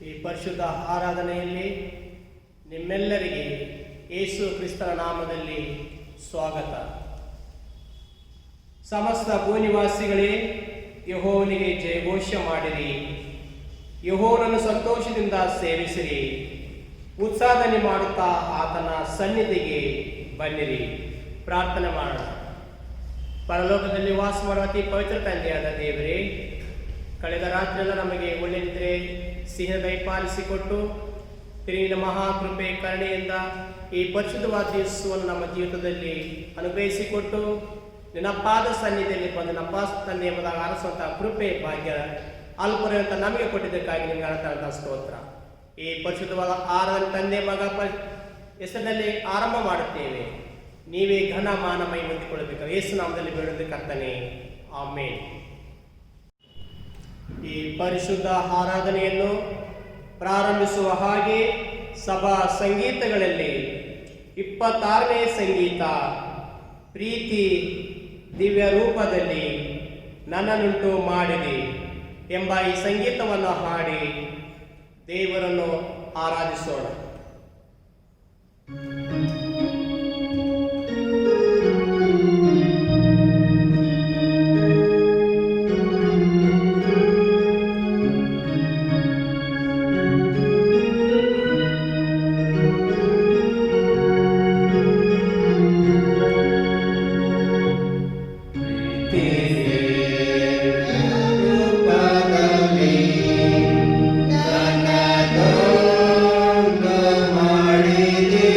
ಈ ಪರಿಶುದ್ಧ ಆರಾಧನೆಯಲ್ಲಿ ನಿಮ್ಮೆಲ್ಲರಿಗೆ ಯೇಸು ಕ್ರಿಸ್ತನ ನಾಮದಲ್ಲಿ ಸ್ವಾಗತ. ಸಮಸ್ತ ಭೂನಿವಾಸಿಗಳೇ, ಯೆಹೋವನಿಗೆ ಜಯಘೋಷ ಮಾಡಿರಿ, ಯೆಹೋವನನ್ನು ಸಂತೋಷದಿಂದ ಸೇವಿಸಿರಿ, ಉತ್ಸಾಹದಲ್ಲಿ ಮಾಡುತ್ತಾ ಆತನ ಸನ್ನಿಧಿಗೆ ಬನ್ನಿರಿ. ಪ್ರಾರ್ಥನೆ ಮಾಡೋಣ. ಪರಲೋಕದಲ್ಲಿ ವಾಸ ಮಾಡುವ ಅತಿ ಪವಿತ್ರ ತಂದೆಯಾದ ದೇವರೇ, ಕಳೆದ ರಾತ್ರಿಯೆಲ್ಲ ನಮಗೆ ಒಳ್ಳೆ ನಿದ್ರೆ ಸಿಹಿನ ದಯಪಾಲಿಸಿಕೊಟ್ಟು ನಿನ್ನ ಮಹಾಕೃಪೆ ಕರುಣೆಯಿಂದ ಈ ಪರಿಶುದ್ಧವಾದ ದಿವಸವನ್ನು ನಮ್ಮ ಜೀವಿತದಲ್ಲಿ ಅನುಗ್ರಹಿಸಿಕೊಟ್ಟು ನಿನ್ನ ಪಾದ ಸನ್ನಿಧಿಯಲ್ಲಿ ಬಂದು ನಮ್ಮ ತಂದೆ ಎಂಬುದಾಗಿ ಆರಿಸುವಂತಹ ಕೃಪೆ ಭಾಗ್ಯ ಅಲ್ಪರೆಯಂತ ನಮಗೆ ಕೊಟ್ಟಿದ್ದಕ್ಕಾಗಿ ನಿಮಗೆ ಅನಂತ ಸ್ತೋತ್ರ. ಈ ಪರಿಶುದ್ಧವಾದ ಆರಾಧನೆ ತಂದೆ ಮಗ ಹೆಸರಿನಲ್ಲಿ ಆರಂಭ ಮಾಡುತ್ತೇವೆ. ನೀವೇ ಘನ ಮಾನ ಮೈ ಹೊಂದಿಕೊಳ್ಳಬೇಕು. ಯೇಸು ನಾಮದಲ್ಲಿ ಬೇಡುವುದು ಕರ್ತನೆ, ಆಮೇನ್. ಈ ಪರಿಶುದ್ಧ ಆರಾಧನೆಯನ್ನು ಪ್ರಾರಂಭಿಸುವ ಹಾಗೆ ಸಭಾ ಸಂಗೀತಗಳಲ್ಲಿ 26ನೇ ಸಂಗೀತ, ಪ್ರೀತಿ ದಿವ್ಯ ರೂಪದಲ್ಲಿ ನನ್ನನ್ನುಂಟು ಮಾಡಿದೆ ಎಂಬ ಈ ಸಂಗೀತವನ್ನು ಹಾಡಿ ದೇವರನ್ನು ಆರಾಧಿಸೋಣ. ಮಾಡಿದೆ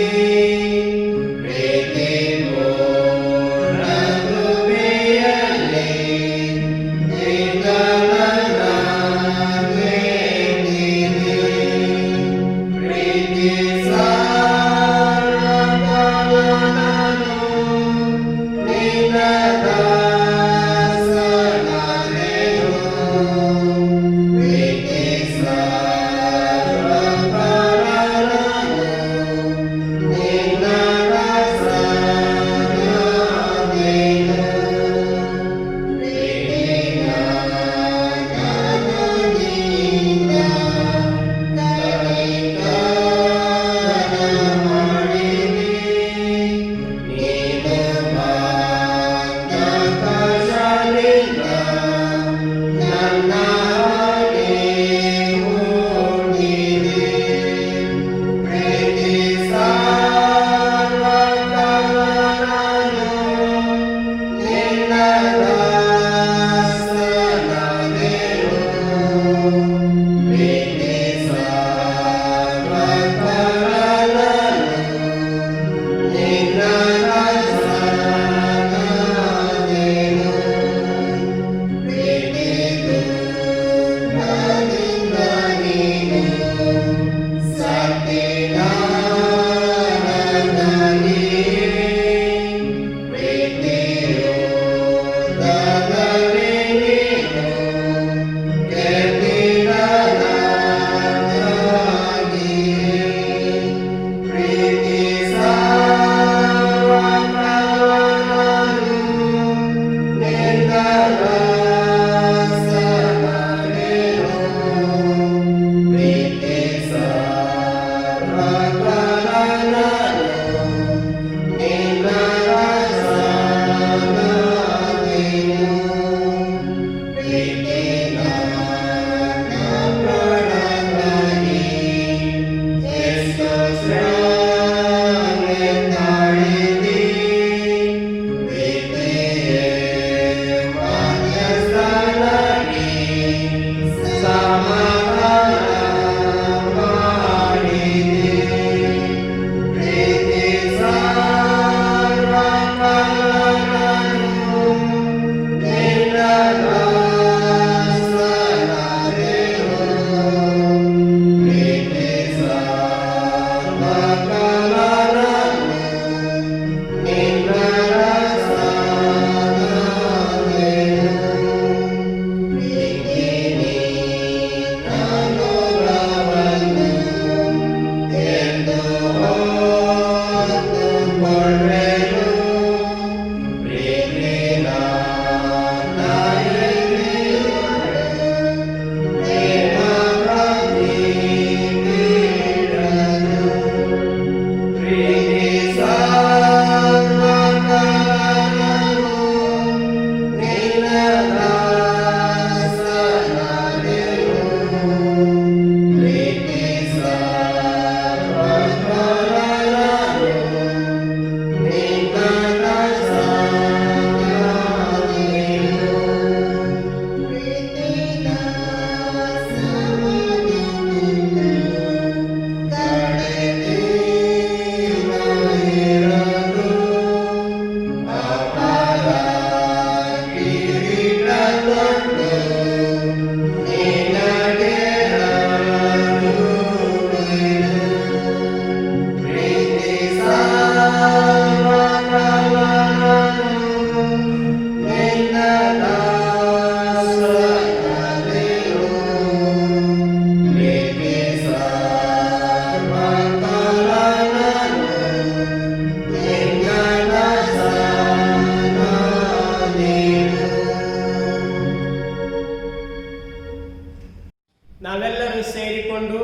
ನಾವೆಲ್ಲರೂ ಸೇರಿಕೊಂಡು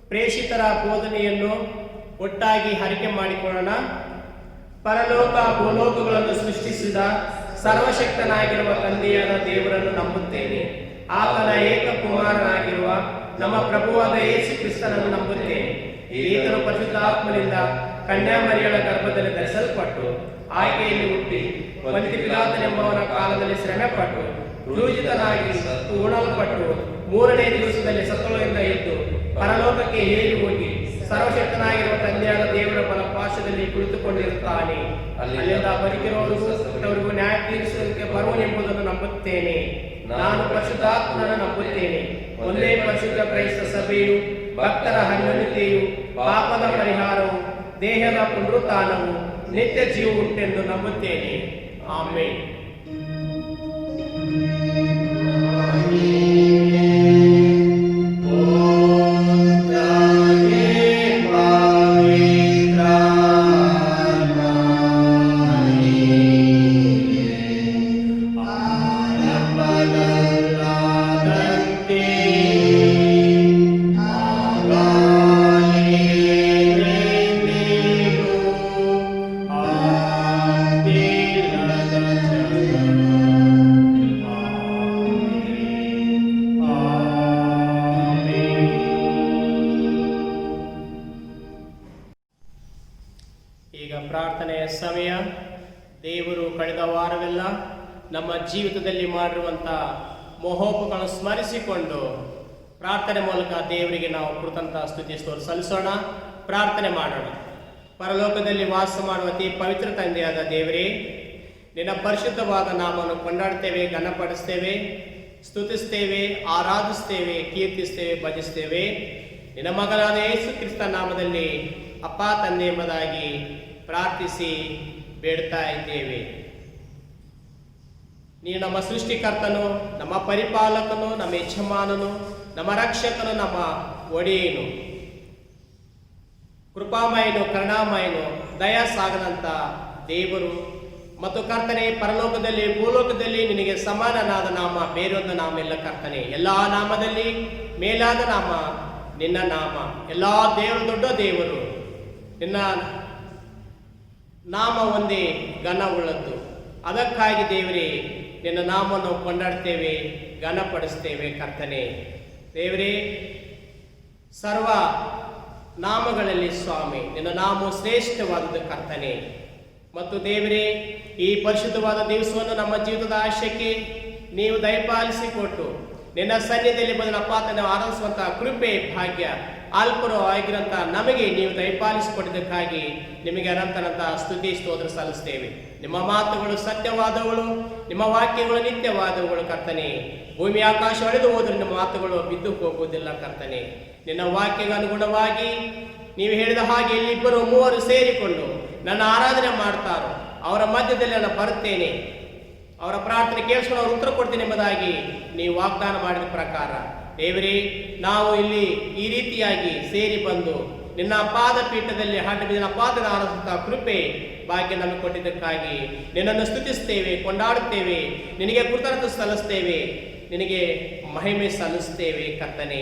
ಪ್ರೇಷಿತರ ಬೋಧನೆಯನ್ನು ಒಟ್ಟಾಗಿ ಹರಕೆ ಮಾಡಿಕೊಳ್ಳೋಣ. ಪರಲೋಕ ಭೂಲೋಕಗಳನ್ನು ಸೃಷ್ಟಿಸಿದ ಸರ್ವಶಕ್ತನಾಗಿರುವ ತಂದೆಯಾದ ದೇವರನ್ನು ನಂಬುತ್ತೇನೆ. ಆತನ ಏಕಕುಮಾರನಾಗಿರುವ ನಮ್ಮ ಪ್ರಭುವಾದ ಯೇಸು ಕ್ರಿಸ್ತನನ್ನು ನಂಬುತ್ತೇನೆ. ಈತನು ಪರಿಶುದ್ಧಾತ್ಮನಿಂದ ಕನ್ಯಾಮರಿಯಳ ಗರ್ಭದಲ್ಲಿ ಧರಿಸಲ್ಪಟ್ಟು ಆಯ್ಕೆಯಲ್ಲಿ ಹುಟ್ಟಿ ಪೊಂತ್ಯ ಪಿಲಾತನೆಂಬವನ ಕಾಲದಲ್ಲಿ ಶ್ರಮೆಪಟ್ಟು ಕ್ರೂಶಿತನಾಗಿ ಉಣಲ್ಪಟ್ಟು ಮೂರನೇ ದಿವಸದಲ್ಲಿ ಸತ್ತೊಳಗಿಂದ ಎದ್ದು ಪರಲೋಕಕ್ಕೆ ಏರಿ ಹೋಗಿ ಸರ್ವಶಕ್ತನಾಗಿರುವ ತಂದೆಯಾದ ದೇವರ ಬಲಪಾರ್ಶ್ವದಲ್ಲಿ ಕುಳಿತುಕೊಂಡಿರುತ್ತಾನೆ. ಅಲ್ಲಿಂದ ಬದುಕಿರುವವರಿಗೂ ನ್ಯಾಯ ತೀರಿಸುವುದಕ್ಕೆ ಬರುವನೆಂಬುದನ್ನು ನಂಬುತ್ತೇನೆ. ನಾನು ಪರಿಶುದ್ಧಾತ್ಮನನ್ನು ನಂಬುತ್ತೇನೆ. ಒಂದೇ ಪರಿಶುದ್ಧ ಕ್ರೈಸ್ತ ಸಭೆಯು, ಭಕ್ತರ ಹನ್ನೆರಡನೆಯು, ಪಾಪದ ಪರಿಹಾರವು, ದೇಹದ ಪುನರುತ್ಥಾನವು, ನಿತ್ಯ ಜೀವ ಉಂಟೆಂದು ನಂಬುತ್ತೇನೆ. ಆಮೆನ್. ಈಗ ಪ್ರಾರ್ಥನೆಯ ಸಮಯ. ದೇವರು ಕಳೆದ ವಾರವೆಲ್ಲ ನಮ್ಮ ಜೀವಿತದಲ್ಲಿ ಮಾಡಿರುವಂಥ ಮಹೋಪಗಳನ್ನು ಸ್ಮರಿಸಿಕೊಂಡು ಪ್ರಾರ್ಥನೆ ಮೂಲಕ ದೇವರಿಗೆ ನಾವು ಕೃತಜ್ಞತಾ ಸ್ತುತಿ ಸಲ್ಲಿಸೋಣ. ಪ್ರಾರ್ಥನೆ ಮಾಡೋಣ. ಪರಲೋಕದಲ್ಲಿ ವಾಸ ಮಾಡುವ ಅತಿ ಪವಿತ್ರ ತಂದೆಯಾದ ದೇವರೇ, ನಿನ್ನ ಪರಿಶುದ್ಧವಾದ ನಾಮವನ್ನು ಕೊಂಡಾಡ್ತೇವೆ, ಘನಪಡಿಸ್ತೇವೆ, ಸ್ತುತಿಸ್ತೇವೆ, ಆರಾಧಿಸ್ತೇವೆ, ಕೀರ್ತಿಸ್ತೇವೆ, ಭಜಿಸ್ತೇವೆ. ನಿನ್ನ ಮಗನಾದ ಯೇಸು ಕ್ರಿಸ್ತ ನಾಮದಲ್ಲಿ ಅಪ್ಪ ತಂದೆ ಎಂಬುದಾಗಿ ಪ್ರಾರ್ಥಿಸಿ ಬೇಡ್ತಾ ಇದ್ದೇವೆ. ನೀನು ನಮ್ಮ ಸೃಷ್ಟಿಕರ್ತನು, ನಮ್ಮ ಪರಿಪಾಲಕನು, ನಮ್ಮ ಯಜಮಾನನು, ನಮ್ಮ ರಕ್ಷಕನು, ನಮ್ಮ ಒಡೆಯನು, ಕೃಪಾಮಯನು, ಕರುಣಾಮಯನು, ದಯಾ ಸಾಗದಂತ ದೇವರು ಮತ್ತು ಕರ್ತನೆ. ಪರಲೋಕದಲ್ಲಿ ಭೂಲೋಕದಲ್ಲಿ ನಿನಗೆ ಸಮಾನನಾದ ನಾಮ ಬೇರೊಂದು ನಾಮ ಇಲ್ಲ ಕರ್ತನೆ. ಎಲ್ಲ ನಾಮದಲ್ಲಿ ಮೇಲಾದ ನಾಮ ನಿನ್ನ ನಾಮ. ಎಲ್ಲ ದೇವರು ದೊಡ್ಡ ದೇವರು. ನಿನ್ನ ನಾಮ ಒಂದೇ ಘನವುಳ್ಳದ್ದು. ಅದಕ್ಕಾಗಿ ದೇವರೇ ನಿನ್ನ ನಾಮವನ್ನು ಕೊಂಡಾಡ್ತೇವೆ, ಘನಪಡಿಸ್ತೇವೆ ಕರ್ತನೆ. ದೇವರೇ, ಸರ್ವ ನಾಮಗಳಲ್ಲಿ ಸ್ವಾಮಿ ನಿನ್ನ ನಾಮ ಶ್ರೇಷ್ಠವಾದದ್ದು ಕರ್ತನೆ. ಮತ್ತು ದೇವರೇ, ಈ ಪರಿಶುದ್ಧವಾದ ದಿವಸವನ್ನು ನಮ್ಮ ಜೀವಿತದ ಆಶಯಕ್ಕೆ ನೀವು ದಯಪಾಲಿಸಿಕೊಟ್ಟು ನಿನ್ನ ಸನ್ನಿಧಿಯಲ್ಲಿ ಬಂದ ಪಾತನ ಆರಾಧಿಸುವಂತಹ ಕೃಪೆ ಭಾಗ್ಯ ಅಲ್ಪರು ಆಗಿರಂತ ನಮಗೆ ನೀವು ದಯಪಾಲಿಸಿಕೊಟ್ಟಿದ್ದಕ್ಕಾಗಿ ನಿಮಗೆ ಅನಂತನಂತ ಸ್ತುತಿ ಸ್ತೋತ್ರ ಸಲ್ಲಿಸ್ತೇವೆ. ನಿಮ್ಮ ಮಾತುಗಳು ಸತ್ಯವಾದವುಗಳು, ನಿಮ್ಮ ವಾಕ್ಯಗಳು ನಿತ್ಯವಾದವುಗಳು ಕರ್ತನೆ. ಭೂಮಿ ಆಕಾಶ ಒಡೆದು ಹೋದ್ರೆ ನಿಮ್ಮ ಮಾತುಗಳು ಬಿದ್ದು ಹೋಗುವುದಿಲ್ಲ ಕರ್ತನೆ. ನಿನ್ನ ವಾಕ್ಯಕ್ಕೆ ಅನುಗುಣವಾಗಿ ನೀವು ಹೇಳಿದ ಹಾಗೆ ಇಲ್ಲಿಬ್ಬರು ಮೂವರು ಸೇರಿಕೊಂಡು ನನ್ನ ಆರಾಧನೆ ಮಾಡ್ತಾರೋ ಅವರ ಮಧ್ಯದಲ್ಲಿ ನಾನು ಬರುತ್ತೇನೆ, ಅವರ ಪ್ರಾರ್ಥನೆ ಕೇಳಿಸ್ಕೊಂಡು ಅವರು ಉತ್ತರ ಕೊಡ್ತೇನೆ ಎಂಬುದಾಗಿ ನೀವು ವಾಗ್ದಾನ ಮಾಡಿದ ಪ್ರಕಾರ ದೇವರೇ, ನಾವು ಇಲ್ಲಿ ಈ ರೀತಿಯಾಗಿ ಸೇರಿ ಬಂದು ನಿನ್ನ ಪಾದಪೀಠದಲ್ಲಿ ನಿನ್ನ ಪಾದದ ಆರಾಧಿಸುತ್ತಾ ಕೃಪೆ ಭಾಗ್ಯ ನಮಗೆ ಕೊಟ್ಟಿದ್ದಕ್ಕಾಗಿ ನಿನ್ನನ್ನು ಸ್ತುತಿಸ್ತೇವೆ, ಕೊಂಡಾಡುತ್ತೇವೆ, ನಿನಗೆ ಕೃತಜ್ಞತೆ ಸಲ್ಲಿಸ್ತೇವೆ, ನಿನಗೆ ಮಹಿಮೆ ಸಲ್ಲಿಸ್ತೇವೆ ಕರ್ತನೆ.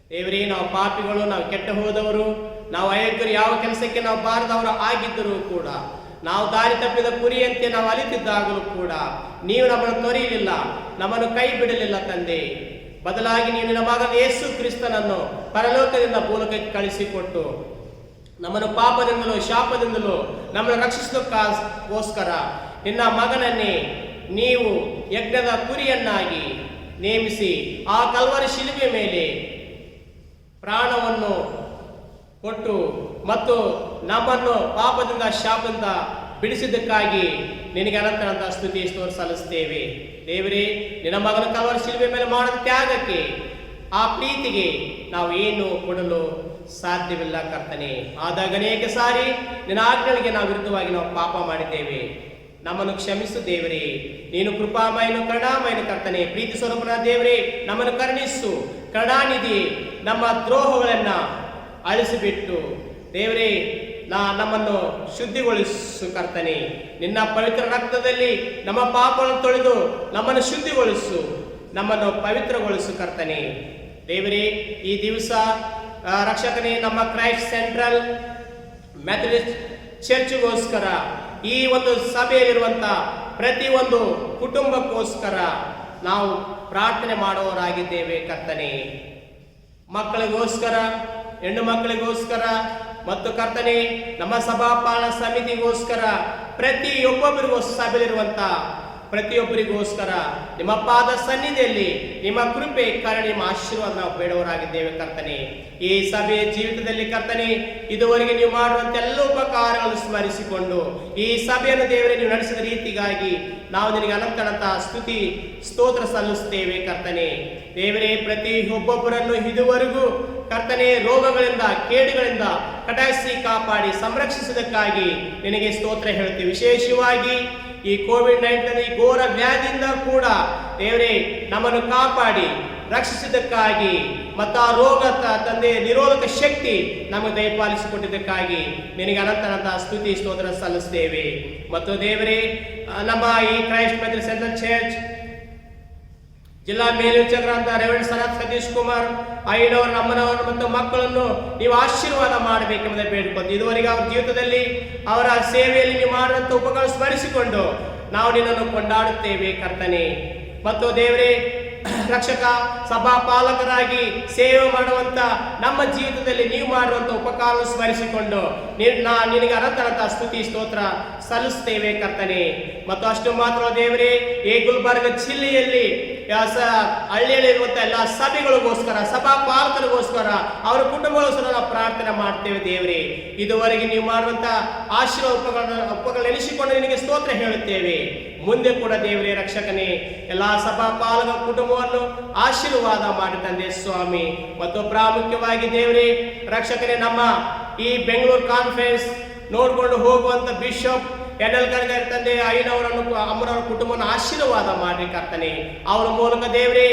ದೇವರೇ, ನಾವು ಪಾಪಿಗಳು, ನಾವು ಕೆಟ್ಟ ಹೋದವರು, ನಾವು ಅಯೋಗ್ಯರು, ಯಾವ ಕೆಲಸಕ್ಕೆ ನಾವು ಬಾರದವರು ಆಗಿದ್ದರೂ ಕೂಡ, ನಾವು ದಾರಿ ತಪ್ಪಿದ ಕುರಿಯಂತೆ ನಾವು ಅಲಿತಿದ್ದಾಗಲೂ ಕೂಡ ನೀವು ನಮ್ಮನ್ನು ತೊರೆಯಲಿಲ್ಲ, ನಮ್ಮನ್ನು ಕೈ ಬಿಡಲಿಲ್ಲ ತಂದೆ. ಬದಲಾಗಿ ನೀವು ನಿನ್ನ ಮಗನ ಯೇಸು ಕ್ರಿಸ್ತನನ್ನು ಪರಲೋಕದಿಂದ ಭೂಲೋಕಕ್ಕೆ ಕಳಿಸಿಕೊಟ್ಟು ನಮ್ಮನ್ನು ಪಾಪದಿಂದಲೂ ಶಾಪದಿಂದಲೂ ನಮ್ಮನ್ನು ರಕ್ಷಿಸೋದಕ್ಕೋಸ್ಕರ ನಿನ್ನ ಮಗನನ್ನೇ ನೀವು ಯಜ್ಞದ ಕುರಿಯನ್ನಾಗಿ ನೇಮಿಸಿ ಆ ಕಲ್ವರಿ ಶಿಲುಬೆ ಮೇಲೆ ಪ್ರಾಣವನ್ನು ಕೊಟ್ಟು ಮತ್ತು ನಮ್ಮನ್ನು ಪಾಪದಿಂದ ಶಾಪದಿಂದ ಬಿಡಿಸಿದ್ದಕ್ಕಾಗಿ ನಿನಗೆ ಅನಂತನಂತ ಸ್ತುತಿ ಸ್ತೋತ್ರ ಸಲ್ಲಿಸ್ತೇವೆ. ದೇವರೇ, ನಿನ್ನ ಮಗನ ಕಲ್ವರಿ ಶಿಲುಬೆ ಮೇಲೆ ಮಾಡಿದ ತ್ಯಾಗಕ್ಕೆ, ಆ ಪ್ರೀತಿಗೆ ನಾವು ಏನು ಕೊಡಲು ಸಾಧ್ಯವಿಲ್ಲ ಕರ್ತನೆ. ಆದಾಗ ಅನೇಕ ಸಾರಿ ನಿನ್ನ ಆಜ್ಞೆಗಳಿಗೆ ನಾವು ವಿರುದ್ಧವಾಗಿ ನಾವು ಪಾಪ ಮಾಡಿದ್ದೇವೆ. ನಮ್ಮನ್ನು ಕ್ಷಮಿಸು ದೇವರೇ. ನೀನು ಕೃಪಾಮಯನು, ಕರುಣಾಮಯನು ಕರ್ತನೆ. ಪ್ರೀತಿ ಸ್ವರೂಪನ ದೇವರೇ, ನಮ್ಮನ್ನು ಕರುಣಿಸು. ಕರುಣಾನಿಧಿ, ನಮ್ಮ ದ್ರೋಹಗಳನ್ನ ಅಳಿಸಿಬಿಟ್ಟು ದೇವರೇ ನಮ್ಮನ್ನು ಶುದ್ಧಿಗೊಳಿಸು ಕರ್ತನೆ. ನಿನ್ನ ಪವಿತ್ರ ರಕ್ತದಲ್ಲಿ ನಮ್ಮ ಪಾಪಗಳನ್ನು ತೊಳೆದು ನಮ್ಮನ್ನು ಶುದ್ಧಿಗೊಳಿಸು, ನಮ್ಮನ್ನು ಪವಿತ್ರಗೊಳಿಸು ಕರ್ತನೆ. ದೇವರೇ, ಈ ದಿವಸ ರಕ್ಷಕನೇ ನಮ್ಮ ಕ್ರೈಸ್ಟ್ ಸೆಂಟ್ರಲ್ ಮೆಥಡಿಸ್ಟ್ ಚರ್ಚ್ಗೋಸ್ಕರ, ಈ ಒಂದು ಸಭೆಯಲ್ಲಿರುವಂತ ಪ್ರತಿಯೊಂದು ಕುಟುಂಬಕ್ಕೋಸ್ಕರ ನಾವು ಪ್ರಾರ್ಥನೆ ಮಾಡುವವರಾಗಿದ್ದೇವೆ ಕರ್ತನೆ. ಮಕ್ಕಳಿಗೋಸ್ಕರ, ಹೆಣ್ಣು ಮಕ್ಕಳಿಗೋಸ್ಕರ ಮತ್ತು ಕರ್ತನೆ ನಮ್ಮ ಸಭಾಪಾಲನಾ ಸಮಿತಿಗೋಸ್ಕರ, ಪ್ರತಿಯೊಬ್ಬೊಬ್ಬರಿಗೂ ಸಭೆಯಲ್ಲಿರುವಂತ ಪ್ರತಿಯೊಬ್ಬರಿಗೋಸ್ಕರ ನಿಮ್ಮ ಪಾದ ಸನ್ನಿಧಿಯಲ್ಲಿ ನಿಮ್ಮ ಕೃಪೆ, ಕರುಣೆ, ನಿಮ್ಮ ಆಶೀರ್ವಾದ ನಾವು ಬೇಡವರಾಗಿದ್ದೇವೆ ಕರ್ತನೆ. ಈ ಸಭೆಯ ಜೀವಿತದಲ್ಲಿ ಕರ್ತನೆ, ಇದುವರೆಗೆ ನೀವು ಮಾಡುವಂತ ಎಲ್ಲ ಉಪಕಾರಗಳನ್ನು ಸ್ಮರಿಸಿಕೊಂಡು ಈ ಸಭೆಯನ್ನು ದೇವರೇ ನೀವು ನಡೆಸಿದ ರೀತಿಗಾಗಿ ನಾವು ನಿನಗೆ ಅನಂತ ಸ್ತುತಿ ಸ್ತೋತ್ರ ಸಲ್ಲಿಸುತ್ತೇವೆ ಕರ್ತನೆ. ದೇವರೇ, ಪ್ರತಿಯೊಬ್ಬೊಬ್ಬರನ್ನು ಇದುವರೆಗೂ ಕರ್ತನೆ ರೋಗಗಳಿಂದ, ಕೇಡುಗಳಿಂದ ಕಟಾಯಿಸಿ ಕಾಪಾಡಿ ಸಂರಕ್ಷಿಸಿದಕ್ಕಾಗಿ ನಿನಗೆ ಸ್ತೋತ್ರ ಹೇಳ್ತೀವಿ. ವಿಶೇಷವಾಗಿ ಈ ಕೋವಿಡ್-19 ಈ ಘೋರ ವ್ಯಾಧಿಯಿಂದ ಕೂಡ ದೇವರೇ ನಮ್ಮನ್ನು ಕಾಪಾಡಿ ರಕ್ಷಿಸಿದ್ದಕ್ಕಾಗಿ ಮತ್ತು ಆ ರೋಗ ತಂದೆ ನಿರೋಧಕ ಶಕ್ತಿ ನಮಗೆ ದಯಪಾಲಿಸಿಕೊಟ್ಟಿದ್ದಕ್ಕಾಗಿ ನಿನಗೆ ಅನಂತ ಸ್ತುತಿ ಸ್ತೋತ್ರ ಸಲ್ಲಿಸ್ತೇವೆ. ಮತ್ತು ದೇವರೇ, ನಮ್ಮ ಈ ಕ್ರೈಸ್ಟ್ ಮೆಥಡಿಸ್ಟ್ ಸೆಂಟ್ರಲ್ ಚರ್ಚ್ ಜಿಲ್ಲಾ ಮೇಲ್ವಿಚಾರಕರಾದ ರೆವರೆಂಡ್ ಸನತ್ ಸತೀಶ್ ಕುಮಾರ್ ಐನವರು, ನಮ್ಮನವರು ಮತ್ತು ಮಕ್ಕಳನ್ನು ನೀವು ಆಶೀರ್ವಾದ ಮಾಡಬೇಕೆಂಬುದನ್ನು ಬೇಡಿಕೊಂಡು, ಇದುವರೆಗೆ ಅವರ ಜೀವಿತದಲ್ಲಿ ಅವರ ಸೇವೆಯಲ್ಲಿ ನೀವು ಮಾಡಿದಂಥ ಉಪಕಾರ ಸ್ಮರಿಸಿಕೊಂಡು ನಾವು ನಿನ್ನನ್ನು ಕೊಂಡಾಡುತ್ತೇವೆ ಕರ್ತನೆ. ಮತ್ತು ದೇವರೇ, ರಕ್ಷಕ ಸಭಾ ಪಾಲಕರಾಗಿ ಸೇವೆ ಮಾಡುವಂತ ನಮ್ಮ ಜೀವಿತದಲ್ಲಿ ನೀವು ಮಾಡುವಂತ ಉಪಕಾರ ಸ್ಮರಿಸಿಕೊಂಡು ನಿನಗೆ ಅನಂತ ಸ್ತುತಿ ಸ್ತೋತ್ರ ಸಲ್ಲಿಸ್ತೇವೆ ಕರ್ತನೆ. ಮತ್ತು ಅಷ್ಟು ಮಾತ್ರ ದೇವರೇ, ಈ ಗುಲ್ಬರ್ಗ ಜಿಲ್ಲೆಯಲ್ಲಿ ಹಳ್ಳಿಯಲ್ಲಿರುವಂತಹ ಎಲ್ಲ ಸಭೆಗಳಿಗೋಸ್ಕರ, ಸಭಾ ಪಾಲಕರಿಗೋಸ್ಕರ, ಅವರ ಕುಟುಂಬಗೋಸ್ಕರ ನಾವು ಪ್ರಾರ್ಥನೆ ಮಾಡ್ತೇವೆ ದೇವರೇ. ಇದುವರೆಗೆ ನೀವು ಮಾಡುವಂತ ಉಪಕಾರ ನೆನೆಸಿಕೊಂಡು ನಿನಗೆ ಸ್ತೋತ್ರ ಹೇಳುತ್ತೇವೆ. ಮುಂದೆ ಕೂಡ ದೇವರೇ ರಕ್ಷಕನೇ, ಎಲ್ಲಾ ಸಭಾ ಪಾಲಕ ಕುಟುಂಬವನ್ನು ಆಶೀರ್ವಾದ ಮಾಡಿ ತಂದೆ ಸ್ವಾಮಿ. ಮತ್ತು ಪ್ರಾಮುಖ್ಯವಾಗಿ ದೇವರೇ ರಕ್ಷಕನೇ, ನಮ್ಮ ಈ ಬೆಂಗಳೂರು ಕಾನ್ಫರೆನ್ಸ್ ನೋಡ್ಕೊಂಡು ಹೋಗುವಂತ ಬಿಷಪ್ ಎಡಲ್ಗರ್ಗೆ ತಂದೆ ಐನವರನ್ನು, ಅಮ್ಮನವರ ಕುಟುಂಬವನ್ನು ಆಶೀರ್ವಾದ ಮಾಡಿ ಕರ್ತನೆ. ಅವರ ಮೂಲಕ ದೇವರೇ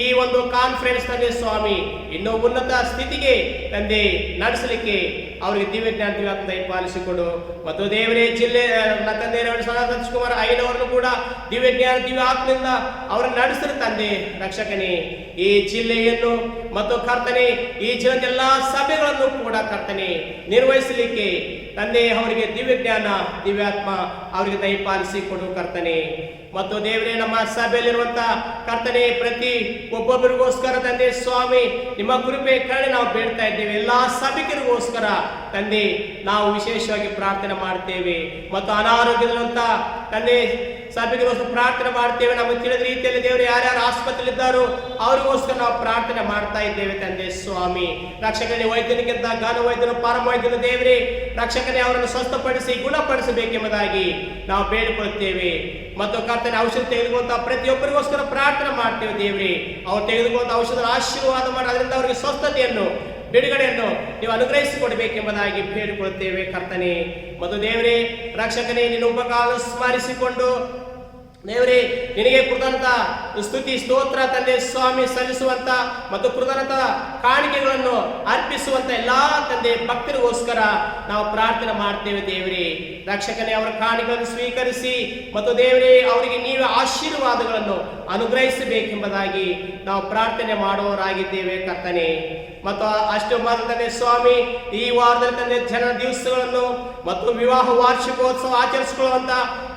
ಈ ಒಂದು ಕಾನ್ಫರೆನ್ಸ್ ತಂದೆ ಸ್ವಾಮಿ ಇನ್ನೂ ಉನ್ನತ ಸ್ಥಿತಿಗೆ ತಂದೆ ನಡೆಸಲಿಕ್ಕೆ ಅವರಿಗೆ ದಿವ್ಯ ಜ್ಞಾನ ದಿವ್ಯಾತ್ಮ ದಯಪಾಲಿಸಿಕೊಡು. ಮತ್ತು ದೇವರೇ, ಜಿಲ್ಲೆ ತಂದೆ ಸತೀಶ್ ಕುಮಾರ್ ಐನವರನ್ನು ಕೂಡ ದಿವ್ಯ ಜ್ಞಾನ ದಿವ್ಯಾತ್ಮದಿಂದ ಅವರನ್ನು ನಡೆಸಿದ ತಂದೆ ರಕ್ಷಕನೇ, ಈ ಜಿಲ್ಲೆಯನ್ನು ಮತ್ತು ಕರ್ತನೆ ಈ ಜಿಲ್ಲೆಯ ಎಲ್ಲಾ ಸಭೆಗಳನ್ನು ಕೂಡ ಕರ್ತನೆ ನಿರ್ವಹಿಸಲಿಕ್ಕೆ ತಂದೆ ಅವರಿಗೆ ದಿವ್ಯ ಜ್ಞಾನ ದಿವ್ಯಾತ್ಮ ಅವರಿಗೆ ದಯಪಾಲಿಸಿ ಕೊಡು ಕರ್ತನೆ. ಮತ್ತು ದೇವರೇ, ನಮ್ಮ ಸಭೆಯಲ್ಲಿರುವಂತ ಕರ್ತನೆ ಪ್ರತಿ ಒಬ್ಬೊಬ್ಬರಿಗೋಸ್ಕರ ತಂದೆ ಸ್ವಾಮಿ ನಿಮ್ಮ ಕೃಪೆ ಕರುಣೆ ನಾವು ಬೇಡ್ತಾ ಇದ್ದೇವೆ. ಎಲ್ಲಾ ಸಭಿಕರಿಗೋಸ್ಕರ ತಂದೆ ನಾವು ವಿಶೇಷವಾಗಿ ಪ್ರಾರ್ಥನೆ ಮಾಡ್ತೇವೆ. ಮತ್ತು ಅನಾರೋಗ್ಯದಂತ ತಂದೆ ಸಭೆಗೋಸ್ಕರ ಪ್ರಾರ್ಥನೆ ಮಾಡ್ತೇವೆ. ನಮಗೆ ತಿಳಿದ ರೀತಿಯಲ್ಲಿ ದೇವರು ಯಾರ್ಯಾರು ಆಸ್ಪತ್ರೆಯಲ್ಲಿದ್ದಾರೋ ಅವರಿಗೋಸ್ಕರ ನಾವು ಪ್ರಾರ್ಥನೆ ಮಾಡ್ತಾ ಇದ್ದೇವೆ ತಂದೆ ಸ್ವಾಮಿ. ರಕ್ಷಕನೇ, ವೈದ್ಯನಿಗಿಂತ ಘನ ವೈದ್ಯನು ಪರಮ ವೈದ್ಯನು ದೇವರೇ ರಕ್ಷಕನೇ, ಅವರನ್ನು ಸ್ವಸ್ಥಪಡಿಸಿ ಗುಣಪಡಿಸಬೇಕೆಂಬುದಾಗಿ ನಾವು ಬೇಡಿಕೊಳ್ಳುತ್ತೇವೆ. ಮತ್ತು ಕರ್ತನೆ, ಔಷಧ ತೆಗೆದುಕೊಂತ ಪ್ರತಿಯೊಬ್ಬರಿಗೋಸ್ಕರ ಪ್ರಾರ್ಥನೆ ಮಾಡ್ತೇವೆ ದೇವರೇ. ಅವ್ರು ತೆಗೆದುಕೊಂತ ಔಷಧದ ಆಶೀರ್ವಾದ ಮಾಡಿ ಅದರಿಂದ ಅವರಿಗೆ ಸ್ವಸ್ಥತೆಯನ್ನು, ಬಿಡುಗಡೆಯನ್ನು ನೀವು ಅನುಗ್ರಹಿಸಿಕೊಡಬೇಕೆಂಬುದಾಗಿ ಬೇಡಿಕೊಳ್ಳುತ್ತೇವೆ ಕರ್ತನೆ. ಮತ್ತು ದೇವರೇ ರಕ್ಷಕನೇ, ನಿನ್ನ ಉಪಕಾರ ಸ್ಮರಿಸಿಕೊಂಡು ದೇವರೇ ನಿನಗೆ ಕೃತಜ್ಞತ ಸ್ತುತಿ ಸ್ತೋತ್ರ ತಂದೆ ಸ್ವಾಮಿ ಸಲ್ಲಿಸುವಂತ ಮತ್ತು ಕೃತಜ್ಞತ ಕಾಣಿಕೆಗಳನ್ನು ಅರ್ಪಿಸುವಂತ ಎಲ್ಲಾ ತಂದೆ ಭಕ್ತರಿಗೋಸ್ಕರ ನಾವು ಪ್ರಾರ್ಥನೆ ಮಾಡ್ತೇವೆ ದೇವರೇ. ರಕ್ಷಕನೇ, ಅವರ ಕಾಣಿಕೆಗಳನ್ನು ಸ್ವೀಕರಿಸಿ ಮತ್ತು ದೇವರೇ ಅವರಿಗೆ ನೀವೇ ಆಶೀರ್ವಾದಗಳನ್ನು ಅನುಗ್ರಹಿಸಬೇಕೆಂಬುದಾಗಿ ನಾವು ಪ್ರಾರ್ಥನೆ ಮಾಡುವವರಾಗಿದ್ದೇವೆ ಕರ್ತನೆ. ಮತ್ತು ಅಷ್ಟು ಮಾತ್ರ ತಂದೆ ಸ್ವಾಮಿ, ಈ ವಾರದಲ್ಲಿ ತಂದೆ ಜನ ದಿವಸಗಳನ್ನು ಮತ್ತು ವಿವಾಹ ವಾರ್ಷಿಕೋತ್ಸವ ಆಚರಿಸಿಕೊಳ್ಳುವಂತ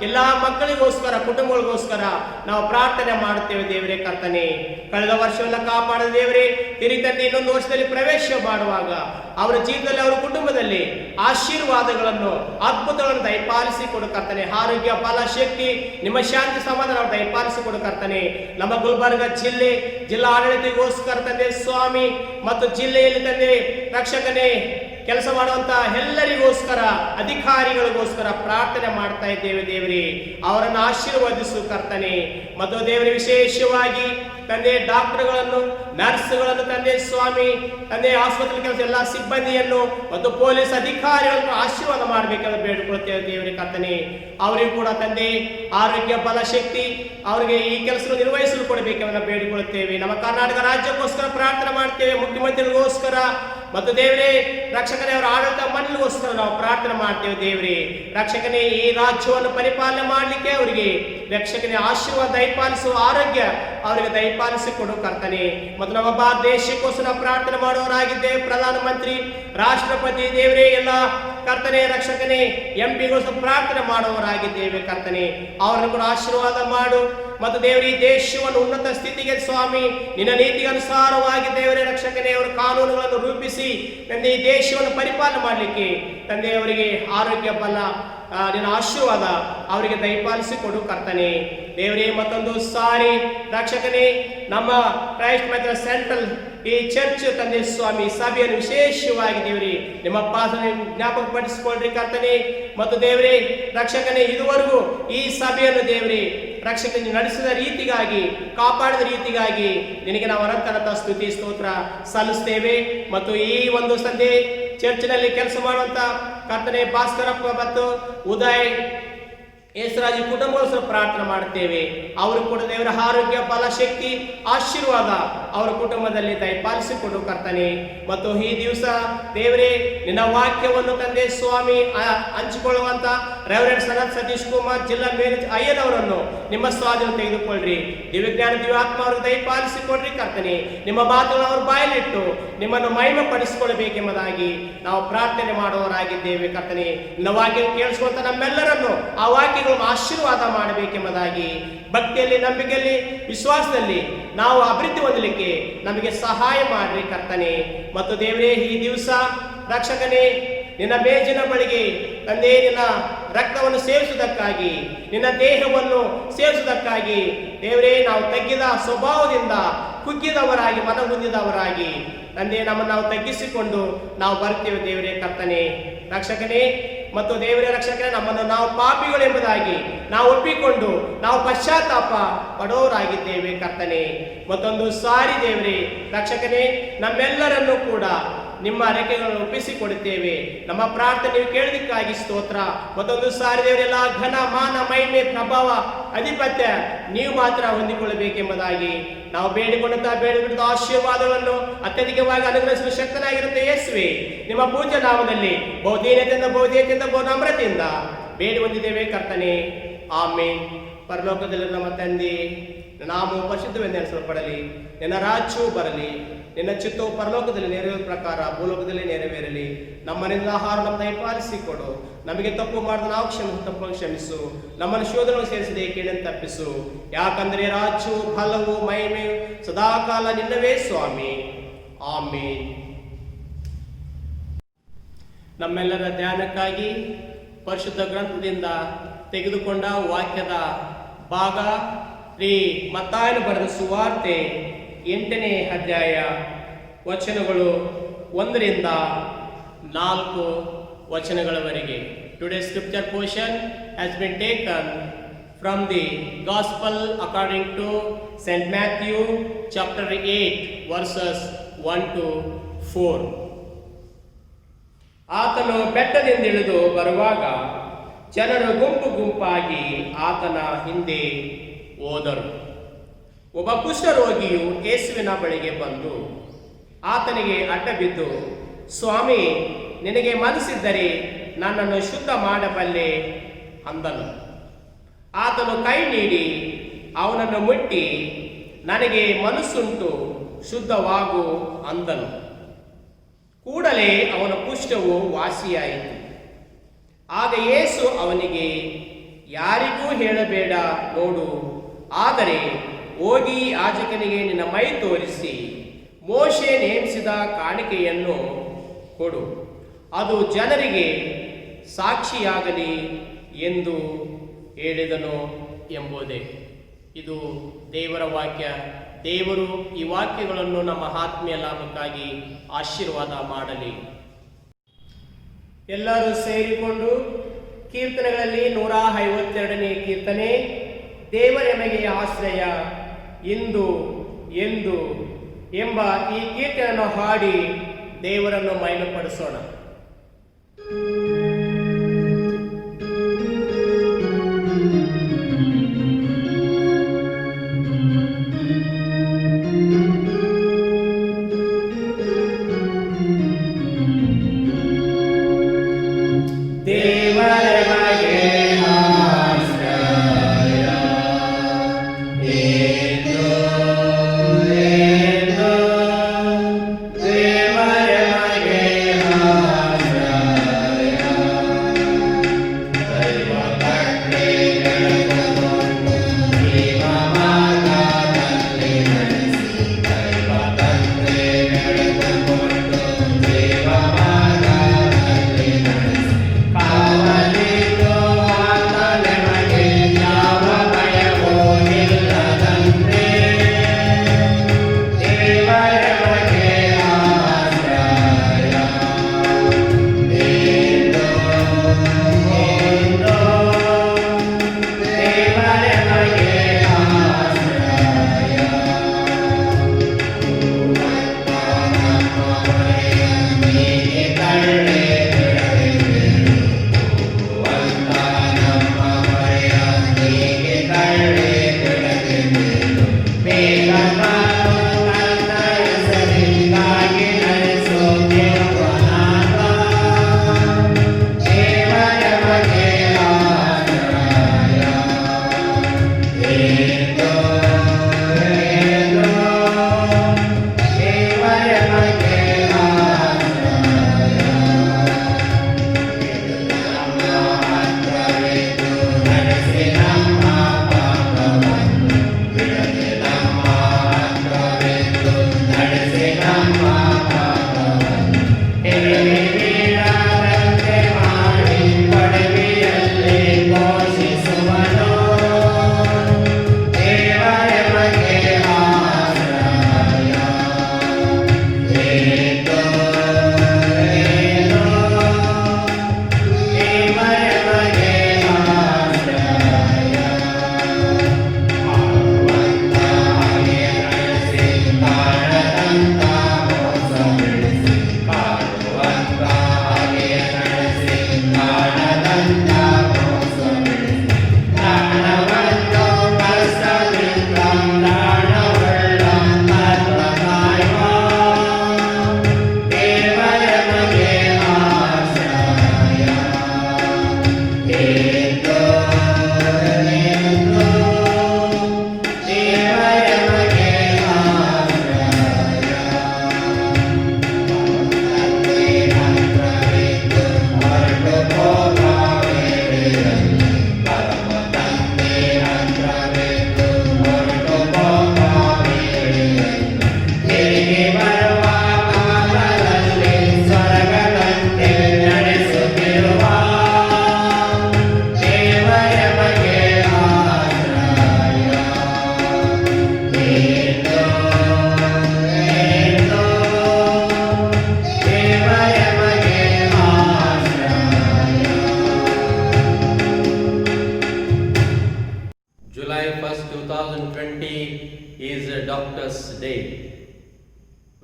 ಎಲ್ಲಾ ಮಕ್ಕಳಿಗೋಸ್ಕರ, ಕುಟುಂಬಗಳಿಗೋಸ್ಕರ ನಾವು ಪ್ರಾರ್ಥನೆ ಮಾಡುತ್ತೇವೆ ದೇವರೇ ಕರ್ತನೆ. ಕಳೆದ ವರ್ಷವೆಲ್ಲ ಕಾಪಾಡಿದ ದೇವರೇ, ತಿರುಗಿ ತಂದೆ ಇನ್ನೊಂದು ವರ್ಷದಲ್ಲಿ ಪ್ರವೇಶ ಮಾಡುವಾಗ ಅವರ ಜೀವಿತದಲ್ಲಿ, ಅವರ ಕುಟುಂಬದಲ್ಲಿ ಆಶೀರ್ವಾದಗಳನ್ನು, ಅದ್ಭುತಗಳನ್ನು ದಯಪಾಲಿಸಿ ಕೊಡು ಕರ್ತನೆ. ಆರೋಗ್ಯ, ಬಲ, ಶಕ್ತಿ, ನಿಮ್ಮ ಶಾಂತಿ ಸಮಾಧಾನ ದಯಪಾಲಿಸಿ ಕೊಡು ಕರ್ತನೆ. ನಮ್ಮ ಗುಲ್ಬರ್ಗ ಜಿಲ್ಲಾ ಆಡಳಿತಗೋಸ್ಕರ ತಂದೆ ಸ್ವಾಮಿ ಮತ್ತು ಜಿಲ್ಲೆಯಲ್ಲಿ ತಂದೆ ರಕ್ಷಕನೇ ಕೆಲಸ ಮಾಡುವಂತ ಎಲ್ಲರಿಗೋಸ್ಕರ, ಅಧಿಕಾರಿಗಳಿಗೋಸ್ಕರ ಪ್ರಾರ್ಥನೆ ಮಾಡ್ತಾ ಇದ್ದೇವೆ ದೇವರೇ. ಅವರನ್ನು ಆಶೀರ್ವದಿಸು ಕರ್ತನೆ. ಮತ್ತು ದೇವರೇ ವಿಶೇಷವಾಗಿ ತಂದೆ ಡಾಕ್ಟರ್ಗಳನ್ನು, ನರ್ಸ್ಗಳನ್ನು ತಂದೆ ಸ್ವಾಮಿ, ತಂದೆ ಆಸ್ಪತ್ರೆ ಕೆಲಸ ಎಲ್ಲ ಸಿಬ್ಬಂದಿಯನ್ನು ಮತ್ತು ಪೊಲೀಸ್ ಅಧಿಕಾರಿಗಳನ್ನು ಆಶೀರ್ವಾದ ಮಾಡಬೇಕೆಂದು ಬೇಡಿಕೊಳ್ಳುತ್ತೇವೆ ದೇವರೇ ಕರ್ತನೆ. ಅವರಿಗೂ ಕೂಡ ತಂದೆ ಆರೋಗ್ಯ, ಬಲ, ಶಕ್ತಿ ಅವರಿಗೆ ಈ ಕೆಲಸ ನಿರ್ವಹಿಸಲು ಕೊಡಬೇಕೆಂದು ಬೇಡಿಕೊಳ್ಳುತ್ತೇವೆ. ನಮ್ಮ ಕರ್ನಾಟಕ ರಾಜ್ಯಕ್ಕೋಸ್ಕರ ಪ್ರಾರ್ಥನೆ ಮಾಡ್ತೇವೆ. ಮುಖ್ಯಮಂತ್ರಿಗಳಿಗೋಸ್ಕರ ಮತ್ತು ದೇವರೇ ರಕ್ಷಕನೇ ಅವರ ಆಡಳಿತ ಮಂಡಳಿಗೋಸ್ಕರ ನಾವು ಪ್ರಾರ್ಥನೆ ಮಾಡ್ತೇವೆ. ದೇವರೇ ರಕ್ಷಕನೇ ಈ ರಾಜ್ಯವನ್ನು ಪರಿಪಾಲನೆ ಮಾಡಲಿಕ್ಕೆ ಅವರಿಗೆ ರಕ್ಷಕನೇ ಆಶೀರ್ವಾದ ದಯಪಾಲಿಸುವ ಆರೋಗ್ಯ ಅವರಿಗೆ ದಯಪಾಲಿಸಿಕೊಡು ಕರ್ತನೆ. ಮತ್ತು ನಮ್ಮ ಭಾರತ ದೇಶಕ್ಕೋಸ್ಕರ ಪ್ರಾರ್ಥನೆ ಮಾಡುವವರಾಗಿದ್ದೇವೆ. ಪ್ರಧಾನಮಂತ್ರಿ, ರಾಷ್ಟ್ರಪತಿ ದೇವರೇ ಎಲ್ಲ ಕರ್ತನೆ ರಕ್ಷಕನೇ ಎಂಪಿಗೋಸ್ಕರ ಪ್ರಾರ್ಥನೆ ಮಾಡುವವರಾಗಿದ್ದೇವೆ ಕರ್ತನೆ. ಅವರನ್ನು ಕೂಡ ಆಶೀರ್ವಾದ ಮಾಡು. ಮತ್ತು ದೇವರೇ ಈ ದೇಶವನ್ನು ಉನ್ನತ ಸ್ಥಿತಿಗೆ ಸ್ವಾಮಿ ನಿನ್ನ ನೀತಿಗೆ ಅನುಸಾರವಾಗಿ ದೇವರೇ ರಕ್ಷಕನೇ ಅವರ ಕಾನೂನುಗಳನ್ನು ರೂಪಿಸಿ ತಂದೆ ಈ ದೇಶವನ್ನು ಪರಿಪಾಲನೆ ಮಾಡಲಿಕ್ಕೆ ತಂದೆ ಅವರಿಗೆ ಆರೋಗ್ಯ ಬಲ ನಿನ್ನ ಆಶೀರ್ವಾದ ಅವರಿಗೆ ದಯಪಾಲಿಸಿಕೊಡು ಕರ್ತನೆ. ದೇವರೇ ಮತ್ತೊಂದು ಸಾರಿ ರಕ್ಷಕನೇ ನಮ್ಮ ಕ್ರೈಸ್ಟ್ ಮೆಥಡ್ ಸೆಂಟ್ರಲ್ ಈ ಚರ್ಚ್ ತಂದೆ ಸ್ವಾಮಿ ಸಭೆಯನ್ನು ವಿಶೇಷವಾಗಿ ದೇವರೇ ನಿಮ್ಮ ಪಾದನೆ ಜ್ಞಾಪಕ ಪಡಿಸಿಕೊಳ್ಳ್ರಿ ಕರ್ತನೆ. ಮತ್ತು ದೇವರೇ ರಕ್ಷಕನೇ ಇದುವರೆಗೂ ಈ ಸಭೆಯನ್ನು ದೇವರೇ ರಕ್ಷಕನೇ ನಡೆಸಿದ ರೀತಿಗಾಗಿ ಕಾಪಾಡಿದ ರೀತಿಗಾಗಿ ನಿನಗೆ ನಾವು ಅನಂತ ಸ್ತುತಿ ಸ್ತೋತ್ರ ಸಲ್ಲಿಸ್ತೇವೆ. ಮತ್ತು ಈ ಒಂದು ಸಂಧೆ ಚರ್ಚ್ನಲ್ಲಿ ಕೆಲಸ ಮಾಡುವಂತ ಕರ್ತನೆ ಭಾಸ್ಕರಪ್ಪ ಮತ್ತು ಉದಯ್ ಯೇಸುರಾಜ್ ಕುಟುಂಬಗೋಸ್ಕರ ಪ್ರಾರ್ಥನೆ ಮಾಡುತ್ತೇವೆ. ಅವರು ಕೂಡ ದೇವರ ಆರೋಗ್ಯ ಬಲ ಶಕ್ತಿ ಆಶೀರ್ವಾದ ಅವರ ಕುಟುಂಬದಲ್ಲಿ ದಯಪಾಲಿಸಿಕೊಡು ಕರ್ತನೆ. ಮತ್ತು ಈ ದಿವಸ ದೇವರೇ ನಿನ್ನ ವಾಕ್ಯವನ್ನು ತಂದೆ ಸ್ವಾಮಿ ಹಂಚಿಕೊಳ್ಳುವಂತ ರೆವರೆಂಡ್ ಸನತ್ ಸತೀಶ್ ಕುಮಾರ್ ಜಿಲ್ಲಾ ಮೇನೇಜ್ ಅಯ್ಯನವರನ್ನು ನಿಮ್ಮ ಸ್ವಾಧೀನ ತೆಗೆದುಕೊಳ್ಳ್ರಿ. ದಿವ್ಯಜ್ಞಾನ ದಿವ್ಯಾತ್ಮ ಅವ್ರಿಗೆ ದಯಪಾಲಿಸಿಕೊಡ್ರಿ ಕರ್ತನೆ. ನಿಮ್ಮ ಮಾತುಗಳನ್ನು ಅವ್ರ ಬಾಯಲ್ಲಿಟ್ಟು ನಿಮ್ಮನ್ನು ಮಹಿಮೆ ಪಡಿಸಿಕೊಳ್ಳಬೇಕೆಂಬುದಾಗಿ ನಾವು ಪ್ರಾರ್ಥನೆ ಮಾಡುವವರಾಗಿದ್ದೇವೆ ಕರ್ತನೆ. ನಿನ್ನ ವಾಕ್ಯ ಕೇಳಿಸುವಂತ ನಮ್ಮೆಲ್ಲರನ್ನು ಆ ವಾಕ್ಯ ಆಶೀರ್ವಾದ ಮಾಡಬೇಕೆಂಬುದಾಗಿ ಭಕ್ತಿಯಲ್ಲಿ ನಂಬಿಕೆಯಲ್ಲಿ ವಿಶ್ವಾಸದಲ್ಲಿ ನಾವು ಅಭಿವೃದ್ಧಿ ಹೊಂದಲಿಕ್ಕೆ ನಮಗೆ ಸಹಾಯ ಮಾಡ್ರಿ ಕರ್ತನೆ. ಮತ್ತು ದೇವರೇ ಈ ದಿವಸ ರಕ್ಷಕನೇ ನಿನ್ನ ಮೇಜಿನ ಬಳಿಗೆ ತಂದೆ ನಿನ್ನ ರಕ್ತವನ್ನು ಸೇವಿಸುವುದಕ್ಕಾಗಿ ನಿನ್ನ ದೇಹವನ್ನು ಸೇವಿಸುವುದಕ್ಕಾಗಿ ದೇವರೇ ನಾವು ತಗ್ಗಿದ ಸ್ವಭಾವದಿಂದ ಕುಗ್ಗಿದವರಾಗಿ ಮನಗುಂದಿದವರಾಗಿ ತಂದೆ ನಮ್ಮನ್ನು ನಾವು ತಗ್ಗಿಸಿಕೊಂಡು ನಾವು ಬರ್ತೇವೆ ದೇವರೇ ಕರ್ತನೆ ರಕ್ಷಕನೇ. ಮತ್ತು ದೇವರೇ ರಕ್ಷಕನೇ ನಮ್ಮನ್ನು ನಾವು ಪಾಪಿಗಳು ಎಂಬುದಾಗಿ ನಾವು ಒಪ್ಪಿಕೊಂಡು ನಾವು ಪಶ್ಚಾತ್ತಾಪ ಪಡೋರಾಗಿದ್ದೇವೆ ಕರ್ತನೆ. ಮತ್ತೊಂದು ಸಾರಿ ದೇವರೇ ರಕ್ಷಕನೇ ನಮ್ಮೆಲ್ಲರನ್ನು ಕೂಡ ನಿಮ್ಮ ರೆಕ್ಕೆಗಳನ್ನು ಒಪ್ಪಿಸಿಕೊಡುತ್ತೇವೆ. ನಮ್ಮ ಪ್ರಾರ್ಥನೆ ನೀವು ಕೇಳಲಿಕ್ಕಾಗಿ ಸ್ತೋತ್ರ. ಮತ್ತೊಂದು ಸಾರಿ ದೇವರೆಲ್ಲ ಘನ ಮಾನ ಮಹಿಮೆ ಪ್ರಭಾವ ಅಧಿಪತ್ಯ ನೀವು ಮಾತ್ರ ಹೊಂದಿಕೊಳ್ಳಬೇಕೆಂಬುದಾಗಿ ನಾವು ಬೇಡಿಬಿಡುತ್ತ ಆಶೀರ್ವಾದವನ್ನು ಅತ್ಯಧಿಕವಾಗಿ ಅನುಗ್ರಹಿಸುವ ಶಕ್ತನಾಗಿರುತ್ತೆ ಯೇಸುವೆ. ನಿಮ್ಮ ಪೂಜ್ಯ ನಾಮದಲ್ಲಿ ಬಹುದೀನತೆಯಿಂದ ಬಹುನಮ್ರತೆಯಿಂದ ಬೇಡಿ ಹೊಂದಿದ್ದೇವೆ ಕರ್ತನೆ. ಆಮೇನ್. ಪರಲೋಕದಲ್ಲಿ ನಮ್ಮ ತಂದೆ ನಾಮವು ಪರಿಶುದ್ಧವೆಂದೆನಿಸಲ್ಪಡಲಿ, ನಿನ್ನ ರಾಜ್ಯವು ಬರಲಿ, ನಿನ್ನ ಚಿತ್ತವು ಪರಲೋಕದಲ್ಲಿ ನೆರವೇರುವ ಪ್ರಕಾರ ಭೂಲೋಕದಲ್ಲಿ ನೆರವೇರಲಿ. ನಮ್ಮನೆಲ್ಲ ಆಹಾರ ನಮ್ಮ ದಯಪಾಲಿಸಿಕೊಡು. ನಮಗೆ ತಪ್ಪು ಮಾಡಿದ ನಾವು ತಪ್ಪು ಕ್ಷಮಿಸು. ನಮ್ಮನ್ನು ಶೋಧನೆಗೆ ಸೇರಿಸದೆ ಕೇಳನ್ನು ತಪ್ಪಿಸು. ಯಾಕಂದರೆ ರಾಜ್ಯವು ಬಲವು ಮಹಿಮೆ ಸದಾಕಾಲ ನಿನ್ನವೇ ಸ್ವಾಮಿ. ಆಮೇನ್. ನಮ್ಮೆಲ್ಲರ ಧ್ಯಾನಕ್ಕಾಗಿ ಪರಿಶುದ್ಧ ಗ್ರಂಥದಿಂದ ತೆಗೆದುಕೊಂಡ ವಾಕ್ಯದ ಭಾಗ ಶ್ರೀ ಮತ್ತಾಯನು ಬರೆದ ಸುವಾರ್ತೆ 8ನೇ ಅಧ್ಯಾಯ ವಚನಗಳು 1ರಿಂದ 4 ವಚನಗಳವರೆಗೆ. Today scripture portion has been taken from the gospel according to saint Matthew chapter 8 verses 1 to 4. ಆತನು ಬೆಟ್ಟದಿಂದ ಇಳಿದು ಬರುವಾಗ ಜನರು ಗುಂಪು ಗುಂಪಾಗಿ ಆತನ ಹಿಂದೆ ಹೋದರು. ಒಬ್ಬ ಕುಷ್ಠರೋಗಿಯು ಯೇಸುವಿನ ಬಳಿಗೆ ಬಂದು ಆತನಿಗೆ ಅಡ್ಡಬಿದ್ದು, ಸ್ವಾಮಿ, ನಿನಗೆ ಮನಸ್ಸಿದ್ದರೆ ನನ್ನನ್ನು ಶುದ್ಧ ಮಾಡಬಲ್ಲೆ ಅಂದನು. ಆತನು ಕೈ ನೀಡಿ ಅವನನ್ನು ಮುಟ್ಟಿ, ನನಗೆ ಮನಸ್ಸುಂಟು, ಶುದ್ಧವಾಗು ಅಂದನು. ಕೂಡಲೇ ಅವನ ಕುಷ್ಠವು ವಾಸಿಯಾಯಿತು. ಆಗ ಯೇಸು ಅವನಿಗೆ, ಯಾರಿಗೂ ಹೇಳಬೇಡ, ನೋಡು, ಆದರೆ ಹೋಗಿ ಯಾಜಕನಿಗೆ ನಿನ್ನ ಮೈ ತೋರಿಸಿ ಮೋಶೆ ನೇಮಿಸಿದ ಕಾಣಿಕೆಯನ್ನು ಕೊಡು, ಅದು ಜನರಿಗೆ ಸಾಕ್ಷಿಯಾಗಲಿ ಎಂದು ಹೇಳಿದನು ಎಂಬುದೇ. ಇದು ದೇವರ ವಾಕ್ಯ. ದೇವರು ಈ ವಾಕ್ಯಗಳನ್ನು ನಮ್ಮ ಆತ್ಮೀಯ ಲಾಭಕ್ಕಾಗಿ ಆಶೀರ್ವಾದ ಮಾಡಲಿ. ಎಲ್ಲರೂ ಸೇರಿಕೊಂಡು ಕೀರ್ತನೆಗಳಲ್ಲಿ 152ನೇ ಕೀರ್ತನೆ, ದೇವರೆಮಗೆ ಆಶ್ರಯ ಇಂದು ಎಂದು ಎಂಬ ಈ ಕೀರ್ತನೆಯನ್ನು ಹಾಡಿ ದೇವರನ್ನು ಮಹಿಮೆಪಡಿಸೋಣ.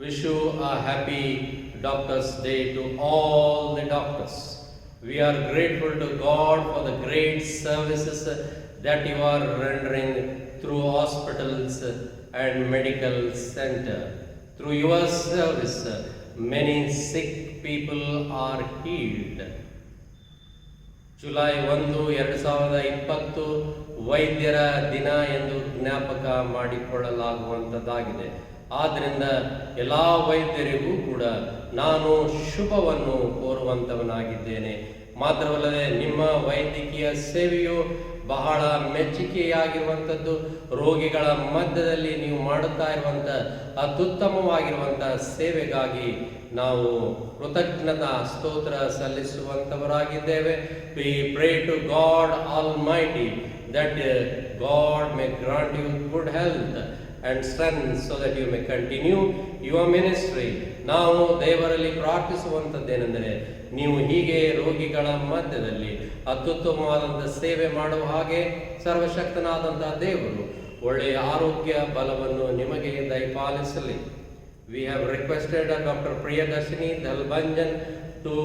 Wish you a happy Doctors' Day to all the doctors. We are grateful to God for the great services that you are rendering through hospitals and medical center. Through your service, many sick people are healed. July 1, 2020 ವೈದ್ಯರ ದಿನ ಎಂದು ಜ್ಞಾಪಕ ಮಾಡಿಕೊಳ್ಳಲಾಗುವಂಥದ್ದಾಗಿದೆ. ಆದ್ದರಿಂದ ಎಲ್ಲ ವೈದ್ಯರಿಗೂ ಕೂಡ ನಾನು ಶುಭವನ್ನು ಕೋರುವಂಥವನಾಗಿದ್ದೇನೆ. ಮಾತ್ರವಲ್ಲದೆ ನಿಮ್ಮ ವೈದ್ಯಕೀಯ ಸೇವೆಯು ಬಹಳ ಮೆಚ್ಚುಗೆಯಾಗಿರುವಂಥದ್ದು. ರೋಗಿಗಳ ಮಧ್ಯದಲ್ಲಿ ನೀವು ಮಾಡುತ್ತಾ ಇರುವಂಥ ಅತ್ಯುತ್ತಮವಾಗಿರುವಂಥ ಸೇವೆಗಾಗಿ ನಾವು ಕೃತಜ್ಞತಾ ಸ್ತೋತ್ರ ಸಲ್ಲಿಸುವಂಥವರಾಗಿದ್ದೇವೆ. We pray to God Almighty that God may grant you good health and strength so that you may continue your ministry. ನಾವು ದೇವರಲ್ಲಿ ಪ್ರಾರ್ಥಿಸುವಂಥದ್ದೇನೆಂದರೆ ನೀವು ಹೀಗೆ ರೋಗಿಗಳ ಮಧ್ಯದಲ್ಲಿ ಅತ್ಯುತ್ತಮವಾದಂಥ ಸೇವೆ ಮಾಡುವ ಹಾಗೆ ಸರ್ವಶಕ್ತನಾದಂಥ ದೇವರು ಒಳ್ಳೆಯ ಆರೋಗ್ಯ ಬಲವನ್ನು ನಿಮಗೆ ದಯಪಾಲಿಸಲಿ. We have requested Dr. Priyadashini Dalbanjan to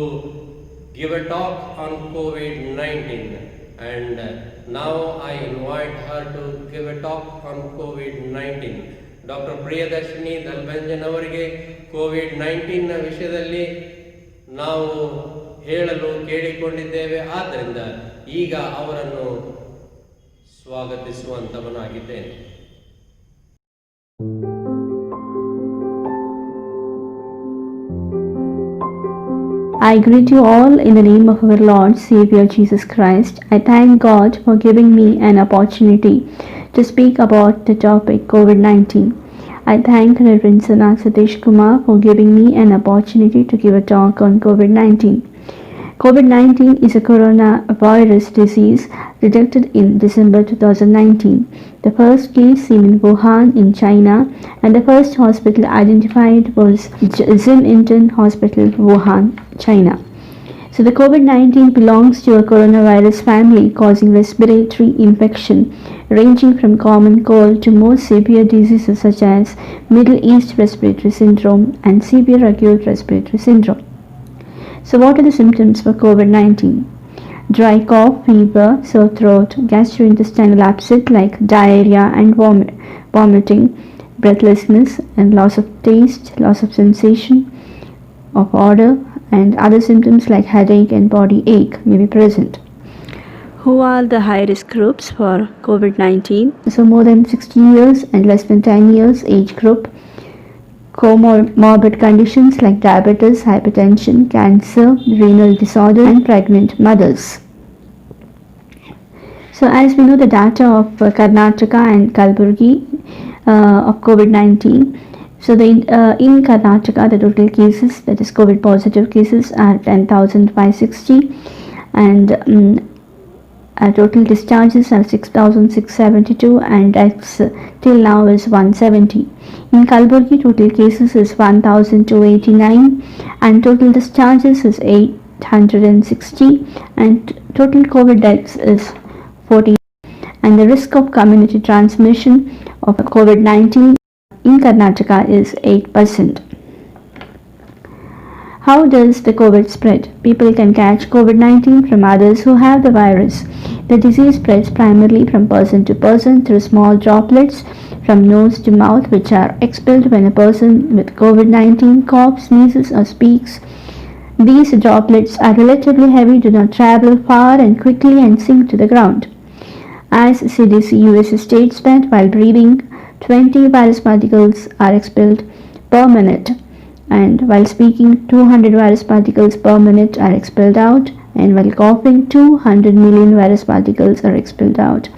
give a talk on COVID-19, and now I invite her to give a talk on COVID-19. Dr. Priyadashini Dalbanjan ಅವರಿಗೆ COVID-19 ವಿಷಯದಲ್ಲಿ ನಾವು ಹೇಳಲು ಕೇಳಿಕೊಂಡಿದ್ದೇವೆ. ಆದ್ದರಿಂದ ಈಗ ಅವರನ್ನು ಸ್ವಾಗತಿಸುವಂತವನಾಗಿದ್ದೇನೆ. I greet you all in the name of our Lord Savior Jesus Christ. I thank God for giving me an opportunity to speak about the topic COVID-19. I thank Reverend Sana Satish Kumar for giving me an opportunity to give a talk on COVID-19. COVID-19 is a coronavirus disease detected in December 2019. The first case seen in Wuhan in China, and the first hospital identified was Xiamen Hospital, Wuhan, China. So the COVID-19 belongs to a coronavirus family causing respiratory infection ranging from common cold to more severe diseases such as Middle East Respiratory Syndrome and severe acute respiratory syndrome. So what are the symptoms for COVID-19? Dry cough, fever, sore throat, gastrointestinal upset like diarrhea and vomiting, breathlessness and loss of taste, loss of sensation of odor, and other symptoms like headache and body ache may be present. Who are the high-risk groups for COVID-19? So more than 60 years and less than 10 years age group, comorbid conditions like diabetes, hypertension, cancer, renal disorder, and pregnant mothers. So as we know the data of Karnataka and Kalburgi of COVID-19, so in Karnataka the total cases, that is COVID positive cases, are 10,560, and total discharges are 6,672, and deaths till now is 170. In Kalburgi, total cases is 1,289, and total discharges is 860, and total COVID deaths is 40. And the risk of community transmission of COVID-19 in Karnataka is 8%. How does the COVID spread? People can catch COVID-19 from others who have the virus. The disease spreads primarily from person to person through small droplets from nose to mouth, which are expelled when a person with COVID-19 coughs, sneezes, or speaks. These droplets are relatively heavy, do not travel far, and quickly and sink to the ground. As CDC USA states that while breathing, 20 virus particles are expelled per minute, and while speaking, 200 virus particles per minute are expelled out, and while coughing, 200 million virus particles are expelled out,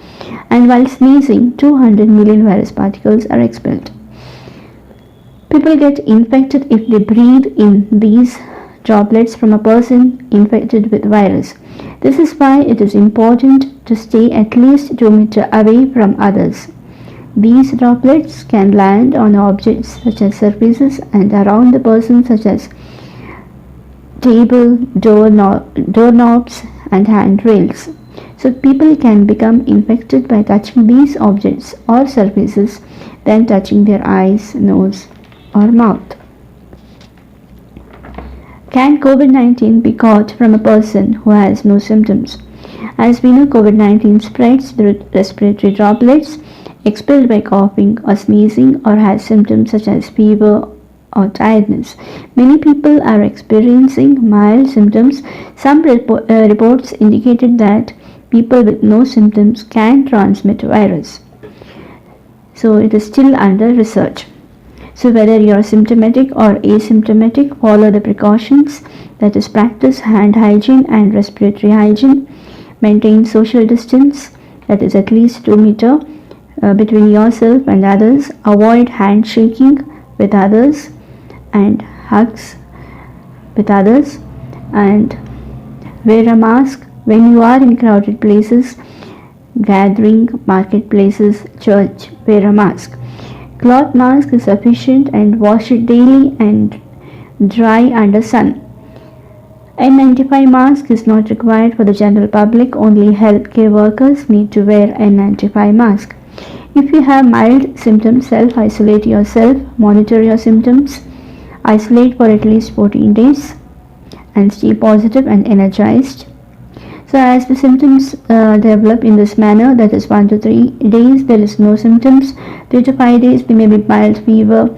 and while sneezing, 200 million virus particles are expelled. People get infected if they breathe in these droplets from a person infected with virus. This is why it is important to stay at least 2 meters away from others. These droplets can land on objects such as surfaces and around the person such as table, doorknobs, and handrails. So people can become infected by touching these objects or surfaces, then touching their eyes, nose, or mouth. Can COVID-19 be caught from a person who has no symptoms? As we know, COVID-19 spreads through respiratory droplets expelled by coughing or sneezing or has symptoms such as fever or tiredness. Many people are experiencing mild symptoms. Some reports indicated that people with no symptoms can transmit virus. So it is still under research. So whether you are symptomatic or asymptomatic, follow the precautions, that is practice hand hygiene and respiratory hygiene, maintain social distance, that is at least 2 meters between yourself and others, avoid handshaking with others and hugs with others, and wear a mask when you are in crowded places, gathering, marketplaces, church. Wear a mask. Cloth mask is sufficient and wash it daily and dry under sun. N95 mask is not required for the general public. Only healthcare workers need to wear N95 mask. If you have mild symptoms, self-isolate yourself, monitor your symptoms, isolate for at least 14 days and stay positive and energized. So as the symptoms develop in this manner, that is 1 to 3 days, there is no symptoms. 3 to 5 days, there may be mild fever,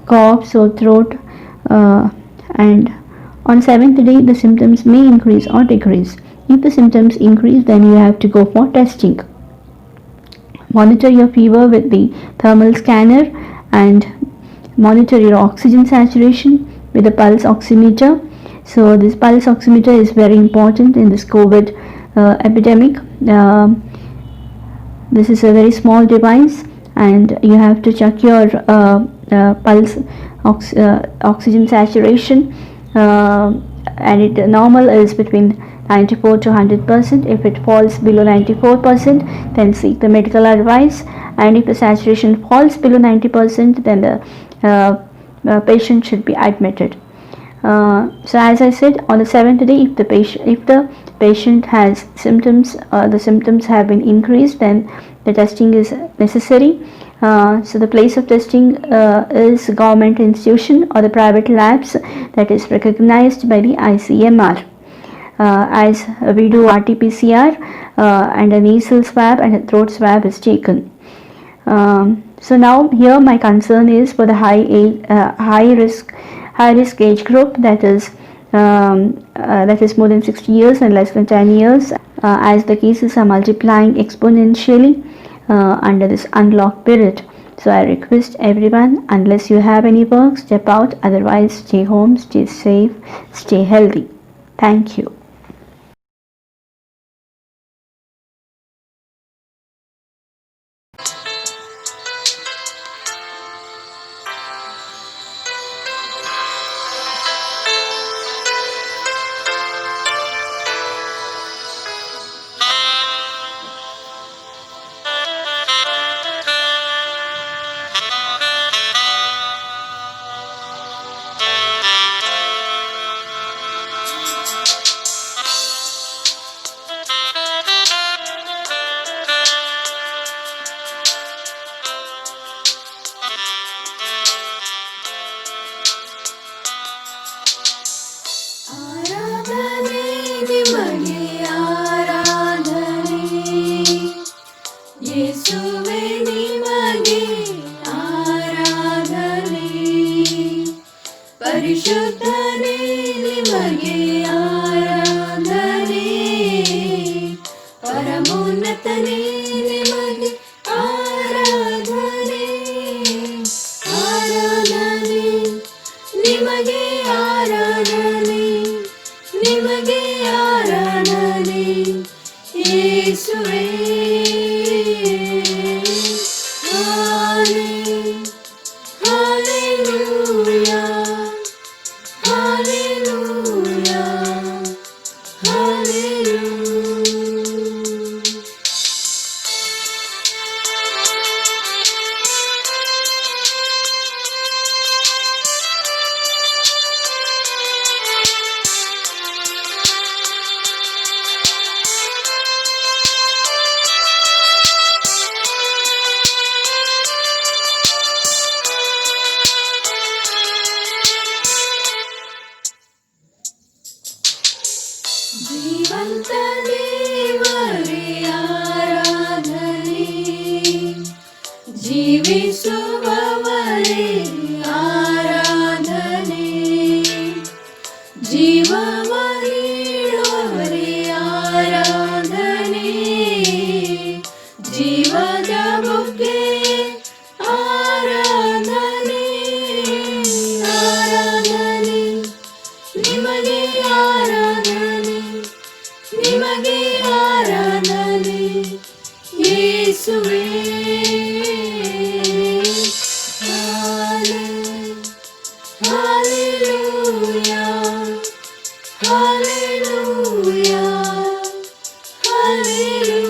cough, sore throat, and on 7th day, the symptoms may increase or decrease. If the symptoms increase, then you have to go for testing. Monitor your fever with the thermal scanner and monitor your oxygen saturation with a pulse oximeter. So this pulse oximeter is very important in this COVID epidemic. This is a very small device and you have to check your pulse oxygen saturation, and it normal is between 94 to 100%. If it falls below 94%, then seek the medical advice, and if the saturation falls below 90%, then the patient should be admitted. So as I said, on the 7th day, if the patient has symptoms, the symptoms have been increased, then the testing is necessary. So the place of testing is government institution or the private labs that is recognized by the ICMR. As we do RT-PCR and a nasal swab and a throat swab is taken. So now here my concern is for the high risk age group, that is more than 60 years and less than 10 years, as the cases are multiplying exponentially under this unlocked period. So I request everyone, unless you have any work, step out, otherwise stay home, stay safe, stay healthy. Thank you. ಪರಿಶುದ್ಧನೇ ನಿಮಗೆ ಆರಾಧನೆ, ಪರಮೋನ್ನತನೇ ನಿಮಗೆ ಆರಾಧನೆ, ಆರಾಧನೆ ನಿಮಗೆ ಆರಾಧನೆ, ನಿಮಗೆ ಆರಾಧನೆ ಯೇಸುವೇ. ಅಂತ ದೇವರೇ ಆರಾಧನೆ, ಜೀವಿಸುವವರೇ ಆರಾಧನೆ, ಜೀವವ ನೀಡುವವರೇ ಆರಾಧನೆ, ಜೀವದ ಬುಗ್ಗೆ ಆರಾಧನೆ, ಆರಾಧನೆ ನಿಮಗೆ, ಆರಾಧನೆ ನಿಮಗೆ, ಆರಾಧನೆ ಯೇಸುವೇ. Hallelujah, hallelujah, hallelujah.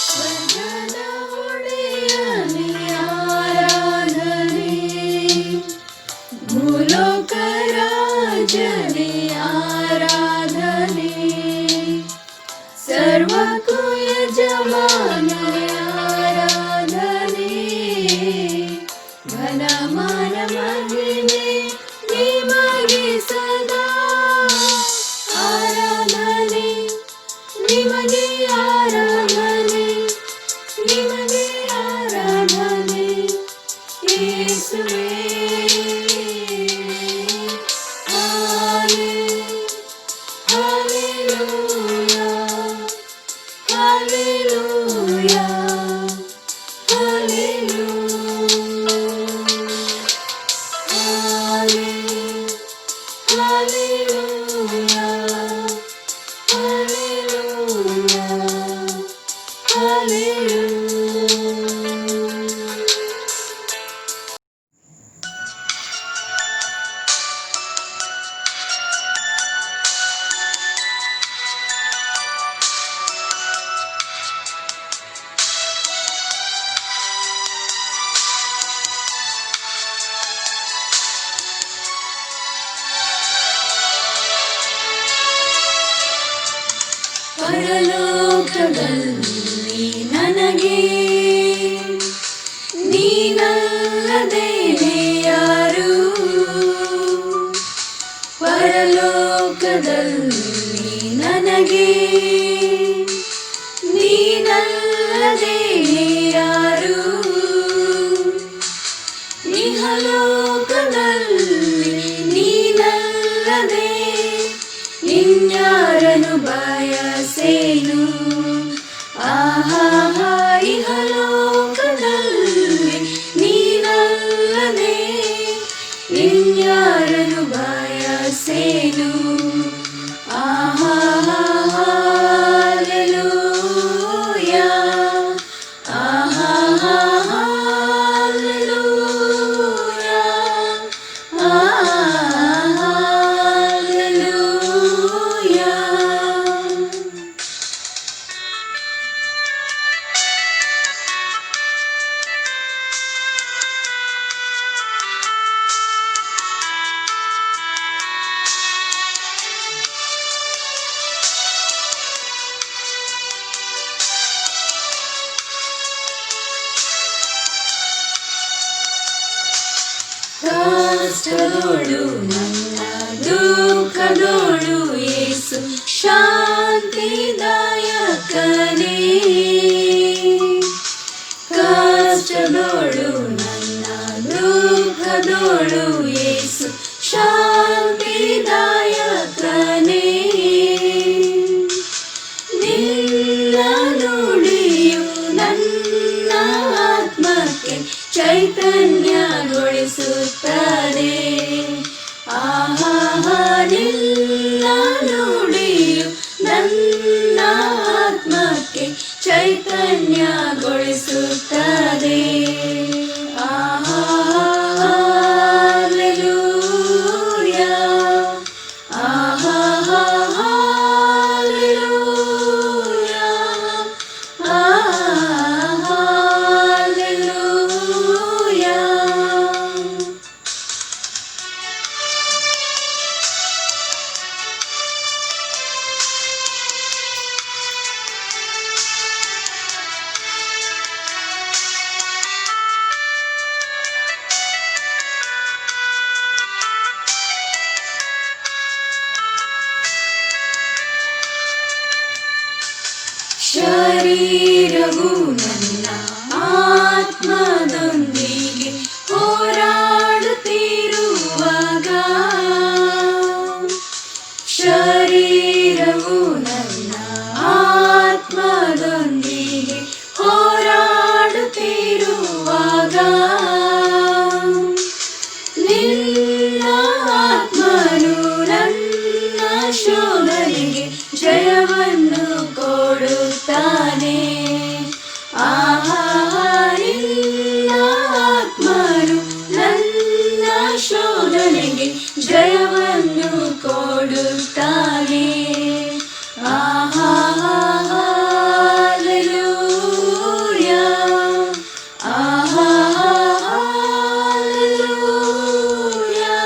ಸ್ವರ್ಗದ ಒಡೆಯನೇ ಆರಾಧನೆ, ಭೂಲೋಕ ರಾಜನೇ ಆರಾಧನೆ, ಸರ್ವಕ್ಕೂ ಯಜಮಾನನೇ ಆರಾಧನೆ, ಘನಮಾನ ಮಹಿಮೆ ನಿಮಗೆ ಸದಾ ಆರಾಧನೆ, ನಿಮಗೆ ಆರಾಧನೆ, ನಿಮಗೆ ಆರಾಧನೆ ಯೇಸುವೇ. Hallelujah, hallelujah, ಪರಲೋಕದಲ್ಲಿ ನನಗೆ ನೀನಲ್ಲದೆ ಯಾರು, ಪರಲೋಕದಲ್ಲಿ ನನಗೆ ನೀನಲ್ಲದೆ ಯಾರು, ಇಹಲೋಕದಲ್ಲಿ ನೀನಲ್ಲದೆ ಇನ್ಯಾರನು ಬಯಸೇನು, ಆಹಾ ಇಹಲೋಕದಲ್ಲಿ ನೀನಲ್ಲದೆ ಇನ್ಯಾರನು ಬಯಸೇನು, ಆಹಾ ಹಲ್ಲೆಲೂಯಾ, ಆಹಾ ಹಲ್ಲೆಲೂಯಾ, ಆಹಾ ಹಲ್ಲೆಲೂಯಾ. ಕಷ್ಟದೋಳು ನನ್ನ ದುಃಖದೋಳು ಯೇಸು ಶಾಂತಿದಾಯಕನೇ, ಕಷ್ಟದೋಳು ನನ್ನ ದುಃಖದೋಳು ಯೇಸು ಶಾಂತಿದಾಯಕನೇ, ನಿನ್ನ ನುಡಿಯು ನನ್ನ ಆತ್ಮಕ್ಕೆ ಚೈತನ್ಯಗೊಳಿಸುತ್ತದೆ, ಆ ಶರೀರವು ನನ್ನ ಆತ್ಮದೊಂದಿಗೆ ಹೋರಾಡುತ್ತಿರುವಾಗ, ಶರೀರವು ನನ್ನ ಆತ್ಮದೊಂದಿಗೆ ಹೋರಾಡುತ್ತಿರುವಾಗ, ನಿನ್ನ ಆತ್ಮನು ನನ್ನ ಶೋಧನೆಗೆ ಜಯವನ್ನು ಕೊಡುತ್ತಾನೆ. ಆಹಾ, ನಿನ್ನ ಆತ್ಮನು ನನ್ನ ಶೋಧನೆಗೆ ಜಯವನ್ನು ಕೊಡುತ್ತಾನೆ. ಆಹಾ, ಹಲ್ಲೆಲೂಯಾ, ಆಹಾ, ಹಲ್ಲೆಲೂಯಾ,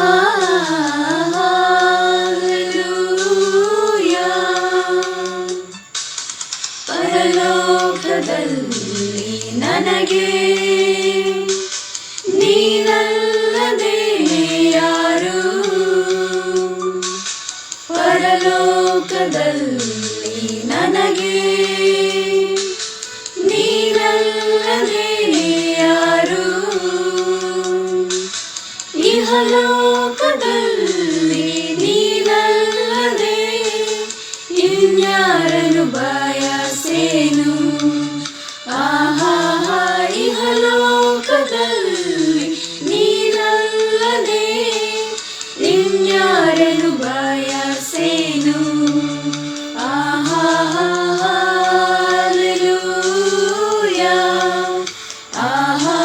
ಆಹಾ, ಹಲ್ಲೆಲೂಯಾ. ಪರಲೋಕದಲ್ಲಿ ನನಗೆ ನೀನಲ್ಲದೆ ಯಾರು, ಪರಲೋಕದಲ್ಲಿ ನನಗೆ ನೀನಲ್ಲದೆ ಯಾರು, ಇಹಲೋಕದಲ್ಲಿ ನೀನಲ್ಲದೆ ಇನ್ಯಾರನ್ನು ಬಯಸೇನು. ಆಹಾ, ಇಹಲೋಕದಲ್ಲಿ ನೀನಲ್ಲದೆ ಇನ್ಯಾರನ್ನು ಬಯಸೇನು. ಆಹಾ, ಹಲ್ಲೆಲೂಯಾ, ಆಹಾ,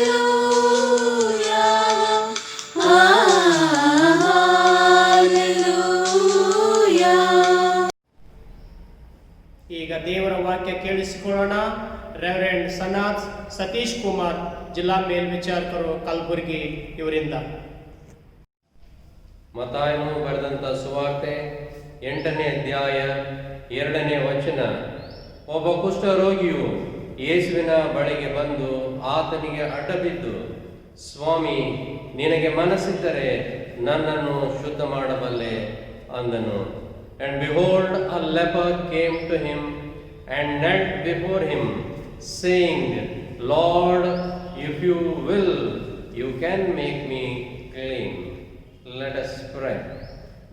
ಹಲ್ಲೆಲೂಯಾ, ಆಹಾ, ಹಲ್ಲೆಲೂಯಾ. ಈಗ ದೇವರ ವಾಕ್ಯ ಕೇಳಿಸಿಕೊಳ್ಳೋಣ. ರೆವರೆಂಡ್ ಸನಾಥ್ ಸತೀಶ್ ಕುಮಾರ್, ಜಿಲ್ಲಾ ಮೇಲ್ವಿಚಾರಕರು, ಕಲಬುರಗಿ, ಇವರಿಂದ. ಮತ್ತಾಯನು ಬರೆದಂಥ ಸುವಾರ್ತೆ 8ನೇ ಅಧ್ಯಾಯ 2ನೇ ವಚನ. ಒಬ್ಬ ಕುಷ್ಠರೋಗಿಯು ಯೇಸುವಿನ ಬಳಿಗೆ ಬಂದು ಆತನಿಗೆ ಅಡ್ಡಬಿದ್ದು, ಸ್ವಾಮಿ, ನಿನಗೆ ಮನಸ್ಸಿದ್ದರೆ ನನ್ನನ್ನು ಶುದ್ಧ ಮಾಡಬಲ್ಲೆ ಅಂದನು. And behold, a leper came to him and knelt before him, saying, Lord, if you will, you can make me clean. Let us pray.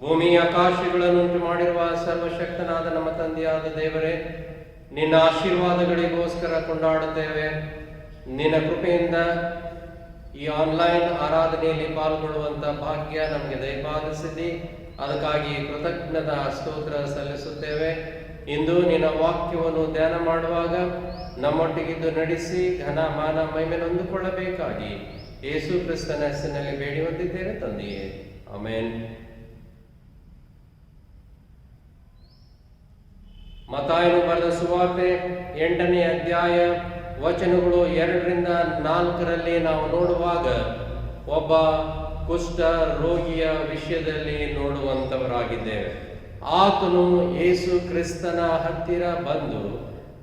ಭೂಮಿ ಆಕಾಶಗಳನ್ನುಂಟು ಮಾಡಿರುವ ಸರ್ವಶಕ್ತನಾದ ನಮ್ಮ ತಂದೆಯಾದ ದೇವರೇ, ನಿನ್ನ ಆಶೀರ್ವಾದಗಳಿಗೋಸ್ಕರ ಕೊಂಡಾಡುತ್ತೇವೆ. ನಿನ್ನ ಕೃಪೆಯಿಂದ ಈ ಆನ್ಲೈನ್ ಆರಾಧನೆಯಲ್ಲಿ ಪಾಲ್ಗೊಳ್ಳುವಂಥ ಭಾಗ್ಯ ನಮಗೆ ದಯಪಾಲಿಸಿದ್ದಿ. ಅದಕ್ಕಾಗಿ ಕೃತಜ್ಞತಾ ಸ್ತೋತ್ರ ಸಲ್ಲಿಸುತ್ತೇವೆ. ಇಂದು ನಿನ್ನ ವಾಕ್ಯವನ್ನು ಧ್ಯಾನ ಮಾಡುವಾಗ ನಮ್ಮೊಟ್ಟಿಗಿದ್ದು ನಡೆಸಿ ಘನ ಮಾನ ಮಹಿಮೆ ಹೊಂದಿಕೊಳ್ಳಬೇಕಾಗಿ ಯೇಸು ಕ್ರಿಸ್ತನ ಹೆಸರಿನಲ್ಲಿ ಬೇಡಿ ಹೊಂದಿದ್ದೇವೆ ತಂದೆಯೇ, ಆಮೆನ್. ಮತ್ತಾಯನು ಬರೆದ ಸುವಾರ್ತೆ 8ನೇ ಅಧ್ಯಾಯ ವಚನಗಳು 2ರಿಂದ 4ರಲ್ಲಿ ನಾವು ನೋಡುವಾಗ ಒಬ್ಬ ಕುಷ್ಠ ರೋಗಿಯ ವಿಷಯದಲ್ಲಿ ನೋಡುವಂಥವರಾಗಿದ್ದೇವೆ. ಆತನು ಯೇಸು ಕ್ರಿಸ್ತನ ಹತ್ತಿರ ಬಂದು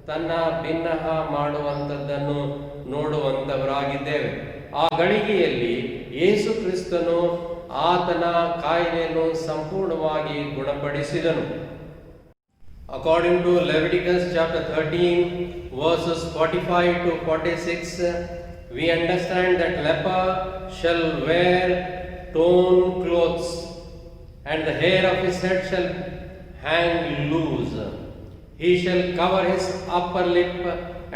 ತನ್ನ ಭಿನ್ನಹ ಮಾಡುವಂಥದ್ದನ್ನು ನೋಡುವಂಥವರಾಗಿದ್ದೇವೆ. ಆ ಗಳಿಗೆಯಲ್ಲಿ ಯೇಸು ಕ್ರಿಸ್ತನು ಆತನ ಕಾಯಿಲೆಯನ್ನು ಸಂಪೂರ್ಣವಾಗಿ ಗುಣಪಡಿಸಿದನು. According to Leviticus chapter 13 verses 45 to 46, we understand that leper shall wear torn clothes, and the hair of his head shall hang loose. He shall cover his upper lip,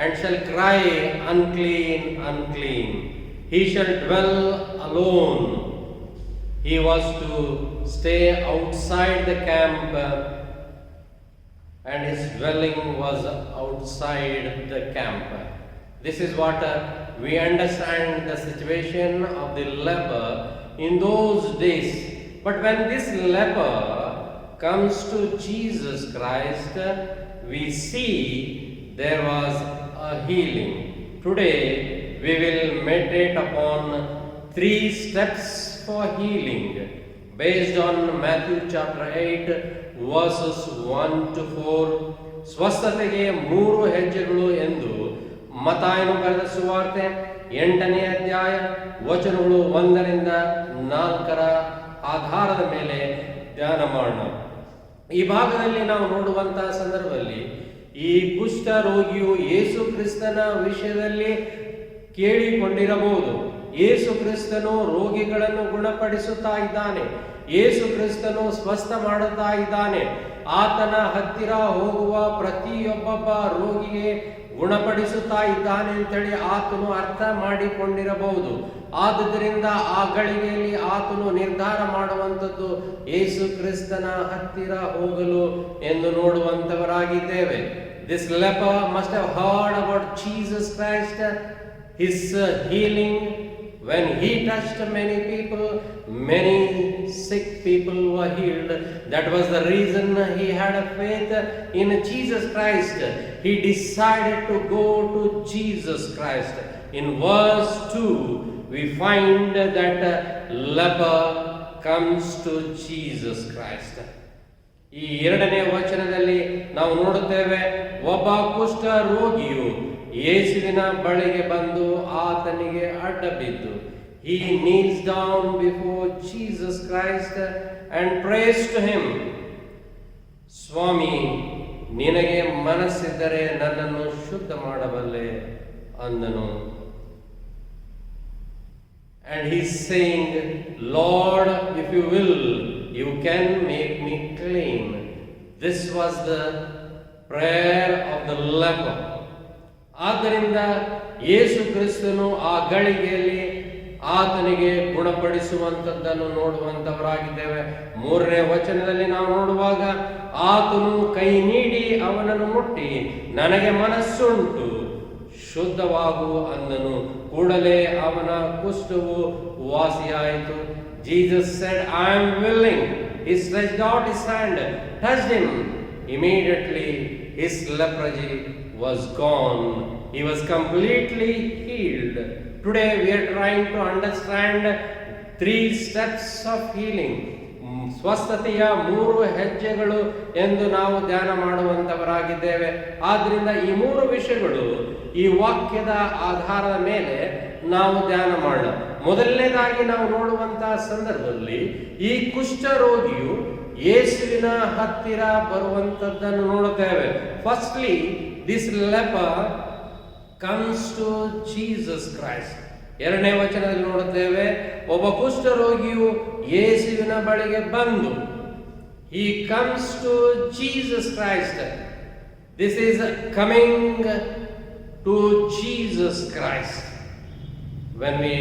and shall cry, unclean, unclean. He shall dwell alone. He was to stay outside the camp, and his dwelling was outside the camp. This is what we understand the situation of the leper in those days. But when this leper comes to Jesus Christ, we see there was a healing. Today we will meditate upon 3 steps for healing based on Matthew chapter 8 verses 1 to 4. ಸ್ವಸ್ಥತೆಗೆ 3 ಹೆಜ್ಜೆಗಳು ಎಂದು ಮತ್ತಾಯನು ಬರೆದ ಸುವಾರ್ತೆ 8ನೇ ಅಧ್ಯಾಯ ವಚನಗಳು 1ರಿಂದ 4ರ ಆಧಾರದ ಮೇಲೆ ಧ್ಯಾನ ಮಾಡೋಣ. ಈ ಭಾಗದಲ್ಲಿ ನಾವು ನೋಡುವಂತಹ ಸಂದರ್ಭದಲ್ಲಿ ಈ ಕುಷ್ಠ ರೋಗಿಯು ಯೇಸು ಕ್ರಿಸ್ತನ ವಿಷಯದಲ್ಲಿ ಕೇಳಿಕೊಂಡಿರಬಹುದು. ಯೇಸು ಕ್ರಿಸ್ತನು ರೋಗಿಗಳನ್ನು ಗುಣಪಡಿಸುತ್ತಾ ಇದ್ದಾನೆ, ಯೇಸು ಕ್ರಿಸ್ತನು ಸ್ವಸ್ಥ ಮಾಡುತ್ತಾ ಇದ್ದಾನೆ. ಆತನ ಹತ್ತಿರ ಹೋಗುವ ಪ್ರತಿಯೊಬ್ಬ ರೋಗಿಗೆ ಗುಣಪಡಿಸುತ್ತಾ ಇದ್ದಾನೆ ಅಂತೇಳಿ ಆತನು ಅರ್ಥ ಮಾಡಿಕೊಂಡಿರಬಹುದು. ಆದುದರಿಂದ ಆ ಗಳಿಗೆಯಲ್ಲಿ ಆತನು ನಿರ್ಧಾರ ಮಾಡುವಂಥದ್ದು ಯೇಸು ಕ್ರಿಸ್ತನ ಹತ್ತಿರ ಹೋಗಲು ಎಂದು ನೋಡುವಂತವರಾಗಿದ್ದೇವೆ. This leper must have heard about Jesus Christ, his healing. When he touched many people, many sick people were healed. That was the reason he had a faith in Jesus Christ. He decided to go to Jesus Christ. In verse 2, we find that leper comes to Jesus Christ. ಈ 2ನೇ ವಚನದಲ್ಲಿ ನಾವು ನೋಡುತ್ತೇವೆ, ಒಬ್ಬ ಕುಷ್ಠ ರೋಗಿಯು ಯೇಸುವಿನ ಬಳಿಗೆ ಬಂದು ಆತನಿಗೆ ಅಡ್ಡ ಬಿದ್ದು, he kneels down before Jesus Christ and prays to him. ಸ್ವಾಮಿ, ನಿನಗೆ ಮನಸ್ಸಿದ್ದರೆ ನನ್ನನ್ನು ಶುದ್ಧ ಮಾಡಬಲ್ಲೆ ಅಂದನು. And he's saying, Lord, if you will, you can make me clean. This was the prayer of the leper. ಆದ್ದರಿಂದ ಯೇಸು ಕ್ರಿಸ್ತನು ಆ ಗಳಿಗೆಯಲ್ಲಿ ಆತನಿಗೆ ಗುಣಪಡಿಸುವಂಥದ್ದನ್ನು ನೋಡುವಂತವರಾಗಿದ್ದೇವೆ. 3ನೇ ವಚನದಲ್ಲಿ ನಾವು ನೋಡುವಾಗ, ಆತನು ಕೈ ನೀಡಿ ಅವನನ್ನು ಮುಟ್ಟಿ, ನನಗೆ ಮನಸ್ಸುಂಟು, ಶುದ್ಧವಾಗು ಅಂದನು. ಕೂಡಲೇ ಅವನ ಕುಷ್ಠವು ವಾಸಿಯಾಯಿತು. Jesus said, I am willing. He stretched out his hand, touched him. Immediately his leprosy was gone. He was completely healed. Today we are trying to understand 3 steps of healing. ಸ್ವಸ್ಥತೆಯ 3 ಹೆಜ್ಜೆಗಳು ಎಂದು ನಾವು ಧ್ಯಾನ ಮಾಡುವಂತವರಾಗಿದ್ದೇವೆ. ಆದ್ದರಿಂದ ಈ 3 ವಿಷಯಗಳು ಈ ವಾಕ್ಯದ ಆಧಾರದ ಮೇಲೆ ನಾವು ಧ್ಯಾನ ಮಾಡೋಣ. ಮೊದಲನೇದಾಗಿ ನಾವು ನೋಡುವಂತಹ ಸಂದರ್ಭದಲ್ಲಿ ಈ ಕುಷ್ಠ ರೋಗಿಯು ಯೇಸುವಿನ ಹತ್ತಿರ ಬರುವಂತದ್ದನ್ನು ನೋಡುತ್ತೇವೆ. Firstly this leper comes to Jesus Christ. 2ನೇ ವಚನದಲ್ಲಿ ನೋಡುತ್ತೇವೆ, ಒಬ್ಬ ಕುಷ್ಠ ರೋಗಿಯು ಯೇಸುವಿನ ಬಳಿಗೆ ಬಂದು, he comes to Jesus Christ. This is coming to Jesus Christ. When we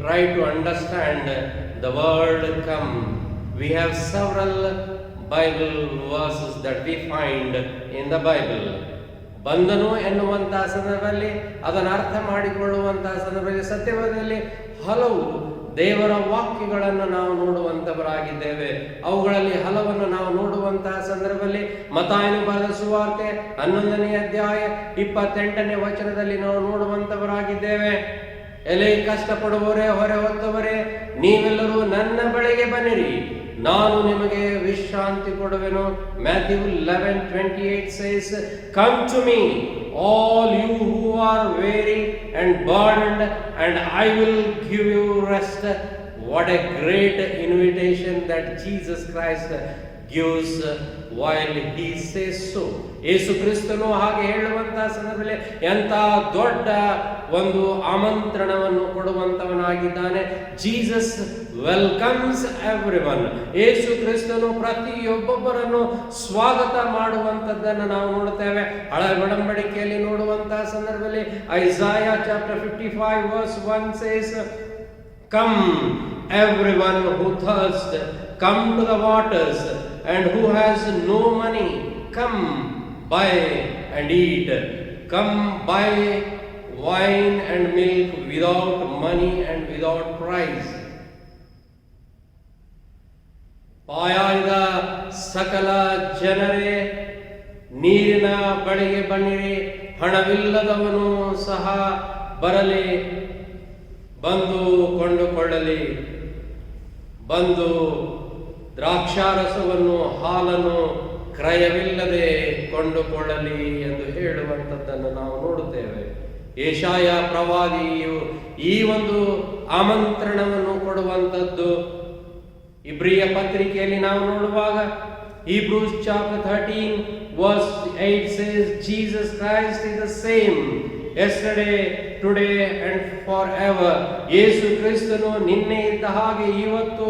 try to understand the word come, we have several Bible verses that we find in the Bible. ಬಂದನು ಎನ್ನುವಂತಹ ಸಂದರ್ಭದಲ್ಲಿ, ಅದನ್ನು ಅರ್ಥ ಮಾಡಿಕೊಳ್ಳುವಂತಹ ಸಂದರ್ಭದಲ್ಲಿ ಸತ್ಯವೇದದಲ್ಲಿ ಹಲವು ದೇವರ ವಾಕ್ಯಗಳನ್ನು ನಾವು ನೋಡುವಂತವರಾಗಿದ್ದೇವೆ. ಅವುಗಳಲ್ಲಿ ಹಲವನ್ನು ನಾವು ನೋಡುವಂತಹ ಸಂದರ್ಭದಲ್ಲಿ ಮತ್ತಾಯನು ಬರೆದ ಸುವಾರ್ತೆ 11ನೇ ಅಧ್ಯಾಯ 28ನೇ ವಚನದಲ್ಲಿ ನಾವು ನೋಡುವಂತವರಾಗಿದ್ದೇವೆ. ಎಲೆ ಕಷ್ಟಪಡುವವರೇ, ಹೊರೆ ಹೊತ್ತವರೇ, ನೀವೆಲ್ಲರೂ ನನ್ನ ಬಳಿಗೆ ಬನ್ನಿರಿ, ನಾನು ನಿಮಗೆ ವಿಶ್ರಾಂತಿ ಕೊಡುವೆನು. Matthew 11:28 says, Come to me, all you who are weary and burdened, and I will give you rest. What a great invitation that Jesus Christ gives while he says so. ಯೇಸು ಕ್ರಿಸ್ತನು ಹಾಗೆ ಹೇಳುವಂತಹ ಸಂದರ್ಭದಲ್ಲಿ ಎಂತ ದೊಡ್ಡ ಒಂದು ಆಮಂತ್ರಣವನ್ನು ಕೊಡುವಂತವನಾಗಿದ್ದಾನೆ. Jesus welcomes everyone. ಯೇಸು ಕ್ರಿಸ್ತನು ಪ್ರತಿಯೊಬ್ಬೊಬ್ಬರನ್ನು ಸ್ವಾಗತ ಮಾಡುವಂತದ್ದನ್ನು ನಾವು ನೋಡುತ್ತೇವೆ. ಹಳೆಯ ಒಡಂಬಡಿಕೆಯಲ್ಲಿ ನೋಡುವಂತಹ ಸಂದರ್ಭದಲ್ಲಿ ಐಸಾಯಾ chapter 55 verse 1 says, Come everyone who thirsts, come to the waters, and who has no money, come buy and eat. Come buy wine and milk without money and without price. ಪಾಯಾದ ಸಕಲ ಜನರೇ, ನೀರಿನ ಬಳಿಗೆ ಬನ್ನಿರಿ, ಹಣವಿಲ್ಲದವನು ಸಹ ಬರಲಿ, ಬಂದು ಕೊಂಡುಕೊಳ್ಳಲಿ, ಬಂದು ದ್ರಾಕ್ಷಾರಸವನ್ನು ಹಾಲನ್ನು ಕ್ರಯವಿಲ್ಲದೆ ಕೊಂಡುಕೊಳ್ಳಲಿ ಎಂದು ಹೇಳುವಂಥದ್ದನ್ನು ನಾವು ನೋಡುತ್ತೇವೆ. ಯೆಶಾಯ ಪ್ರವಾದಿಯು ಈ ಒಂದು ಆಮಂತ್ರಣವನ್ನು ಕೊಡುವಂಥದ್ದು ಇಬ್ರಿಯ ಪತ್ರಿಕೆಯಲ್ಲಿ ನಾವು ನೋಡುವಾಗ Hebrews chapter 13 verse 8 says, Jesus Christ is the same yesterday, today and forever. ಯೇಸು ಕ್ರಿಸ್ತನು ನಿನ್ನೆ ಇದ್ದ ಹಾಗೆ ಇವತ್ತು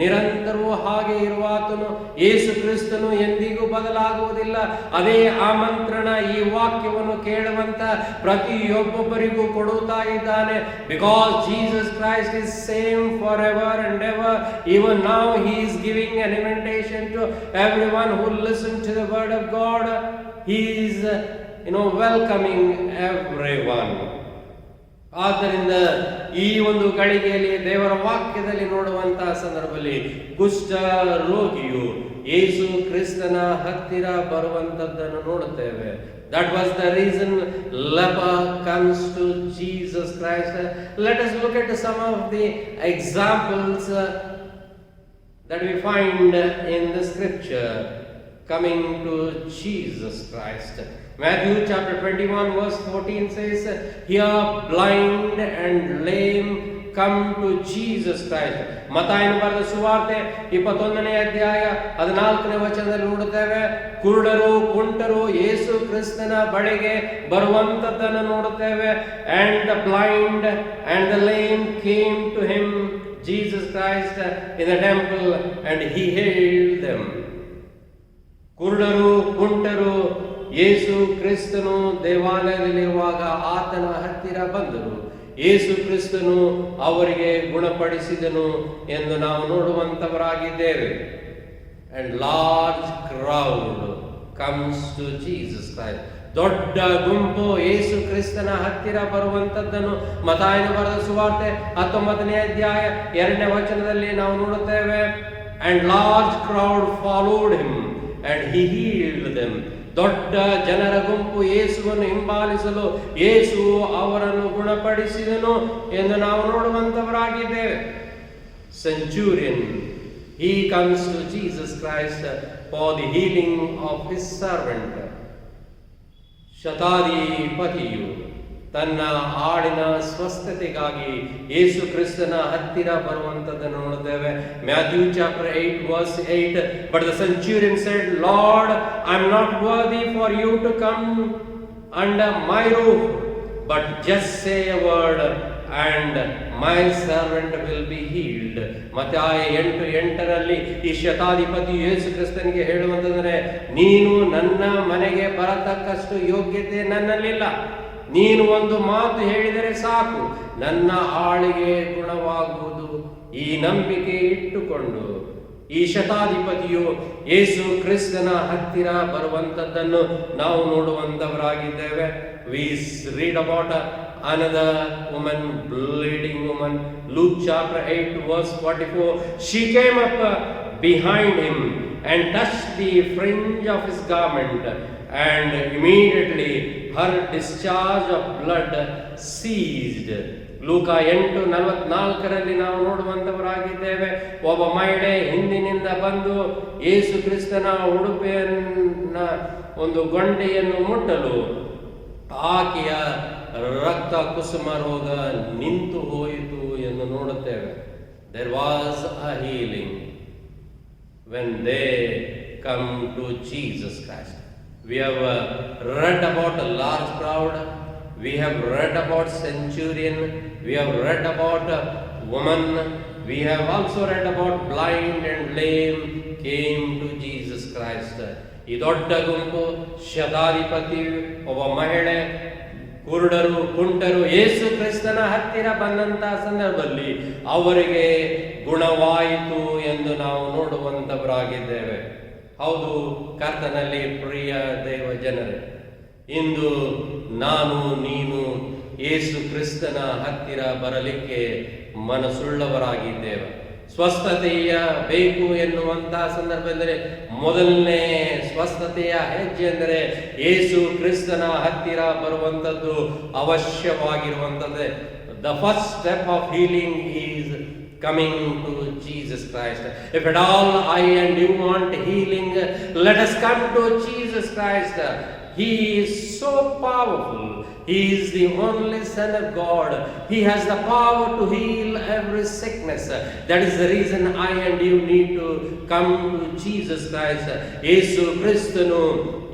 ನಿರಂತರವೂ ಹಾಗೆ ಇರುವಾತನು. ಯೇಸು ಕ್ರಿಸ್ತನು ಎಂದಿಗೂ ಬದಲಾಗುವುದಿಲ್ಲ. ಅದೇ ಆಮಂತ್ರಣ ಈ ವಾಕ್ಯವನ್ನು ಕೇಳುವಂತ ಪ್ರತಿಯೊಬ್ಬೊಬ್ಬರಿಗೂ ಕೊಡುತ್ತಾ ಇದ್ದಾನೆ. Because Jesus Christ is same for ever and ever. Even now he is giving an invitation to everyone who listen to the word of God. He is welcoming everyone. ಆದ್ದರಿಂದ ಈ ಒಂದು ಗಳಿಗೆಯಲ್ಲಿ ದೇವರ ವಾಕ್ಯದಲ್ಲಿ ನೋಡುವಂತಹ ಸಂದರ್ಭದಲ್ಲಿ ಕುಷ್ಠ ರೋಗಿಯು ಯೇಸು ಕ್ರಿಸ್ತನ ಹತ್ತಿರ ಬರುವಂತದ್ದನ್ನು ನೋಡುತ್ತೇವೆ. That was the reason leper comes to Jesus Christ. Let us look at some of the examples that we find in the scripture coming to Jesus Christ. Matthew chapter 21 verse 14 says, here blind and lame come to Jesus Christ. ಮತ್ತಾಯನ ಬರೆದ ಸುವಾರ್ತೆ 21ನೇ ಅಧ್ಯಾಯ 14ನೇ ವಚನದಲ್ಲಿ ನೋಡುತ್ತೇವೆ, ಕುರುಡರು ಕುಂಟರು ಯೇಸು ಕ್ರಿಸ್ತನ ಬಳಿಗೆ ಬರುವಂತದ್ದನ್ನು ನೋಡುತ್ತೇವೆ. And the blind and the lame came to him, Jesus Christ, in the temple and he healed them. ಕುರುಡರು ಕುಂಟರು ಯೇಸು ಕ್ರಿಸ್ತನು ದೇವಾಲಯದಲ್ಲಿರುವಾಗ ಆತನ ಹತ್ತಿರ ಬಂದರು. ಯೇಸು ಕ್ರಿಸ್ತನು ಅವರಿಗೆ ಗುಣಪಡಿಸಿದನು ಎಂದು ನಾವು ನೋಡುವಂತವರಾಗಿದ್ದೇವೆ. And large crowd comes to Jesus Christ. ದೊಡ್ಡ ಗುಂಪು ಯೇಸು ಕ್ರಿಸ್ತನ ಹತ್ತಿರ ಬರುವಂತದ್ದನ್ನು ಮತ್ತಾಯನ ಬರೆದ ಸುವಾರ್ತೆ 19ನೇ ಅಧ್ಯಾಯ 2ನೇ ವಚನದಲ್ಲಿ ನಾವು ನೋಡುತ್ತೇವೆ. And large crowd followed him and he healed them. ದೊಡ್ಡ ಜನರ ಗುಂಪು ಯೇಸುವನ್ನು ಹಿಂಬಾಲಿಸಲು ಯೇಸು ಅವರನ್ನು ಗುಣಪಡಿಸಿದನು ಎಂದು ನಾವು ನೋಡುವಂತವರಾಗಿದ್ದೇವೆ. Centurion, he comes to Jesus Christ for the healing of his servant. ಶತಾಧಿಪತಿಯು ತನ್ನ ಆಳಿನ ಸ್ವಸ್ಥತೆಗಾಗಿ ಯೇಸು ಕ್ರಿಸ್ತನ ಹತ್ತಿರ ಬರುವಂತದ್ದನ್ನು ನೋಡುತ್ತೇವೆ. Matthew chapter 8 verse 8, but the centurion said, Lord, I am not worthy for you to come under my roof, but just say a word and my servant will be healed. ಮತ್ತಾಯ 8:8ರಲ್ಲಿ ಈ ಶತಾಧಿಪತಿ ಯೇಸು ಕ್ರಿಸ್ತನಿಗೆ ಹೇಳುವಂತಂದ್ರೆ, ನೀನು ನನ್ನ ಮನೆಗೆ ಬರತಕ್ಕಷ್ಟು ಯೋಗ್ಯತೆ ನನ್ನಲ್ಲಿಲ್ಲ. ನೀನು ಒಂದು ಮಾತು ಹೇಳಿದರೆ ಸಾಕು, ನನ್ನ ಆಳಿಗೆ ಗುಣವಾಗುವುದು. ಈ ನಂಬಿಕೆ ಇಟ್ಟುಕೊಂಡು ಈ ಶತಾಧಿಪತಿಯು ಯೇಸು ಕ್ರಿಸ್ತನ ಹತ್ತಿರ ಬರುವಂತದ್ದನ್ನು ನಾವು ನೋಡುವಂತವರಾಗಿದ್ದೇವೆ. We read about another woman, bleeding woman, Luke chapter 8 verse 44. She came up behind him and touched the fringe of his garment, and immediately her discharge of blood ceased. ಲೂಕ 8:44ರಲ್ಲಿ ನಾವು ನೋಡುವಂತವರಾಗಿದ್ದೇವೆ. ಒಬ್ಬ ಮಹಿಳೆ ಹಿಂದಿನಿಂದ ಬಂದು ಯೇಸು ಕ್ರಿಸ್ತನ ಉಡುಪೆಯನ್ನ ಒಂದು ಗೊಂಡೆಯನ್ನು ಮುಟ್ಟಲು ಆಕೆಯ ರಕ್ತ ಕುಸುಮ ರೋಗ ನಿಂತು ಹೋಯಿತು ಎಂದು ನೋಡುತ್ತೇವೆ. There was a healing when they come to Jesus Christ. We have read about a large crowd. We have read about centurion. We have read about a woman. We have also read about blind and lame came to Jesus Christ. ಈ ದೊಡ್ಡ ಗುಂಪು, ಶತಾಧಿಪತಿ, ಒಬ್ಬ ಮಹಿಳೆ, ಕುರುಡರು ಕುಂಟರು ಯೇಸು ಕ್ರಿಸ್ತನ ಹತ್ತಿರ ಬಂದಂತಹ ಸಂದರ್ಭದಲ್ಲಿ ಅವರಿಗೆ ಗುಣವಾಯಿತು ಎಂದು ನಾವು ನೋಡುವಂತವರಾಗಿದ್ದೇವೆ. ಹೌದು ಕರ್ತನಲ್ಲಿ ಪ್ರಿಯ ದೇವ ಜನರೇ, ಇಂದು ನಾನು ನೀನು ಯೇಸು ಕ್ರಿಸ್ತನ ಹತ್ತಿರ ಬರಲಿಕ್ಕೆ ಮನಸ್ಸುಳ್ಳವರಾಗಿದ್ದೇವೆ. ಸ್ವಸ್ಥತೆಯ ಬೇಕು ಎನ್ನುವಂತಹ ಸಂದರ್ಭದಲ್ಲಿ ಮೊದಲನೇ ಸ್ವಸ್ಥತೆಯ ಹೆಜ್ಜೆ ಎಂದರೆ ಯೇಸು ಕ್ರಿಸ್ತನ ಹತ್ತಿರ ಬರುವಂಥದ್ದು ಅವಶ್ಯವಾಗಿರುವಂಥದ್ದೇ. The first step of healing is coming to Jesus Christ. If at all I and you want healing, let us come to Jesus Christ. He is so powerful. He is the only Son of God. He has the power to heal every sickness. That is the reason I and you need to come to Jesus Christ. ಯೇಸು ಕ್ರಿಸ್ತನು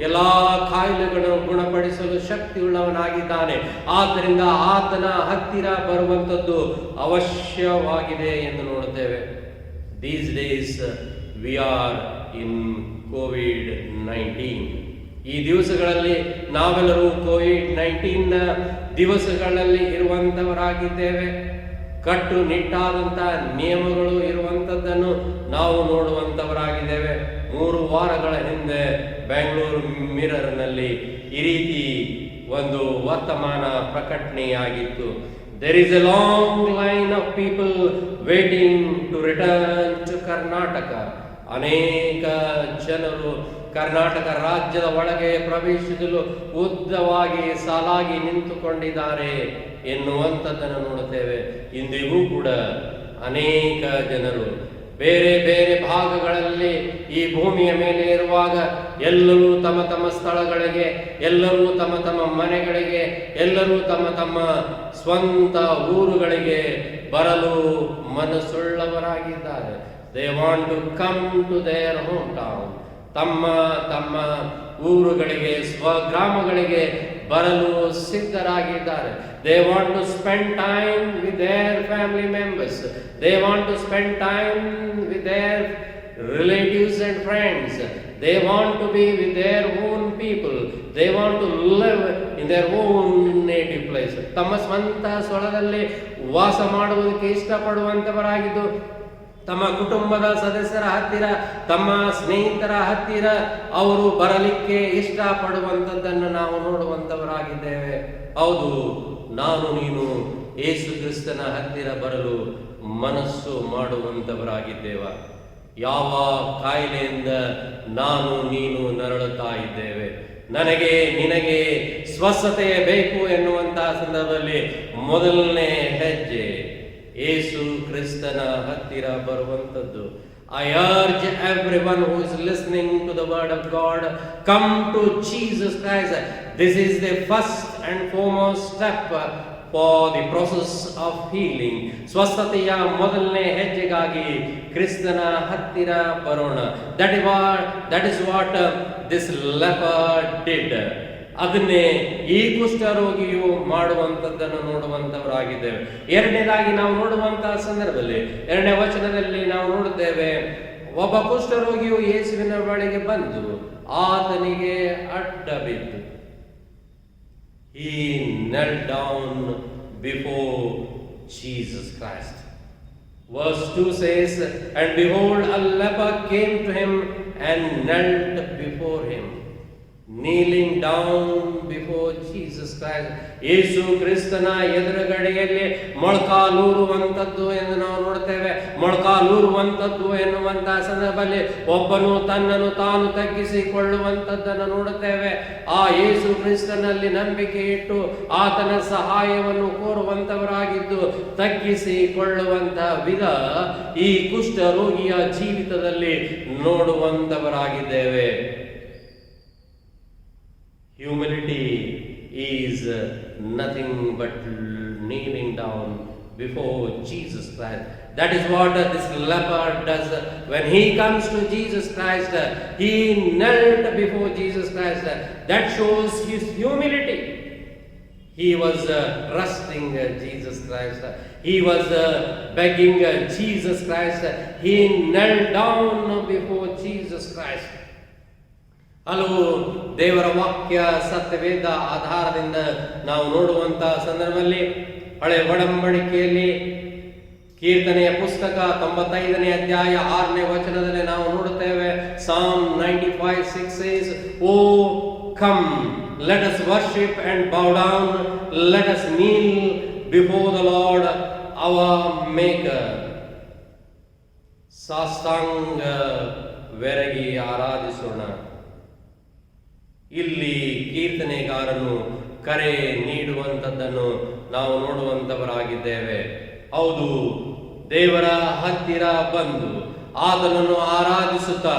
ಎಲ್ಲಾ ಕಾಯಿಲೆಗಳನ್ನು ಗುಣಪಡಿಸಲು ಶಕ್ತಿಯುಳ್ಳವನಾಗಿದ್ದಾನೆ. ಆದ್ದರಿಂದ ಆತನ ಹತ್ತಿರ ಬರುವಂತದ್ದು ಅವಶ್ಯವಾಗಿದೆ ಎಂದು ನೋಡುತ್ತೇವೆ. These days we are in COVID-19. ಈ ದಿವಸಗಳಲ್ಲಿ ನಾವೆಲ್ಲರೂ ಕೋವಿಡ್-19 ದಿವಸಗಳಲ್ಲಿ ಇರುವಂತವರಾಗಿದ್ದೇವೆ. ಕಟ್ಟುನಿಟ್ಟಾದಂಥ ನಿಯಮಗಳು ಇರುವಂಥದ್ದನ್ನು ನಾವು ನೋಡುವಂತವರಾಗಿದ್ದೇವೆ. 3 ವಾರಗಳ ಹಿಂದೆ ಬೆಂಗಳೂರು ಮಿರರ್ನಲ್ಲಿ ಈ ರೀತಿ ಒಂದು ವರ್ತಮಾನ ಪ್ರಕಟಣೆಯಾಗಿತ್ತು. There is a long line of people waiting to return to Karnataka. ಅನೇಕ ಜನರು ಕರ್ನಾಟಕ ರಾಜ್ಯದ ಒಳಗೆ ಪ್ರವೇಶಿಸಲು ಉದ್ದವಾಗಿ ಸಾಲಾಗಿ ನಿಂತುಕೊಂಡಿದ್ದಾರೆ ಎನ್ನುವಂಥದ್ದನ್ನು ನೋಡುತ್ತೇವೆ. ಇಂದಿಗೂ ಕೂಡ ಅನೇಕ ಜನರು ಬೇರೆ ಬೇರೆ ಭಾಗಗಳಲ್ಲಿ ಈ ಭೂಮಿಯ ಮೇಲೆ ಇರುವಾಗ ಎಲ್ಲರೂ ತಮ್ಮ ತಮ್ಮ ಸ್ಥಳಗಳಿಗೆ, ಎಲ್ಲರೂ ತಮ್ಮ ತಮ್ಮ ಮನೆಗಳಿಗೆ, ಎಲ್ಲರೂ ತಮ್ಮ ತಮ್ಮ ಸ್ವಂತ ಊರುಗಳಿಗೆ ಬರಲು ಮನಸ್ಸುಳ್ಳವರಾಗಿದ್ದಾರೆ. They want to come to their hometown. ತಮ್ಮ ತಮ್ಮ ಊರುಗಳಿಗೆ, ಸ್ವಗ್ರಾಮಗಳಿಗೆ ಬರಲು ಸಿದ್ಧರಾಗಿದ್ದಾರೆ. They want to spend time with their family members. They want to spend time with their relatives and friends. They want to be with their own people. They want to live in their own native place. ತಮ್ಮ ಸ್ವಂತ ಸ್ಥಳದಲ್ಲಿ ವಾಸ ಮಾಡುವುದಕ್ಕೆ ಇಷ್ಟಪಡುವಂತವರಾಗಿದ್ದು, ತಮ್ಮ ಕುಟುಂಬದ ಸದಸ್ಯರ ಹತ್ತಿರ, ತಮ್ಮ ಸ್ನೇಹಿತರ ಹತ್ತಿರ ಅವರು ಬರಲಿಕ್ಕೆ ಇಷ್ಟಪಡುವಂಥದ್ದನ್ನು ನಾವು ನೋಡುವಂತವರಾಗಿದ್ದೇವೆ. ಹೌದು, ನಾನು ನೀನು ಯೇಸು ಕ್ರಿಸ್ತನ ಹತ್ತಿರ ಬರಲು ಮನಸ್ಸು ಮಾಡುವಂತವರಾಗಿದ್ದೇವ. ಯಾವ ಕಾಯಿಲೆಯಿಂದ ನಾನು ನೀನು ನರಳುತ್ತಾ ಇದ್ದೇವೆ? ನನಗೆ ನಿನಗೆ ಸ್ವಸ್ಥತೆ ಬೇಕು ಎನ್ನುವಂತಹ ಸಂದರ್ಭದಲ್ಲಿ ಮೊದಲನೇ ಹೆಜ್ಜೆ ಯೇಸು ಕ್ರಿಸ್ತನ ಹತ್ತಿರ ಬರುವಂತದ್ದು. I urge everyone who is listening to the word of God, come to Jesus Christ. This is the first and foremost step for the process of healing. ಸ್ವಸ್ಥತೆಯ ಮೊದಲನೇ ಹೆಜ್ಜೆಗಾಗಿ ಕ್ರಿಸ್ತನ ಹತ್ತಿರ ಬರೋಣ. That is what this leper did. ಅದನ್ನೇ ಈ ಕುಷ್ಠರೋಗಿಯು ಮಾಡುವಂಥದ್ದನ್ನು ನೋಡುವಂತವರಾಗಿದ್ದೇವೆ. ಎರಡನೇದಾಗಿ ನಾವು ನೋಡುವಂತಹ ಸಂದರ್ಭದಲ್ಲಿ 2ನೇ ವಚನದಲ್ಲಿ ನಾವು ನೋಡುತ್ತೇವೆ, ಒಬ್ಬ ಕುಷ್ಠರೋಗಿಯು ಯೇಸುವಿನ ಬಳಿಗೆ ಬಂದು ಆತನಿಗೆ ಅಡ್ಡ ಬಿದ್ದು. He knelt down before Jesus Christ. Verse 2 says, and behold, a leper came to him and knelt before him. Kneeling down before Jesus Christ. ಯೇಸು ಕ್ರಿಸ್ತನ ಎದುರುಗಡೆಯಲ್ಲಿ ಮೊಳಕಾಲೂರುವಂಥದ್ದು ಎಂದು ನಾವು ನೋಡ್ತೇವೆ. ಮೊಳಕಾಲೂರುವಂಥದ್ದು ಎನ್ನುವಂತಹ ಸಂದರ್ಭದಲ್ಲಿ ಒಬ್ಬನು ತನ್ನನ್ನು ತಾನು ತಗ್ಗಿಸಿಕೊಳ್ಳುವಂಥದ್ದನ್ನು ನೋಡುತ್ತೇವೆ. ಆ ಯೇಸು ಕ್ರಿಸ್ತನಲ್ಲಿ ನಂಬಿಕೆ ಇಟ್ಟು ಆತನ ಸಹಾಯವನ್ನು ಕೋರುವಂತವರಾಗಿದ್ದು ತಗ್ಗಿಸಿಕೊಳ್ಳುವಂತಹ ವಿಧ ಈ ಕುಷ್ಠರೋಗಿಯ ಜೀವಿತದಲ್ಲಿ ನೋಡುವಂತವರಾಗಿದ್ದೇವೆ. Humility is nothing but kneeling down before Jesus Christ. That is what this leper does. When he comes to Jesus Christ, he knelt before Jesus Christ. That shows his humility. He was trusting Jesus Christ. He was begging Jesus Christ. He knelt down before Jesus Christ. ಹಲವು ದೇವರ ವಾಕ್ಯ ಸತ್ಯವೇದ ಆಧಾರದಿಂದ ನಾವು ನೋಡುವಂತಹ ಸಂದರ್ಭದಲ್ಲಿ ಹಳೆ ಒಡಂಬಡಿಕೆಯಲ್ಲಿ ಕೀರ್ತನೆಯ ಪುಸ್ತಕ 95ನೇ ಅಧ್ಯಾಯ 6ನೇ ವಚನದಲ್ಲಿ ನಾವು ನೋಡುತ್ತೇವೆ. Psalm 95:6 says, "Oh, come, let us worship and bow down, let us kneel before the Lord our Maker." ಸಾಷ್ಟಾಂಗ ವೆರಗಿ ಆರಾಧಿಸೋಣ. ಇಲ್ಲಿ ಕೀರ್ತನೆಗಾರನು ಕರೆ ನೀಡುವಂಥದ್ದನ್ನು ನಾವು ನೋಡುವಂತವರಾಗಿದ್ದೇವೆ. ಹೌದು, ದೇವರ ಹತ್ತಿರ ಬಂದು ಆತನನ್ನು ಆರಾಧಿಸುತ್ತಾ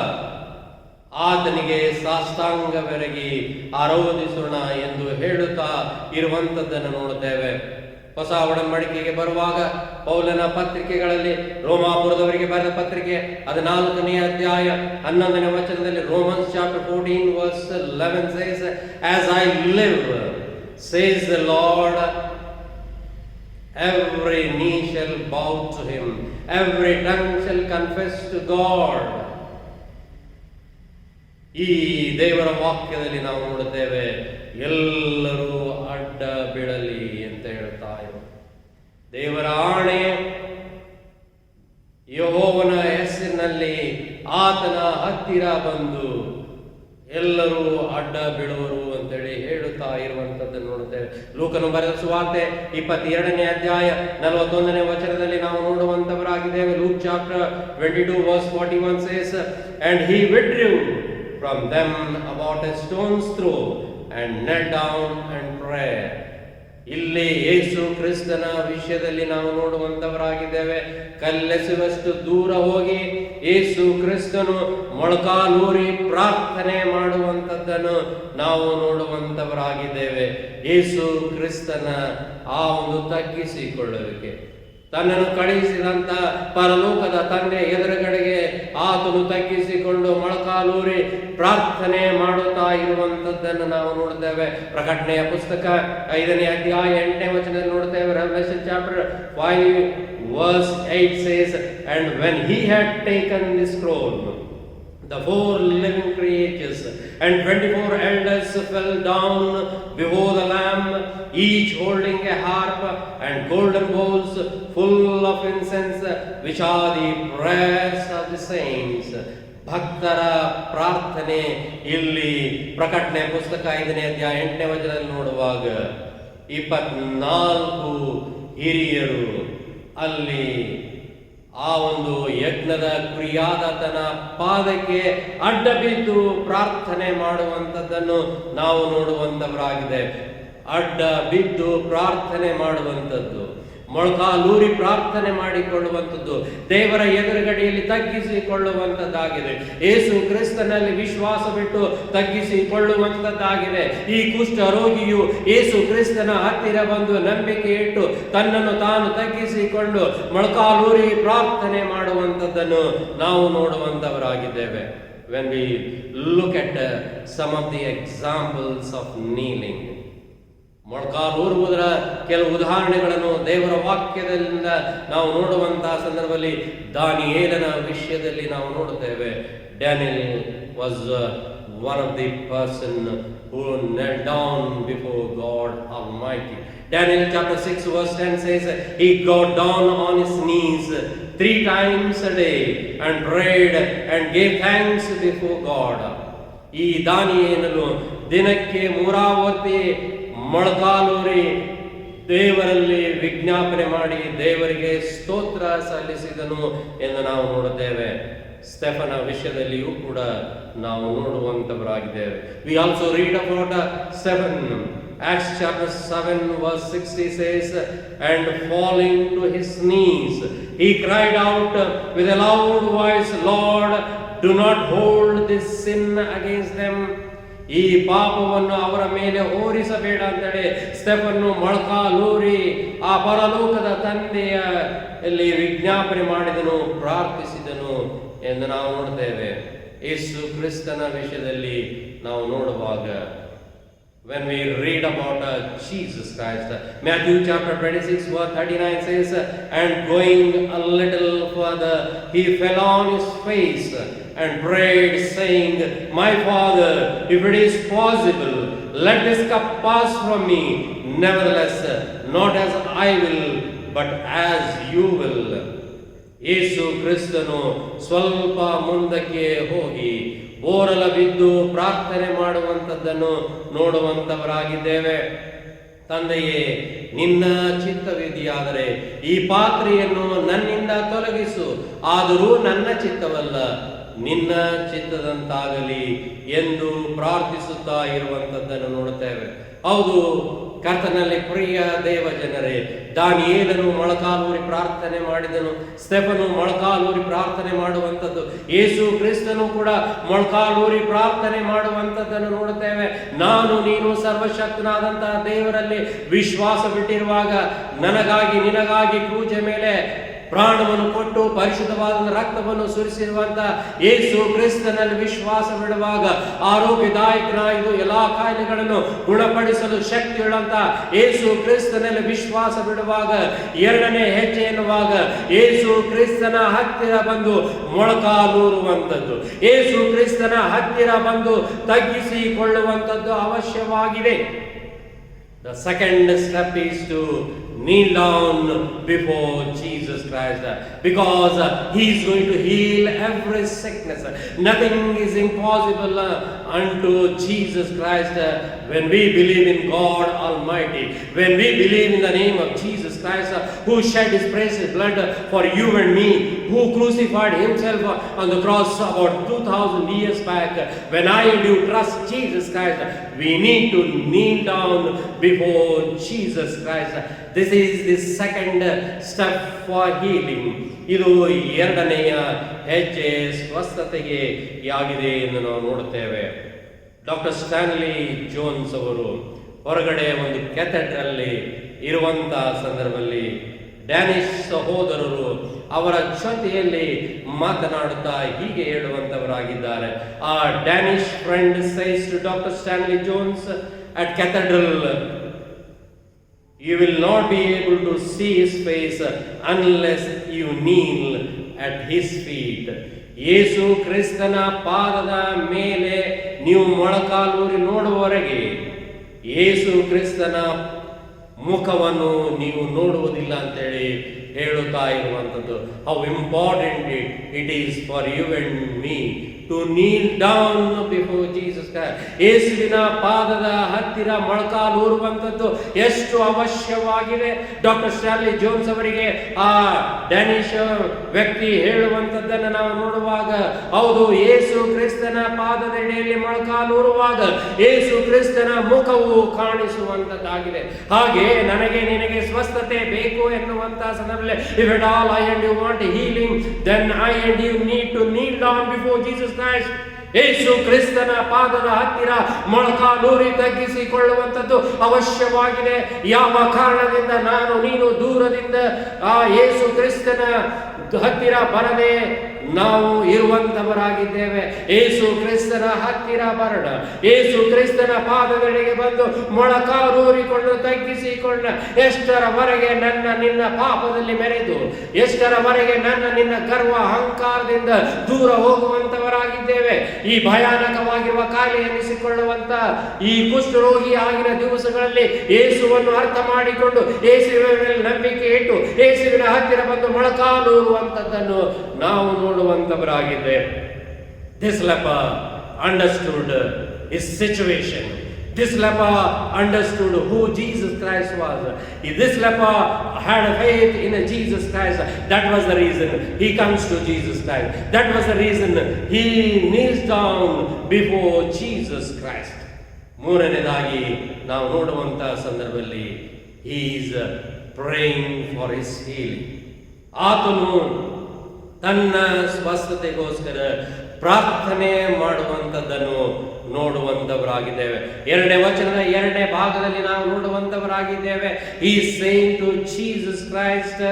ಆತನಿಗೆ ಸಾಷ್ಟಾಂಗವೆರಗಿ ಆರಾಧಿಸೋಣ ಎಂದು ಹೇಳುತ್ತಾ ಇರುವಂತದ್ದನ್ನು ನೋಡುತ್ತೇವೆ. ಹೊಸ ಒಡಂಬಡಿಕೆಗೆ ಬರುವಾಗ ಪೌಲನ ಪತ್ರಿಕೆಗಳಲ್ಲಿ ರೋಮಾಪುರದವರಿಗೆ ಬರೆದ ಪತ್ರಿಕೆ 14ನೇ ಅಧ್ಯಾಯ 11ನೇ ವಚನದಲ್ಲಿ Romans chapter 14 verse 11 says, "As I live, says the Lord, every knee shall bow to him, every tongue shall confess to God." ಈ ದೇವರ ವಾಕ್ಯದಲ್ಲಿ ನಾವು ನೋಡುತ್ತೇವೆ, ಎಲ್ಲರೂ ಅಡ್ಡ ಬೀಳಲಿ ಅಂತ ಹೇಳ್ತಾ ಇವರು. ದೇವರ ಆಣೆ, ಯೆಹೋವನ ಹೆಸರಿನಲ್ಲಿ ಆತನ ಹತ್ತಿರ ಬಂದು ಎಲ್ಲರೂ ಅಡ್ಡ ಬೀಳುವರು ಅಂತೇಳಿ ಹೇಳುತ್ತಾ ಇರುವಂತದ್ದನ್ನು ನೋಡುತ್ತೇವೆ. ಲೂಕನು ಬರೆದ ಸುವಾರ್ತೆ 22ನೇ ಅಧ್ಯಾಯ 41ನೇ ವಚನದಲ್ಲಿ ನಾವು ನೋಡುವಂತವರಾಗಿದ್ದೇವೆ. Luke chapter 22 verse 41 says, "And he withdrew from them about a stone's throw and knelt down and prayed." ಇಲ್ಲಿ ಯೇಸು ಕ್ರಿಸ್ತನ ವಿಷಯದಲ್ಲಿ ನಾವು ನೋಡುವಂತವರಾಗಿದ್ದೇವೆ. ಕಲ್ಲೆಸೆಯುವಷ್ಟು ದೂರ ಹೋಗಿ ಯೇಸು ಕ್ರಿಸ್ತನು ಮೊಳಕಾಲೂರಿ ಪ್ರಾರ್ಥನೆ ಮಾಡುವಂತದ್ದನ್ನು ನಾವು ನೋಡುವಂತವರಾಗಿದ್ದೇವೆ. ಯೇಸು ಕ್ರಿಸ್ತನ ಆ ಒಂದು ತಗ್ಗಿಸಿಕೊಳ್ಳುವಿಕೆ, ತನ್ನನ್ನು ಕಳುಹಿಸಿದಂತ ಪರಲೋಕದ ತಂದೆ ಎದುರುಗಡೆಗೆ ಆತನು ತಗ್ಗಿಸಿಕೊಂಡು ಮೊಳಕಾಲೂರಿ ಪ್ರಾರ್ಥನೆ ಮಾಡುತ್ತಾ ಇರುವಂತದ್ದನ್ನು ನಾವು ನೋಡುತ್ತೇವೆ. ಪ್ರಕಟಣೆಯ ಪುಸ್ತಕ 5ನೇ ಅಧ್ಯಾಯ 8ನೇ ವಚನದಲ್ಲಿ ನೋಡುತ್ತೇವೆ. Revelation chapter 5 verse 8 says, "And when he had taken the scroll, the 4 living creatures and 24 elders fell down before the Lamb, each holding a harp and golden bowls full of incense, which are the prayers of the saints." ಭಕ್ತರ ಪ್ರಾರ್ಥನೆ ಇಲ್ಲಿ ಪ್ರಕಟಣೆ ಪುಸ್ತಕ 5ನೇ ಅಧ್ಯಾಯ 8ನೇ ವಚನದಲ್ಲಿ ನೋಡುವಾಗ 24 ಹಿರಿಯರು ಅಲ್ಲಿ ಆ ಒಂದು ಯಜ್ಞದ ಕುರಿಯಾದ ತನ್ನ ಪಾದಕ್ಕೆ ಅಡ್ಡ ಬಿದ್ದು ಪ್ರಾರ್ಥನೆ ಮಾಡುವಂತದ್ದನ್ನು ನಾವು ನೋಡುವಂತವರಾಗಿದೆ. ಅಡ್ಡ ಬಿದ್ದು ಪ್ರಾರ್ಥನೆ ಮಾಡುವಂಥದ್ದು, ಮೊಳಕಾಲೂರಿ ಪ್ರಾರ್ಥನೆ ಮಾಡಿಕೊಳ್ಳುವಂಥದ್ದು, ದೇವರ ಎದುರುಗಡೆಯಲ್ಲಿ ತಗ್ಗಿಸಿಕೊಳ್ಳುವಂಥದ್ದಾಗಿದೆ. ಯೇಸು ಕ್ರಿಸ್ತನಲ್ಲಿ ವಿಶ್ವಾಸ ಬಿಟ್ಟು ತಗ್ಗಿಸಿಕೊಳ್ಳುವಂಥದ್ದಾಗಿದೆ. ಈ ಕುಷ್ಠ ರೋಗಿಯು ಯೇಸು ಕ್ರಿಸ್ತನ ಹತ್ತಿರ ಬಂದು ನಂಬಿಕೆ ಇಟ್ಟು ತನ್ನನ್ನು ತಾನು ತಗ್ಗಿಸಿಕೊಂಡು ಮೊಳಕಾಲೂರಿ ಪ್ರಾರ್ಥನೆ ಮಾಡುವಂಥದ್ದನ್ನು ನಾವು ನೋಡುವಂಥವರಾಗಿದ್ದೇವೆ. When we look at some of the examples of kneeling, ಮೊಳಕಾಲೂರುವುದರ ಕೆಲವು ಉದಾಹರಣೆಗಳನ್ನು ದೇವರ ವಾಕ್ಯದಿಂದ ನಾವು ನೋಡುವಂತಹ ಸಂದರ್ಭದಲ್ಲಿ ದಾನಿಯೇಲನ ವಿಷಯದಲ್ಲಿ ನಾವು ನೋಡುತ್ತೇವೆ. Daniel was one of the person who knelt down before God Almighty. Daniel chapter 6 verse 10 says, "He got down on his knees 3 times a day and prayed and gave thanks before God." ಈ ದಾನಿಯೇಲನು ದಿನಕ್ಕೆ 3 ಆವರ್ತಿ ಮೊಳಕಾಲೂರಿ ದೇವರಲ್ಲಿ ವಿಜ್ಞಾಪನೆ ಮಾಡಿ ದೇವರಿಗೆ ಸ್ತೋತ್ರ ಸಲ್ಲಿಸಿದನು ಎಂದು ನಾವು ನೋಡುತ್ತೇವೆ. ಸ್ಟೆಫನ ವಿಷಯದಲ್ಲಿಯೂ ಕೂಡ ನಾವು ನೋಡುವಂತವರಾಗಿದ್ದೇವೆ. We also read about Stephen. Acts chapter 7 verse 60 says, "And falling to his knees, he cried out with a loud voice, Lord, do not hold this sin against them." ಈ ಪಾಪವನ್ನು ಅವರ ಮೇಲೆ ಹೋರಿಸಬೇಡ ಅಂತೇಳಿ ಸ್ಟೆಫನ್ನು ಮೊಳಕಾಲೂರಿ ಆ ಪರಲೋಕದ ತಂದೆಯ ಅಲ್ಲಿ ವಿಜ್ಞಾಪನೆ ಮಾಡಿದನು, ಪ್ರಾರ್ಥಿಸಿದನು ಎಂದು ನಾವು ನೋಡ್ತೇವೆ. ಯೇಸು ಕ್ರಿಸ್ತನ ವಿಷಯದಲ್ಲಿ ನಾವು ನೋಡುವಾಗ, when we read about Jesus Christ, Matthew chapter 26 verse 39 says, "And going a little further, he fell on his face and prayed, saying, My Father, if it is possible, let this cup pass from me. Nevertheless, not as I will, but as you will." ಯೇಸು ಕ್ರಿಸ್ತನು ಸ್ವಲ್ಪ ಮುಂದಕ್ಕೆ ಹೋಗಿ ಬೋರಲ ಬಿದ್ದು ಪ್ರಾರ್ಥನೆ ಮಾಡುವಂಥದ್ದನ್ನು ನೋಡುವಂತವರಾಗಿದ್ದೇವೆ. ತಂದೆಯೇ, ನಿನ್ನ ಚಿತ್ತವಿದೆಯಾದರೆ ಈ ಪಾತ್ರೆಯನ್ನು ನನ್ನಿಂದ ತೊಲಗಿಸು, ಆದರೂ ನನ್ನ ಚಿತ್ತವಲ್ಲ ನಿನ್ನ ಚಿತ್ತದಂತಾಗಲಿ ಎಂದು ಪ್ರಾರ್ಥಿಸುತ್ತಾ ಇರುವಂತದ್ದನ್ನು ನೋಡುತ್ತೇವೆ. ಹೌದು, ಕರ್ತನಲ್ಲಿ ಪ್ರಿಯ ದೇವ ಜನರೇ, ದಾನಿಯೇಲನು ಮೊಳಕಾಲೂರಿ ಪ್ರಾರ್ಥನೆ ಮಾಡಿದನು, ಸ್ತೆಫನು ಮೊಳಕಾಲೂರಿ ಪ್ರಾರ್ಥನೆ ಮಾಡುವಂಥದ್ದು, ಯೇಸು ಕ್ರಿಸ್ತನು ಕೂಡ ಮೊಳಕಾಲೂರಿ ಪ್ರಾರ್ಥನೆ ಮಾಡುವಂಥದ್ದನ್ನು ನೋಡುತ್ತೇವೆ. ನಾನು ನೀನು ಸರ್ವಶಕ್ತನಾದಂತಹ ದೇವರಲ್ಲಿ ವಿಶ್ವಾಸ ಬಿಟ್ಟಿರುವಾಗ, ನನಗಾಗಿ ನಿನಗಾಗಿ ಕ್ರೂಜೆ ಮೇಲೆ ಪ್ರಾಣವನ್ನು ಕೊಟ್ಟು ಪರಿಶುದ್ಧವಾದ ರಕ್ತವನ್ನು ಸುರಿಸಿರುವಂತ ಯೇಸು ಕ್ರಿಸ್ತನಲ್ಲಿ ವಿಶ್ವಾಸ ಬಿಡುವಾಗ, ಆರೋಗ್ಯದಾಯಕನಾಗಿದ್ದು ಎಲ್ಲಾ ಕಾಯಿಲೆಗಳನ್ನು ಗುಣಪಡಿಸಲು ಶಕ್ತಿಯುಳ್ಳಂತ ಯೇಸು ಕ್ರಿಸ್ತನಲ್ಲಿ ವಿಶ್ವಾಸ ಬಿಡುವಾಗ, ಎರಡನೇ ಹೆಜ್ಜೆ ಎನ್ನುವಾಗ ಯೇಸು ಕ್ರಿಸ್ತನ ಹತ್ತಿರ ಬಂದು ಮೊಳಕಾಲೂರುವಂಥದ್ದು, ಯೇಸು ಕ್ರಿಸ್ತನ ಹತ್ತಿರ ಬಂದು ತಗ್ಗಿಸಿಕೊಳ್ಳುವಂಥದ್ದು ಅವಶ್ಯವಾಗಿದೆ. The second step is to kneel down before Jesus Christ, because He is going to heal every sickness. Nothing is impossible unto Jesus Christ when we believe in God Almighty, when we believe in the name of Jesus Christ, who shed His precious blood for you and me, who crucified Himself on the cross about 2000 years back. When I and you trust Jesus Christ, we need to kneel down before Jesus Christ. This is the second step for healing. ಇದು ಎರಡನೆಯ ಹೆಜ್ಜೆ ಸ್ವಸ್ಥತೆಗೆ ಆಗಿದೆ ಎಂದು ನಾವು ನೋಡುತ್ತೇವೆ. Doctor Stanley Jones ಅವರು ಹೊರಗಡೆ ಒಂದು ಕ್ಯಾಥೆಡ್ರಲ್ ಇರುವಂತಹ ಸಂದರ್ಭದಲ್ಲಿ ಡ್ಯಾನಿಶ್ ಸಹೋದರರು ಅವರ ಜೊತೆಯಲ್ಲಿ ಮಾತನಾಡುತ್ತಾ ಹೀಗೆ ಹೇಳುವಂತವರಾಗಿದ್ದಾರೆ. ಆ Danish friend says to doctor Stanley Jones at cathedral, you will not be able to see his face unless you kneel at his feet. ಯೇಸು ಕ್ರಿಸ್ತನ ಪಾದದ ಮೇಲೆ ನೀವು ಮೊಳಕಾಲೂರಿ ನೋಡುವವರೆಗೆ ಯೇಸು ಕ್ರಿಸ್ತನ ಮುಖವನ್ನು ನೀವು ನೋಡುವುದಿಲ್ಲ ಅಂತೇಳಿ ಹೇಳುತ್ತಾ ಇರುವಂಥದ್ದು. How important it is for you and me to kneel down before Jesus Christ. ಯೇಸುವಿನ ಪಾದದ ಹತ್ತಿರ ಮೊಳಕಾಲೂರುವಂಥದ್ದು ಎಷ್ಟು ಅವಶ್ಯವಾಗಿದೆ. ಡಾಕ್ಟರ್ ಸ್ಟ್ಯಾನ್ಲಿ ಜೋನ್ಸ್ ಅವರಿಗೆ ಆ ಡ್ಯಾನಿಶ್ ವ್ಯಕ್ತಿ ಹೇಳುವಂಥದ್ದನ್ನು ನಾವು ನೋಡುವಾಗ, ಹೌದು, ಯೇಸು ಕ್ರಿಸ್ತನ ಪಾದದ ಎಡೆಯಲ್ಲಿ ಮೊಳಕಾಲೂರುವಾಗ ಯೇಸು ಕ್ರಿಸ್ತನ ಮುಖವು ಕಾಣಿಸುವಂಥದ್ದಾಗಿದೆ. ಹಾಗೆ ನನಗೆ ನಿನಗೆ ಸ್ವಸ್ಥತೆ ಬೇಕು ಎನ್ನುವಂತಹ ಸಂದರ್ಭದಲ್ಲಿ, if at all I and you want healing, then I and you need to kneel down before Jesus Christ. ಯೇಸು ಕ್ರಿಸ್ತನ ಪಾದದ ಹತ್ತಿರ ಮೊಳಕಾಲೂರಿ ತಗ್ಗಿಸಿಕೊಳ್ಳುವಂಥದ್ದು ಅವಶ್ಯವಾಗಿದೆ. ಯಾವ ಕಾರಣದಿಂದ ನಾನು ನೀನು ದೂರದಿಂದ ಆ ಯೇಸು ಕ್ರಿಸ್ತನ ಹತ್ತಿರ ಬರದೆ ನಾವು ಇರುವಂತವರಾಗಿದ್ದೇವೆ. ಯೇಸು ಕ್ರಿಸ್ತನ ಹತ್ತಿರ ಬರೋಣ. ಯೇಸು ಕ್ರಿಸ್ತನ ಪಾದದೆಡೆಗೆ ಬಂದು ಮೊಳಕಾಲೂರಿಕೊಂಡು ತಗ್ಗಿಸಿಕೊಂಡ, ಎಷ್ಟರವರೆಗೆ ನನ್ನ ನಿನ್ನ ಪಾಪದಲ್ಲಿ ಮೆರೆದು, ಎಷ್ಟರವರೆಗೆ ನನ್ನ ನಿನ್ನ ಗರ್ವ ಅಹಂಕಾರದಿಂದ ದೂರ ಹೋಗುವಂತವರಾಗಿದ್ದೇವೆ. ಈ ಭಯಾನಕವಾಗಿರುವ ಕಾಯಿಲೆ ಎನಿಸಿಕೊಳ್ಳುವಂತ ಈ ಕುಷ್ಠರೋಗಿ ಆಗಿನ ದಿವಸಗಳಲ್ಲಿ ಯೇಸುವನ್ನು ಅರ್ಥ ಮಾಡಿಕೊಂಡು ಯೇಸುವಿನ ಮೇಲೆ ನಂಬಿಕೆ ಇಟ್ಟು ಯೇಸುವಿನ ಹತ್ತಿರ ಬಂದು ಮೊಳಕಾಲೂರುವಂತದ್ದನ್ನು ನಾವು ನೋಡುವಂತವರಾಗಿದ್ದೇವೆ. This leper understood his situation. This leper understood who Jesus Christ was. This leper had faith in Jesus Christ. That was the reason he comes to Jesus Christ. That was the reason he kneels down before Jesus Christ. ಮೂರನೇದಾಗಿ ನಾವು ನೋಡುವಂತಹ ಸಂದರ್ಭದಲ್ಲಿ he is praying for his healing. ಆತನು ತನ್ನ ಸ್ವಸ್ಥತೆಗೋಸ್ಕರ ಪ್ರಾರ್ಥನೆ ಮಾಡುವಂಥದ್ದನ್ನು ನೋಡುವಂತವರಾಗಿದ್ದೇವೆ. ಎರಡನೇ ವಚನದ ಎರಡನೇ ಭಾಗದಲ್ಲಿ ನಾವು ನೋಡುವಂತವರಾಗಿದ್ದೇವೆ. ಈ ಸೇಯಿಂಗ್ ಟು ಜೀಸಸ್ ಕ್ರೈಸ್ಟ್,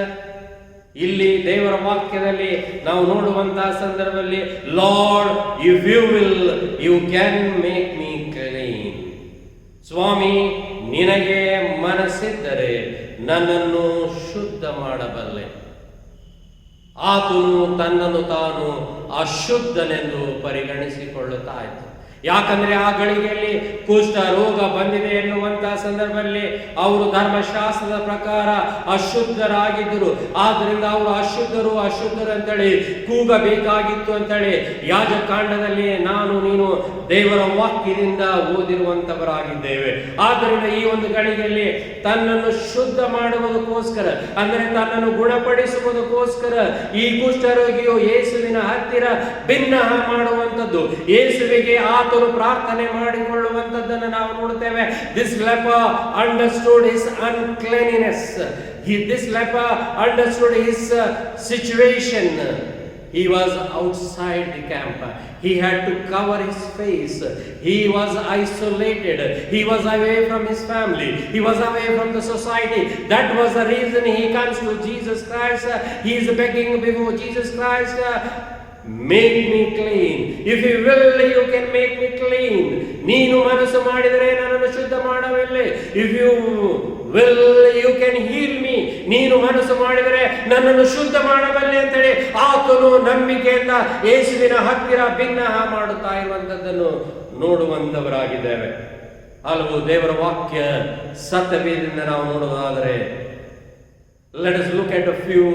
ಇಲ್ಲಿ ದೇವರ ವಾಕ್ಯದಲ್ಲಿ ನಾವು ನೋಡುವಂತಹ ಸಂದರ್ಭದಲ್ಲಿ, Lord if you will you can make me clean. ಸ್ವಾಮಿ, ನಿನಗೆ ಮನಸ್ಸಿದ್ದರೆ ನನ್ನನ್ನು ಶುದ್ಧ ಮಾಡಬಲ್ಲೆ. ಆತನು ತನ್ನನ್ನು ತಾನು ಅಶುದ್ಧನೆಂದು ಪರಿಗಣಿಸಿಕೊಳ್ಳುತ್ತಾ ಇದ್ದ. ಯಾಕಂದ್ರೆ ಆ ಗಳಿಗೆಯಲ್ಲಿ ಕುಷ್ಠ ರೋಗ ಬಂದಿದೆ ಎನ್ನುವಂತಹ ಸಂದರ್ಭದಲ್ಲಿ ಅವರು ಧರ್ಮಶಾಸ್ತ್ರದ ಪ್ರಕಾರ ಅಶುದ್ಧರಾಗಿದ್ದರು. ಆದ್ರಿಂದ ಅವರು ಅಶುದ್ಧರು ಅಂತೇಳಿ ಕೂಗಬೇಕಾಗಿತ್ತು ಅಂತೇಳಿ ಯಾಜಕಾಂಡದಲ್ಲಿ ನಾನು ನೀನು ದೇವರ ವಾಕ್ಯದಿಂದ ಓದಿರುವಂತವರಾಗಿದ್ದೇವೆ. ಆದ್ದರಿಂದ ಈ ಒಂದು ಗಳಿಗೆಯಲ್ಲಿ ತನ್ನನ್ನು ಶುದ್ಧ ಮಾಡುವುದಕ್ಕೋಸ್ಕರ, ಅಂದರೆ ತನ್ನನ್ನು ಗುಣಪಡಿಸುವುದಕ್ಕೋಸ್ಕರ ಈ ಕುಷ್ಠರೋಗಿಯು ಯೇಸುವಿನ ಹತ್ತಿರ ಭಿನ್ನ ಮಾಡುವಂಥದ್ದು, ಯೇಸುವಿಗೆ ಆತ ಆತನು ಪ್ರಾರ್ಥನೆ ಮಾಡಿಕೊಳ್ಳುವಂತದ್ದನ್ನು ನಾವು ನೋಡುತ್ತೇವೆ. This leper understood his uncleanliness. This leper understood his situation. He was outside the camp. He had to cover his face. He was isolated. He was away from his family. He was away from the society. That was the reason he comes to Jesus Christ. He is begging before Jesus Christ, make me clean. If you will, you can make me clean. ನೀನು ಮನಸ್ಸು ಮಾಡಿದರೆ ನನ್ನನ್ನು ಶುದ್ಧ ಮಾಡಬಲ್ಲೆ. If you will, you can heal me. ನೀನು ಮನಸ್ಸು ಮಾಡಿದರೆ ನನ್ನನ್ನು ಶುದ್ಧ ಮಾಡಬಲ್ಲೆ ಅಂತೇಳಿ ಆತನು ನಂಬಿಕೆಯಿಂದ ಯೇಸುವಿನ ಹತ್ತಿರ ಭಿನ್ನಹ ಮಾಡುತ್ತಾ ಇರುವಂತದ್ದನ್ನು ನೋಡುವಂತವರಾಗಿದ್ದೇವೆ. ಹಲವು ದೇವರ ವಾಕ್ಯ ಸತ್ಯವೇದದಿಂದ ನಾವು ನೋಡುವುದಾದರೆ, let us look at a few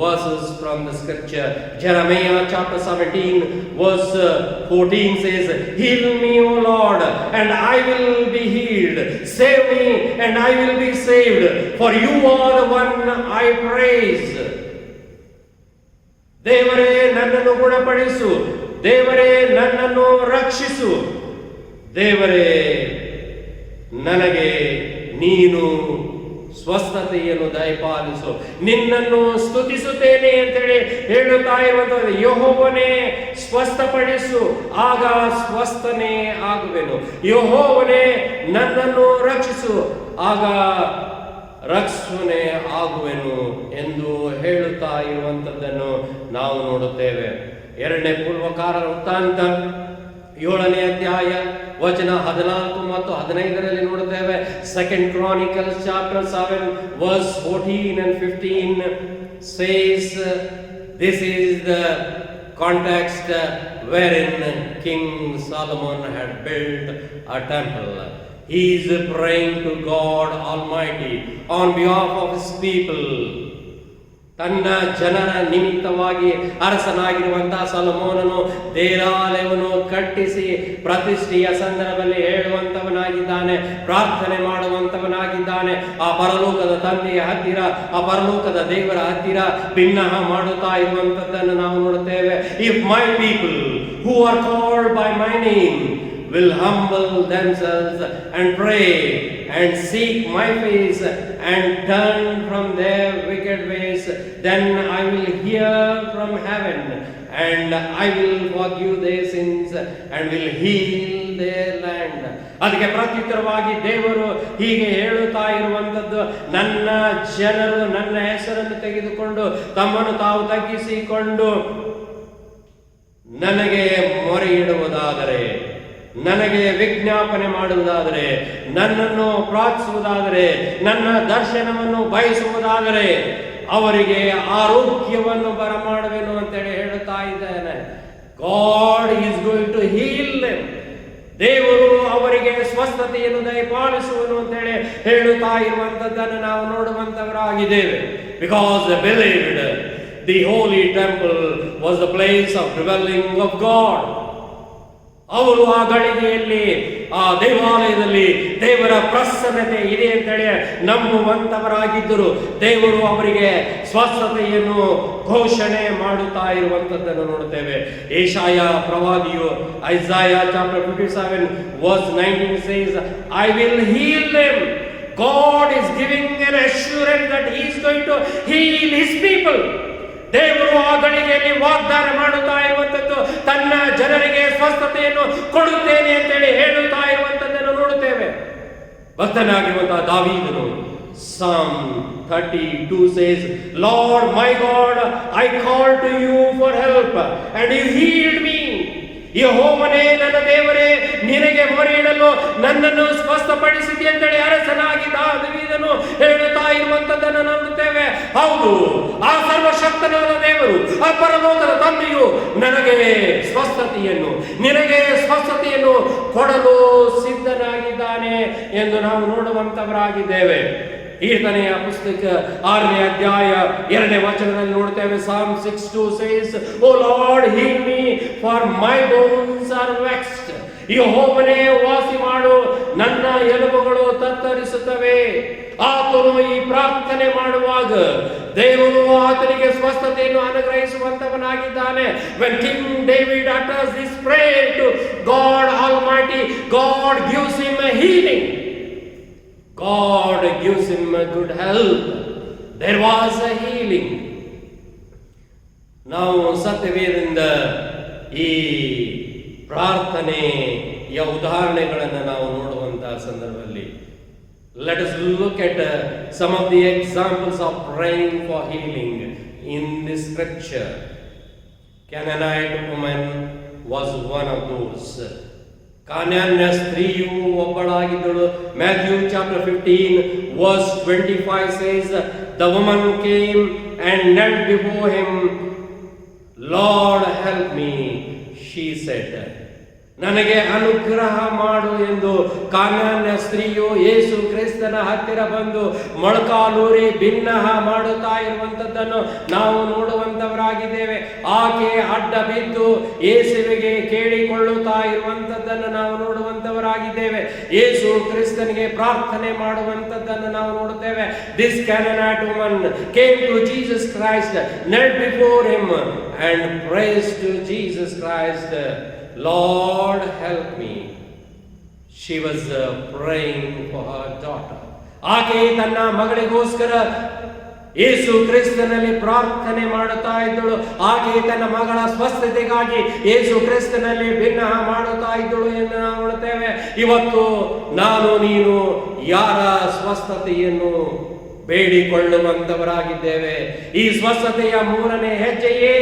verses from the scripture. Jeremiah chapter 17 verse 14 says, heal me, O Lord, and I will be healed. Save me, and I will be saved, for you are the one I praise. ದೇವರೇ ನನ್ನನ್ನು ಗುಣಪಡಿಸು, ದೇವರೇ ನನ್ನನ್ನು ರಕ್ಷಿಸು, ದೇವರೇ ನನಗೆ ನೀನು ಸ್ವಸ್ಥತೆಯನ್ನು ದಯಪಾಲಿಸು, ನಿನ್ನನ್ನು ಸ್ತುತಿಸುತ್ತೇನೆ ಅಂತೇಳಿ ಹೇಳುತ್ತಾ ಇರುವಂತಹ ಯೆಹೋವನೇ ಸ್ವಸ್ಥಪಡಿಸು, ಆಗ ಸ್ವಸ್ಥನೇ ಆಗುವೆನು. ಯೆಹೋವನೇ ನನ್ನನ್ನು ರಕ್ಷಿಸು, ಆಗ ರಕ್ಷಣೆ ಆಗುವೆನು ಎಂದು ಹೇಳುತ್ತಾ ಇರುವಂತದ್ದನ್ನು ನಾವು ನೋಡುತ್ತೇವೆ. 2ನೇ ಪೂರ್ವಕಾರರ ವೃತ್ತಾಂತ 7ನೇ ಅಧ್ಯಾಯ ವಚನ 14 ಮತ್ತು 15ರಲ್ಲಿ ನೋಡುತ್ತೇವೆ. 2nd Chronicles chapter 7 verse 14 and 15 says, this is the context wherein King Solomon had built a temple. He is praying to God Almighty on behalf of his people. ತನ್ನ ಜನರ ನಿಮಿತ್ತವಾಗಿ ಅರಸನಾಗಿರುವಂತಹ ಸೊಲೊಮೋನನು ದೇವಾಲಯವನ್ನು ಕಟ್ಟಿಸಿ ಪ್ರತಿಷ್ಠೆಯ ಸಂದರ್ಭದಲ್ಲಿ ಹೇಳುವಂತವನಾಗಿದ್ದಾನೆ, ಪ್ರಾರ್ಥನೆ ಮಾಡುವಂತವನಾಗಿದ್ದಾನೆ. ಆ ಪರಲೋಕದ ತಂದೆಯ ಹತ್ತಿರ, ಆ ಪರಲೋಕದ ದೇವರ ಹತ್ತಿರ ಭಿನ್ನಹ ಮಾಡುತ್ತಾ ಇರುವಂತದ್ದನ್ನು ನಾವು ನೋಡುತ್ತೇವೆ. If my people who are called by my name will humble themselves and pray and seek my face and turn from their wicked ways, then I will hear from heaven and I will forgive their sins and will heal their land. ಅದಕ್ಕೆ ಪ್ರತ್ಯುತ್ತರವಾಗಿ ದೇವರು ಹೀಗೆ ಹೇಳುತ್ತಾ ಇರುವಂತದ್ದು, ನನ್ನ ಜನರು ನನ್ನ ಹೆಸರನ್ನು ತೆಗೆದುಕೊಂಡು ತಮ್ಮನ್ನು ತಾವು ತಗ್ಗಿಸಿಕೊಂಡು ನನಗೆ ಮೊರೆ ಇಡುವುದಾದರೆ, ನನಗೆ ವಿಜ್ಞಾಪನೆ ಮಾಡುವುದಾದರೆ, ನನ್ನನ್ನು ಪ್ರಾರ್ಥಿಸುವುದಾದರೆ, ನನ್ನ ದರ್ಶನವನ್ನು ಬಯಸುವುದಾದರೆ ಅವರಿಗೆ ಆರೋಗ್ಯವನ್ನು ಬರಮಾಡುವೆನು ಅಂತೇಳಿ ಹೇಳುತ್ತಾ ಇದ್ದಾನೆ. God is going to heal them. ದೇವರು ಅವರಿಗೆ ಸ್ವಸ್ಥತೆಯನ್ನು ದಯಪಾಲಿಸುವನು ಅಂತೇಳಿ ಹೇಳುತ್ತಾ ಇರುವಂತದ್ದನ್ನು ನಾವು ನೋಡುವಂತವರಾಗಿದ್ದೇವೆ. Because they believed the holy temple was the place of dwelling of God. ಅವರು ಆ ಗಳಿಗೆಯಲ್ಲಿ ಆ ದೇವಾಲಯದಲ್ಲಿ ದೇವರ ಪ್ರಸನ್ನತೆ ಇದೆ ಅಂತೇಳಿ ನಂಬುವಂತವರಾಗಿದ್ದರು. ದೇವರು ಅವರಿಗೆ ಸ್ವಸ್ಥತೆಯನ್ನು ಘೋಷಣೆ ಮಾಡುತ್ತಾ ಇರುವಂತದ್ದನ್ನು ನೋಡುತ್ತೇವೆ. ಯೆಶಾಯ ಪ್ರವಾದಿಯು Isaiah chapter 57 verse 19 says, I will heal them. God is giving an assurance that he is going to heal his people. ದೇವರು ಆ ಗಳಿಗೆಯಲ್ಲಿ ವಾಗ್ದಾನ ಮಾಡುತ್ತಾ ಇರುವಂತದ್ದು, ತನ್ನ ಜನರಿಗೆ ಸ್ವಸ್ಥತೆಯನ್ನು ಕೊಡುತ್ತೇನೆ ಅಂತೇಳಿ ಹೇಳುತ್ತಾ ಇರುವಂತದ್ದನ್ನು ನೋಡುತ್ತೇವೆ. ಭಕ್ತನಾಗಿರುವಂತಹ ದಾವೀದನು Psalm 32 says, Lord my God, I called to you for help and you healed me. ಯೆಹೋವನೇ ನನ್ನ ದೇವರೇ, ನಿನಗೆ ಮೊರೆಯಿಡಲು ನನ್ನನ್ನು ಸ್ವಸ್ಥಪಡಿಸಿದೆ ಅಂತೇಳಿ ಅರಸನಾಗಿ ದಾವೀದನು ಹೇಳುತ್ತಾ ಇರುವಂತದ್ದನ್ನು ನೋಡುತ್ತೇವೆ. ಹೌದು, ಆ ಸರ್ವಶಕ್ತನಾದ ದೇವರು, ಆ ಪರಲೋಕದ ತಂದೆಯು ನನಗೆ ಸ್ವಸ್ಥತೆಯನ್ನು, ನಿನಗೆ ಸ್ವಸ್ಥತೆಯನ್ನು ಕೊಡಲು ಸಿದ್ಧನಾಗಿದ್ದಾನೆ ಎಂದು ನಾವು ನೋಡುವಂತವರಾಗಿದ್ದೇವೆ. ಕೀರ್ತನೆಯ ಪುಸ್ತಕ 6ನೇ ಅಧ್ಯಾಯ 2ನೇ ವಚನದಲ್ಲಿ ನೋಡುತ್ತೇವೆ. Psalm 6:2 says, O Lord, heal me, for my bones are vexed. ಯೆಹೋವನೇ ವಾಸಿ ಮಾಡು, ನನ್ನ ಎಲುಬುಗಳು ತತ್ತರಿಸುತ್ತವೆ. ಆತನು ಈ ಪ್ರಾರ್ಥನೆ ಮಾಡುವಾಗ ದೇವರು ಆತನಿಗೆ ಸ್ವಸ್ಥತೆಯನ್ನು ಅನುಗ್ರಹಿಸುವಂತವನಾಗಿದ್ದಾನೆ. When King David utters this prayer to God Almighty, God gives him a healing. God gives him a good health. There was a healing. ನಾವು ಸತ್ಯವೇದದಿಂದ ಈ ಪ್ರಾರ್ಥನೆಯ ಉದಾಹರಣೆಗಳನ್ನು ನಾವು ನೋಡುವಂತಹ ಸಂದರ್ಭದಲ್ಲಿ let us look at some of the examples of praying for healing in this scripture. Canaanite woman was one of those. ಕಾನಾನ್ಯ ಸ್ತ್ರೀಯು ಒಬ್ಬಳಾಗಿದ್ದಳು. Matthew chapter 15 verse 25 says, the woman came and knelt before him. Lord, help me, she said. ನನಗೆ ಅನುಗ್ರಹ ಮಾಡು ಎಂದು ಕಾನಾನ್ಯ ಸ್ತ್ರೀಯು ಯೇಸು ಕ್ರಿಸ್ತನ ಹತ್ತಿರ ಬಂದು ಮೊಳಕಾಲೂರಿ ಭಿನ್ನಹ ಮಾಡುತ್ತಾ ಇರುವಂತದ್ದನ್ನು ನಾವು ನೋಡುವಂತವರಾಗಿದ್ದೇವೆ. ಆಕೆ ಅಡ್ಡ ಬಿದ್ದು ಯೇಸುವಿಗೆ ಕೇಳಿಕೊಳ್ಳುತ್ತಾ ಇರುವಂತದ್ದನ್ನು ನಾವು ನೋಡುವಂತವರಾಗಿದ್ದೇವೆ. ಯೇಸು ಕ್ರಿಸ್ತನಿಗೆ ಪ್ರಾರ್ಥನೆ ಮಾಡುವಂತದ್ದನ್ನು ನಾವು ನೋಡುತ್ತೇವೆ. This Canaanite woman came to Jesus Christ, knelt before him and prays to Jesus Christ, Lord, help me. She was praying for her daughter. ಆಕೆ ತನ್ನ ಮಗಳಿಗೋಸ್ಕರ ಯೇಸು ಕ್ರಿಸ್ತನಲ್ಲಿ ಪ್ರಾರ್ಥನೆ ಮಾಡುತ್ತಾ ಇದ್ದಳು. ಆಕೆ ತನ್ನ ಮಗಳ ಸ್ವಸ್ಥತೆಗಾಗಿ ಯೇಸು ಕ್ರಿಸ್ತನಲ್ಲಿ ಭಿನ್ನಹ ಮಾಡುತ್ತಾ ಇದ್ದಳು ಎಂದು ನಾವು ನೋಡುತ್ತೇವೆ. ಇವತ್ತು ನಾನು ನೀನು ಯಾರ ಸ್ವಸ್ಥತೆಯನ್ನು ಬೇಡಿಕೊಳ್ಳುವಂತವರಾಗಿದ್ದೇವೆ? ಈ ಸ್ವಸ್ಥತೆಯ ಮೂರನೇ ಹೆಜ್ಜೆಯೇ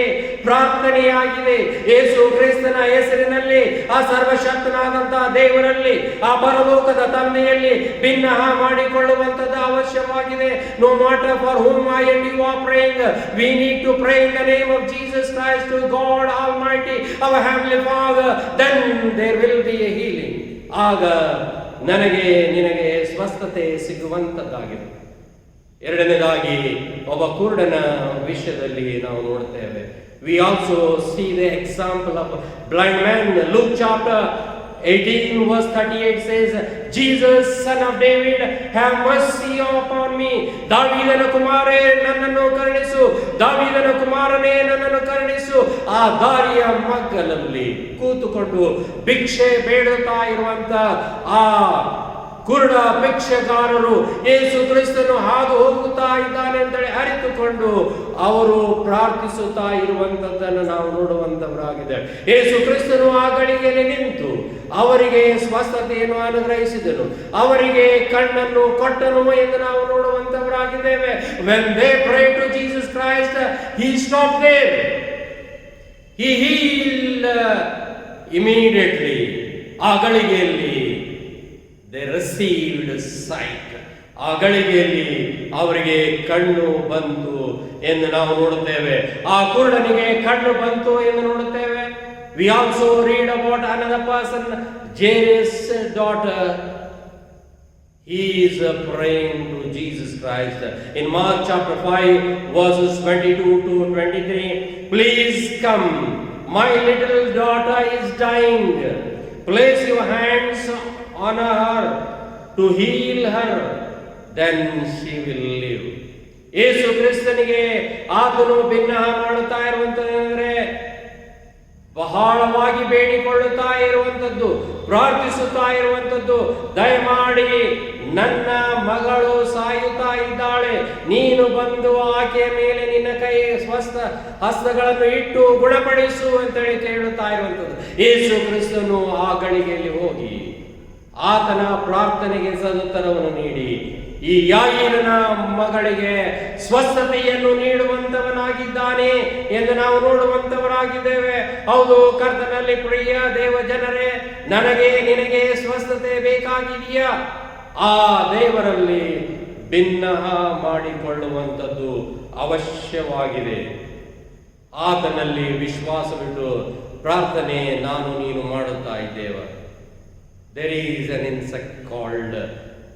ಪ್ರಾರ್ಥನೆಯಾಗಿದೆ. ಯೇಸು ಕ್ರಿಸ್ತನ ಹೆಸರಿನಲ್ಲಿ ಆ ಸರ್ವಶಕ್ತನಾದಂತಹ ದೇವರಲ್ಲಿ, ಆ ಪರಲೋಕದ ತಂದೆಯಲ್ಲಿ ಭಿನ್ನಹ ಮಾಡಿಕೊಳ್ಳುವಂತದ್ದು ಅವಶ್ಯವಾಗಿದೆ. No matter for whom I and you are praying, we need to pray in the name of Jesus Christ to God Almighty, our Heavenly Father. Then there will be a healing. ಆಗ ನನಗೆ ನಿನಗೆ ಸ್ವಸ್ಥತೆ ಸಿಗುವಂತದ್ದಾಗಿದೆ. ಎರಡನೇದಾಗಿ ಒಬ್ಬ ಕುರುಡನ ವಿಷಯದಲ್ಲಿ ನಾವು ನೋಡ್ತೇವೆ. We also see the example of blind man. Luke chapter 18 verse 38 says, Jesus, son of David, have mercy upon me. ದಾವೀದನ ಕುಮಾರನೇ ನನ್ನನ್ನು ಕರುಣಿಸು, ದಾವೀದನ ಕುಮಾರನೇ ನನ್ನನ್ನು ಕರುಣಿಸು. ಆ ದಾರಿಯ ಮಗ್ಗಲಲ್ಲಿ ಕೂತುಕೊಂಡು ಭಿಕ್ಷೆ ಬೇಡುತ್ತಾ ಇರುವಂತ ಆ ಕುರುಡ ಭಿಕ್ಷೆಗಾರರು ಯೇಸು ಕ್ರಿಸ್ತನು ಹಾದು ಹೋಗುತ್ತಾ ಇದ್ದಾನೆ ಅಂತೇಳಿ ಅರಿತುಕೊಂಡು ಅವರು ಪ್ರಾರ್ಥಿಸುತ್ತಾ ಇರುವಂತದ್ದನ್ನು ನಾವು ನೋಡುವಂತವರಾಗಿದೆ. ಯೇಸು ಕ್ರಿಸ್ತನು ಆ ಗಳಿಗೆಯಲ್ಲಿ ನಿಂತು ಅವರಿಗೆ ಸ್ವಸ್ಥತೆಯನ್ನು ಅನುಗ್ರಹಿಸಿದನು, ಅವರಿಗೆ ಕಣ್ಣನ್ನು ಕೊಟ್ಟನು ಎಂದು ನಾವು ನೋಡುವಂತವರಾಗಿದ್ದೇವೆ. When they prayed to Jesus Christ, he stopped there. He healed immediately. ಆ ಗಳಿಗೆಯಲ್ಲಿ they received sight. ಆ ಗಳಿಗೆಯಲ್ಲಿ ಅವರಿಗೆ ಕಣ್ಣು ಬಂತು ಎಂದು ನಾವು ನೋಡುತ್ತೇವೆ. ಆ ಕುರುಡನಿಗೆ ಕಣ್ಣು ಬಂತು ಎಂದು ನೋಡುತ್ತೇವೆ. We also read about another person, Jairus' daughter. He is praying to Jesus Christ. In Mark chapter 5 verses 22 to 23, please come, my little daughter is dying. Place your hands on her to heal her, then she will live. ಯೇಸು ಕ್ರಿಸ್ತನಿಗೆ ಆತನು ಭಿನ್ನಹ ಮಾಡುತ್ತಾ ಇರುವಂತಂದ್ರೆ ಬಹಳವಾಗಿ ಬೇಡಿಕೊಳ್ಳುತ್ತಾ ಇರುವಂತದ್ದು, ಪ್ರಾರ್ಥಿಸುತ್ತಾ ಇರುವಂತದ್ದು, ದಯಮಾಡಿ ನನ್ನ ಮಗಳು ಸಾಯುತ್ತಾ ಇದ್ದಾಳೆ, ನೀನು ಬಂದು ಆಕೆಯ ಮೇಲೆ ನಿನ್ನ ಕೈ ಸ್ವಸ್ಥ ಹಸ್ತಗಳನ್ನು ಇಟ್ಟು ಗುಣಪಡಿಸು ಅಂತೇಳಿ ಕೇಳುತ್ತಾ ಇರುವಂತದ್ದು. ಯೇಸು ಕ್ರಿಸ್ತನು ಆ ಗಳಿಗೆಯಲ್ಲಿ ಹೋಗಿ ಆತನ ಪ್ರಾರ್ಥನೆಗೆ ಸದುತ್ತರವನ್ನು ನೀಡಿ ಈ ಯಾಯೀರನ ಮಗಳಿಗೆ ಸ್ವಸ್ಥತೆಯನ್ನು ನೀಡುವಂತವನಾಗಿದ್ದಾನೆ ಎಂದು ನಾವು ನೋಡುವಂತವರಾಗಿದ್ದೇವೆ. ಹೌದು, ಕರ್ತನಲ್ಲಿ ಪ್ರಿಯ ದೇವ ಜನರೇ, ನನಗೆ ನಿನಗೆ ಸ್ವಸ್ಥತೆ ಬೇಕಾಗಿದೆಯಾ? ಆ ದೇವರಲ್ಲಿ ಭಿನ್ನಹ ಮಾಡಿಕೊಳ್ಳುವಂಥದ್ದು ಅವಶ್ಯವಾಗಿದೆ. ಆತನಲ್ಲಿ ವಿಶ್ವಾಸವಿಟ್ಟು ಪ್ರಾರ್ಥನೆ ನಾನು ನೀನು ಮಾಡುತ್ತಾ ಇದ್ದೇವೆ. There is an insect called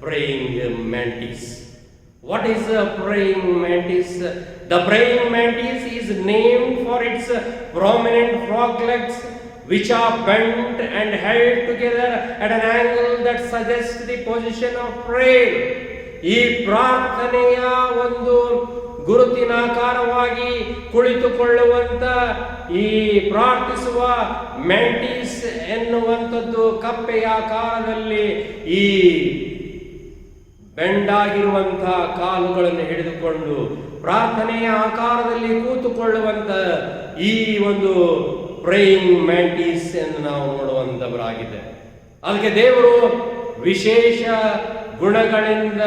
praying mantis. What is a praying mantis? The praying mantis is named for its prominent frog legs which are bent and held together at an angle that suggests the position of prayer. ಈ ಪ್ರಾರ್ಥನೆಯ ಒಂದು ಗುರುತಿನಾಕಾರವಾಗಿ ಕುಳಿತುಕೊಳ್ಳುವಂತ ಈ ಪ್ರಾರ್ಥಿಸುವ mantis ಎನ್ನುವಂಥದ್ದು ಕಪ್ಪೆಯ ಆಕಾರದಲ್ಲಿ ಈ ಬೆಂಡಾಗಿರುವಂತಹ ಕಾಲುಗಳನ್ನು ಹಿಡಿದುಕೊಂಡು ಪ್ರಾರ್ಥನೆಯ ಆಕಾರದಲ್ಲಿ ಕೂತುಕೊಳ್ಳುವಂತ ಈ ಒಂದು ಪ್ರೇಯಿಂಗ್ ಮ್ಯಾಂಟಿಸ್ ಎಂದು ನಾವು ನೋಡುವಂತವರಾಗಿದೆ. ಅದಕ್ಕೆ ದೇವರು ವಿಶೇಷ ಗುಣಗಳಿಂದ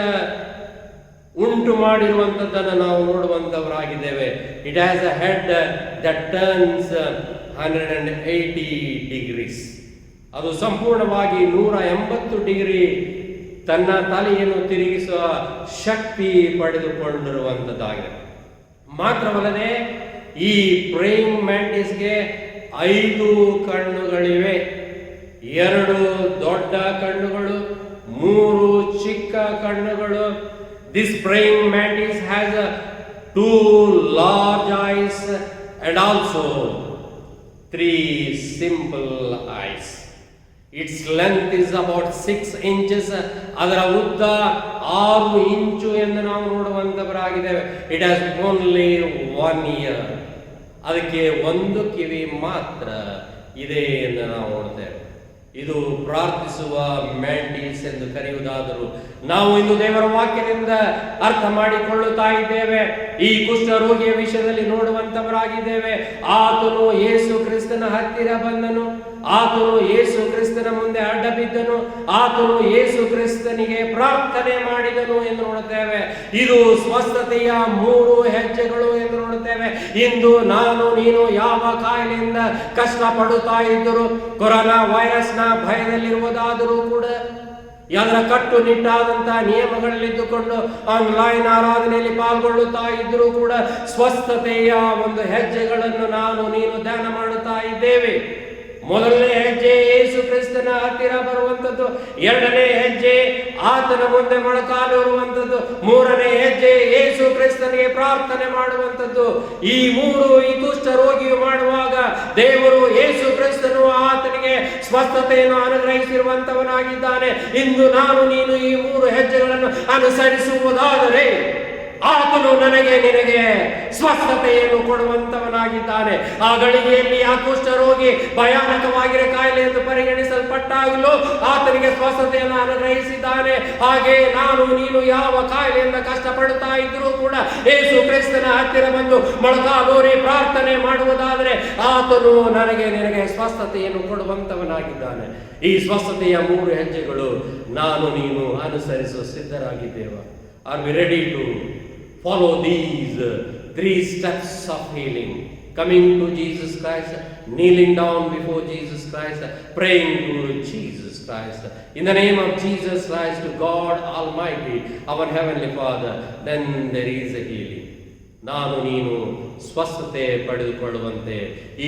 ಉಂಟು ಮಾಡಿರುವಂಥದ್ದನ್ನು ನಾವು ನೋಡುವಂತವರಾಗಿದ್ದೇವೆ. It has a head that turns 180 degrees. ಅದು ಸಂಪೂರ್ಣವಾಗಿ 180 ಡಿಗ್ರಿ ತನ್ನ ತಲೆಯನ್ನು ತಿರುಗಿಸುವ ಶಕ್ತಿ ಪಡೆದುಕೊಂಡಿರುವಂಥದ್ದಾಗಿದೆ. ಮಾತ್ರವಲ್ಲದೆ ಈ ಪ್ರೇಯಿಂಗ್ ಮ್ಯಾಂಟಿಸ್ಗೆ 5 ಕಣ್ಣುಗಳಿವೆ. 2 ದೊಡ್ಡ ಕಣ್ಣುಗಳು, 3 ಚಿಕ್ಕ ಕಣ್ಣುಗಳು. This praying mantis has 2 large eyes and also 3 simple eyes. Its length is about 6 inches. ಅದರ ಉದ್ದ 6 ಇಂಚು ಎಂದು ನಾವು ನೋಡುವಂತವರಾಗಿದ್ದೇವೆ. It has only 1 ear. ಅದಕ್ಕೆ 1 ಕಿವಿ ಮಾತ್ರ ಇದೆ ಎಂದು ನಾವು ನೋಡ್ತೇವೆ. ಇದು ಪ್ರಾರ್ಥಿಸುವ ಮ್ಯಾಂಟಿಸ್ ಎಂದು ಕರೆಯುವುದಾದರೂ ನಾವು ಇಂದು ದೇವರ ವಾಕ್ಯದಿಂದ ಅರ್ಥ ಮಾಡಿಕೊಳ್ಳುತ್ತಾ ಇದ್ದೇವೆ. ಈ ಕುಷ್ಠರೋಗಿಯ ವಿಷಯದಲ್ಲಿ ನೋಡುವಂತವರಾಗಿದ್ದೇವೆ. ಆತನು ಯೇಸು ಕ್ರಿಸ್ತನ ಹತ್ತಿರ ಬಂದನು, ಆತನು ಯೇಸು ಕ್ರಿಸ್ತನ ಮುಂದೆ ಅಡ್ಡ ಬಿದ್ದನು, ಆತನು ಯೇಸು ಕ್ರಿಸ್ತನಿಗೆ ಪ್ರಾರ್ಥನೆ ಮಾಡಿದನು ಎಂದು ನೋಡುತ್ತೇವೆ. ಇದು ಸ್ವಸ್ಥತೆಯ 3 ಹೆಜ್ಜೆಗಳು ಎಂದು ನೋಡುತ್ತೇವೆ. ಇಂದು ನಾನು ನೀನು ಯಾವ ಕಾಯಿಲೆಯಿಂದ ಕಷ್ಟಪಡುತ್ತಾ ಇದ್ದರೂ, ಕೊರೋನಾ ವೈರಸ್ನ ಭಯದಲ್ಲಿರುವುದಾದರೂ ಕೂಡ, ಅದರ ಕಟ್ಟುನಿಟ್ಟಾದಂತಹ ನಿಯಮಗಳಲ್ಲಿದ್ದುಕೊಂಡು ಆನ್ಲೈನ್ ಆರಾಧನೆಯಲ್ಲಿ ಪಾಲ್ಗೊಳ್ಳುತ್ತಾ ಇದ್ದರೂ ಕೂಡ ಸ್ವಸ್ಥತೆಯ ಒಂದು ಹೆಜ್ಜೆಗಳನ್ನು ನಾನು ನೀನು ಧ್ಯಾನ ಮಾಡುತ್ತಾ ಇದ್ದೇವೆ. ಮೊದಲನೇ ಹೆಜ್ಜೆ ಯೇಸು ಕ್ರಿಸ್ತನ ಹತ್ತಿರ ಬರುವಂಥದ್ದು, 2ನೇ ಹೆಜ್ಜೆ ಆತನ ಮುಂದೆ ಮೊಳಕಾಲು ಇರುವಂಥದ್ದು, 3ನೇ ಹೆಜ್ಜೆ ಯೇಸು ಕ್ರಿಸ್ತನಿಗೆ ಪ್ರಾರ್ಥನೆ ಮಾಡುವಂಥದ್ದು. ಈ 3 ಈ ಕುಷ್ಠ ರೋಗಿಯು ಮಾಡುವಾಗ ದೇವರು ಯೇಸು ಕ್ರಿಸ್ತನು ಆತನಿಗೆ ಸ್ವಸ್ಥತೆಯನ್ನು ಅನುಗ್ರಹಿಸಿರುವಂತವನಾಗಿದ್ದಾನೆ. ಇಂದು ನಾನು ನೀನು ಈ 3 ಹೆಜ್ಜೆಗಳನ್ನು ಅನುಸರಿಸುವುದಾದರೆ ಆತನು ನನಗೆ ನಿನಗೆ ಸ್ವಸ್ಥತೆಯನ್ನು ಕೊಡುವಂತವನಾಗಿದ್ದಾನೆ. ಆ ಗಳಿಗೆಯಲ್ಲಿ ಆ ಕುಷ್ಠರೋಗಿ ಭಯಾನಕವಾಗಿರೋ ಕಾಯಿಲೆ ಎಂದು ಪರಿಗಣಿಸಲ್ಪಟ್ಟಾಗಲೂ ಆತನಿಗೆ ಸ್ವಸ್ಥತೆಯನ್ನು ಅನುಗ್ರಹಿಸಿದ್ದಾನೆ. ಹಾಗೆ ನಾನು ನೀನು ಯಾವ ಕಾಯಿಲೆಯಿಂದ ಕಷ್ಟಪಡುತ್ತಾ ಇದ್ರೂ ಕೂಡ ಯೇಸು ಕ್ರಿಸ್ತನ ಹತ್ತಿರ ಬಂದು ಮೊಳಕಾಲೂರಿ ಪ್ರಾರ್ಥನೆ ಮಾಡುವುದಾದರೆ ಆತನು ನನಗೆ ನಿನಗೆ ಸ್ವಸ್ಥತೆಯನ್ನು ಕೊಡುವಂತವನಾಗಿದ್ದಾನೆ. ಈ ಸ್ವಸ್ಥತೆಯ 3 ಹೆಜ್ಜೆಗಳು ನಾನು ನೀನು ಅನುಸರಿಸುವ ಸಿದ್ಧರಾಗಿದ್ದೇವ. Are we ready to follow these 3 steps of healing? Coming to Jesus Christ, kneeling down before Jesus Christ, praying to Jesus Christ. In the name of Jesus Christ, to God Almighty, our Heavenly Father, then there is a healing. ನಾನು ನೀನು ಸ್ವಸ್ಥತೆ ಪಡೆದುಕೊಳ್ಳುವಂತೆ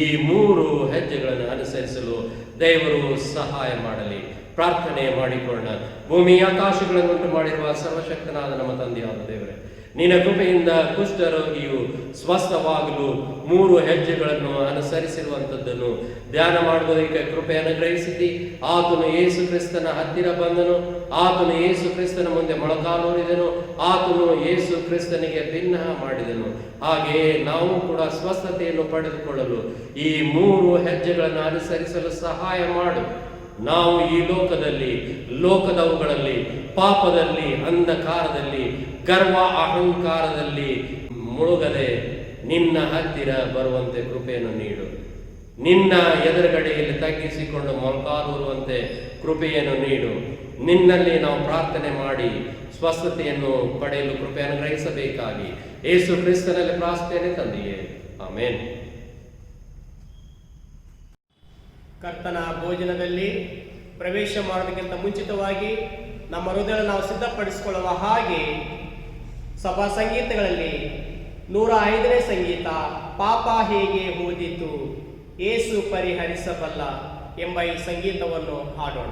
ಈ 3 ಹೆಜ್ಜೆಗಳನ್ನು ಅನುಸರಿಸಲು ದೇವರು ಸಹಾಯ ಮಾಡಲಿ. ಪ್ರಾರ್ಥನೆ ಮಾಡಿಕೊಳ್ಳೋಣ. ಭೂಮಿ ಆಕಾಶಗಳನ್ನುಂಟು ಮಾಡಿರುವ ಸರ್ವಶಕ್ತನಾದ ನಮ್ಮ ತಂದೆಯಾದ ದೇವರೇ, ನಿನ್ನ ಕೃಪೆಯಿಂದ ಕುಷ್ಠರೋಗಿಯು ಸ್ವಸ್ಥವಾಗಲು 3 ಹೆಜ್ಜೆಗಳನ್ನು ಅನುಸರಿಸಿರುವಂಥದ್ದನ್ನು ಧ್ಯಾನ ಮಾಡುವುದಕ್ಕೆ ಕೃಪೆ ಅನುಗ್ರಹಿಸಿದ್ದಿ. ಆತನು ಯೇಸು ಕ್ರಿಸ್ತನ ಹತ್ತಿರ ಬಂದನು, ಆತನು ಯೇಸು ಕ್ರಿಸ್ತನ ಮುಂದೆ ಮೊಳಕಾಲೂರಿದನು, ಆತನು ಯೇಸು ಕ್ರಿಸ್ತನಿಗೆ ಭಿನ್ನ ಮಾಡಿದನು. ಹಾಗೆಯೇ ನಾವು ಕೂಡ ಸ್ವಸ್ಥತೆಯನ್ನು ಪಡೆದುಕೊಳ್ಳಲು ಈ 3 ಹೆಜ್ಜೆಗಳನ್ನು ಅನುಸರಿಸಲು ಸಹಾಯ ಮಾಡು. ನಾವು ಈ ಲೋಕದವುಗಳಲ್ಲಿ ಪಾಪದಲ್ಲಿ, ಅಂಧಕಾರದಲ್ಲಿ, ಗರ್ವ ಅಹಂಕಾರದಲ್ಲಿ ಮುಳುಗದೆ ನಿನ್ನ ಹತ್ತಿರ ಬರುವಂತೆ ಕೃಪೆಯನ್ನು ನೀಡು. ನಿನ್ನ ಎದುರುಗಡೆಯಲ್ಲಿ ತಗ್ಗಿಸಿಕೊಂಡು ಮೊಳಕಾಲೂರುವಂತೆ ಕೃಪೆಯನ್ನು ನೀಡು. ನಿನ್ನಲ್ಲಿ ನಾವು ಪ್ರಾರ್ಥನೆ ಮಾಡಿ ಸ್ವಸ್ಥತೆಯನ್ನು ಪಡೆಯಲು ಕೃಪೆ ಅನುಗ್ರಹಿಸಬೇಕಾಗಿ ಯೇಸು ಕ್ರಿಸ್ತನಲ್ಲಿ ಪ್ರಾರ್ಥನೆ ತಂದೆಯೇ, ಆಮೇನ್. ಕರ್ತನ ಭೋಜನದಲ್ಲಿ ಪ್ರವೇಶ ಮಾಡೋದಕ್ಕಿಂತ ಮುಂಚಿತವಾಗಿ ನಮ್ಮ ಹೃದಯ ನಾವು ಸಿದ್ಧಪಡಿಸಿಕೊಳ್ಳುವ ಹಾಗೆ ಸಭಾ ಸಂಗೀತಗಳಲ್ಲಿ 105ನೇ ಸಂಗೀತ, ಪಾಪ ಹೇಗೆ ಹೋದಿತು ಏಸು ಪರಿಹರಿಸಬಲ್ಲ ಎಂಬ ಈ ಸಂಗೀತವನ್ನು ಹಾಡೋಣ.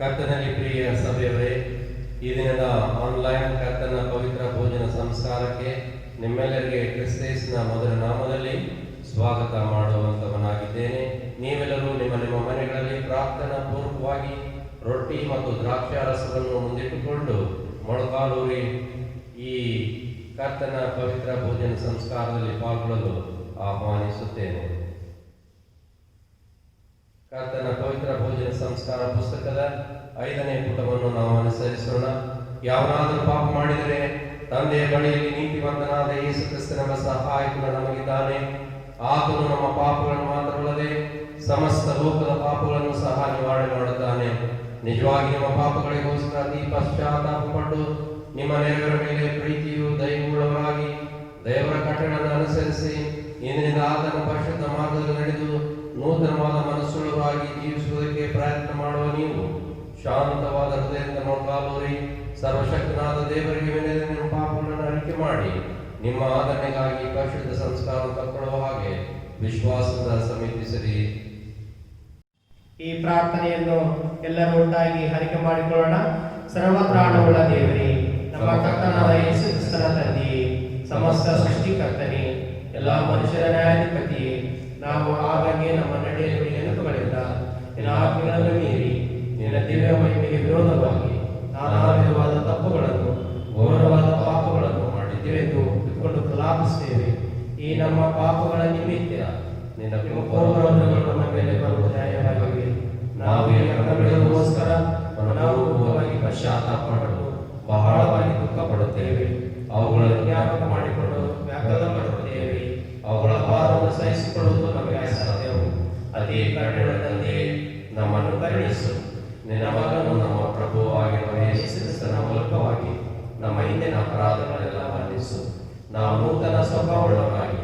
ಕರ್ತನಲ್ಲಿ ಪ್ರಿಯ ಸಭೆಯವರೇ, ಈ ದಿನದ ಆನ್ಲೈನ್ ಕರ್ತನ ಪವಿತ್ರ ಭೋಜನ ಸಂಸ್ಕಾರಕ್ಕೆ ನಿಮ್ಮೆಲ್ಲರಿಗೆ ಕ್ರಿಸ್ತೇಸ್ನ ಮೊದಲ ನಾಮದಲ್ಲಿ ಸ್ವಾಗತ ಮಾಡುವಂತವನಾಗಿದ್ದೇನೆ. ನೀವೆಲ್ಲರೂ ನಿಮ್ಮ ನಿಮ್ಮ ಮನೆಗಳಲ್ಲಿ ಪ್ರಾರ್ಥನಾ ಪೂರ್ವಕವಾಗಿ ರೊಟ್ಟಿ ಮತ್ತು ದ್ರಾಕ್ಷಾರಸವನ್ನು ಮುಂದಿಟ್ಟುಕೊಂಡು ಮೊಳಕಾಲೂರಿ ಈ ಕರ್ತನ ಪವಿತ್ರ ಭೋಜನ ಸಂಸ್ಕಾರದಲ್ಲಿ ಪಾಲ್ಗೊಳ್ಳಲು ಆಹ್ವಾನಿಸುತ್ತೇನೆ. ಕರ್ತನ ಪವಿತ್ರ ಭೋಜನ ಸಂಸ್ಕಾರ ಪುಸ್ತಕದ 5ನೇ ಪುಟವನ್ನು ನಾವು ಅನುಸರಿಸೋಣ. ಯಾವನಾದರೂ ಪಾಪ ಮಾಡಿದರೆ ತಂದೆಯ ಬಳಿಯಲ್ಲಿ ನೀತಿವಂತನಾದ ಯೇಸು ಕ್ರಿಸ್ತನೆಂಬ ಸಹಾಯಕನು ನಮಗಿದ್ದಾನೆ. ಆತನು ನಮ್ಮ ಪಾಪಗಳನ್ನು ಮಾತ್ರವಲ್ಲದೆ ಸಮಸ್ತ ಲೋಕದ ಪಾಪಗಳನ್ನು ಸಹ ನಿವಾರಣೆ ಮಾಡುತ್ತಾನೆ. ನಿಜವಾಗಿ ನಿಮ್ಮ ಪಾಪಗಳಿಗೋಸ್ಕರ ಪಶ್ಚಾತ್ತಾಪಪಟ್ಟು ನಿಮ್ಮ ನೆರವರ ಮೇಲೆ ಪ್ರೀತಿಯು ದಯವುಳ್ಳವರಾಗಿ ದೇವರ ಕಟ್ಟಳೆಯನ್ನು ಅನುಸರಿಸಿ ಇಂದಿನಿಂದ ಆತನ ಪರಿಶುದ್ಧ ಮಾರ್ಗದಲ್ಲಿ ನಡೆದು ನೂತನವಾದ ಮನಸ್ಸುಳ್ಳವರಾಗಿ ಜೀವಿಸುವುದಕ್ಕೆ ಪ್ರಯತ್ನ ಮಾಡುವ ನೀವು ಶಾಂತವಾದ ಹೃದಯದಿಂದ ಮೊಳಕಾಲೂರಿ ಸರ್ವಶಕ್ತನಾದ ದೇವರಿಗೆ ವಿನಯದಿಂದ ನಿಮ್ಮ ಪಾಪಗಳನ್ನು ಅರಿಕೆ ಮಾಡಿ ನಿಮ್ಮ ಆದರಣೆಗಾಗಿ ಪರಿಶುದ್ಧ ಸಂಸ್ಕಾರ ತಕ್ಕೊಳ್ಳುವ ಹಾಗೆ ವಿಶ್ವಾಸದ ಸಮೀಪಿಸಿರಿ. ಈ ಪ್ರಾರ್ಥನೆಯನ್ನು ಎಲ್ಲರೂ ಒಟ್ಟಾಗಿ ಹರಿಕೆ ಮಾಡಿಕೊಳ್ಳೋಣ. ಸರ್ವತ್ರಾಣವುಳ್ಳ ದೇವರೇ, ನಮ್ಮ ಕರ್ತನಾದ ಯೇಸು ಕ್ರಿಸ್ತನ ತಂದೆಯೇ, ಸಮಸ್ತ ಸೃಷ್ಟಿಕರ್ತನೇ, ಎಲ್ಲ ಮನುಷ್ಯರ ನ್ಯಾಯಾಧಿಪತಿಯೇ, ನಾವು ಆಗಾಗ್ಗೆ ನಮ್ಮ ನಡೆಯುವ ನೆನಪುಗಳಿಂದ ನಿನ್ನ ಆಜ್ಞೆಗಳನ್ನು ಮೀರಿ ನಿನ್ನ ದಿವ್ಯ ಮಹಿಮೆಗೆ ವಿರೋಧವಾಗಿ ನಾನಾ ವಿಧವಾದ ತಪ್ಪುಗಳನ್ನು ಘೋರವಾದ ಪಾಪಗಳನ್ನು ಮಾಡಿದ್ದೇವೆಂದು ಇಟ್ಕೊಂಡು ಪ್ರಲಾಪಿಸುತ್ತೇವೆ. ಈ ನಮ್ಮ ಪಾಪಗಳ ನಿಮಿತ್ತ ನಿನ್ನ ಕೋಪವನ್ನು ನಮ್ಮ ಮೇಲೆ ಬರುವ ನ್ಯಾಯವಾಗಿವೆ. ನಾವು ಈ ಕರ್ಮಗಳಿಗೋಸ್ಕರ ಮನಪೂರ್ವಕವಾಗಿ ಪಶ್ಚಾತ್ತಾಪ ಮಾಡಲು ಬಹಳವಾಗಿ ದುಃಖ ಪಡುತ್ತೇವೆ. ಅವುಗಳನ್ನು ಜ್ಞಾಪಕ ಮಾಡಿಕೊಂಡು ವ್ಯಾಕರಣ ಮಾಡುತ್ತೇವೆ. ಅವುಗಳ ಭಾರವನ್ನು ಸಹಿಸಿಕೊಳ್ಳುವುದು ನಮಗೆ ಅಸಾಧ್ಯವು. ಅದೇ ಕಾರಣದ ತಂದೆಯೇ, ನಮ್ಮನ್ನು ಕರುಣಿಸು. ನಿನ್ನ ಮಗನು ನಮ್ಮ ಪ್ರಭುವಾಗಿರುವ ಯೇಸು ಕ್ರಿಸ್ತನ ಮೂಲಕವಾಗಿ ನಮ್ಮ ಹಿಂದಿನ ಅಪರಾಧಗಳೆಲ್ಲ ಮನ್ನಿಸು. ನಾವು ನೂತನ ಸ್ವಭಾವಗಳಾಗಿ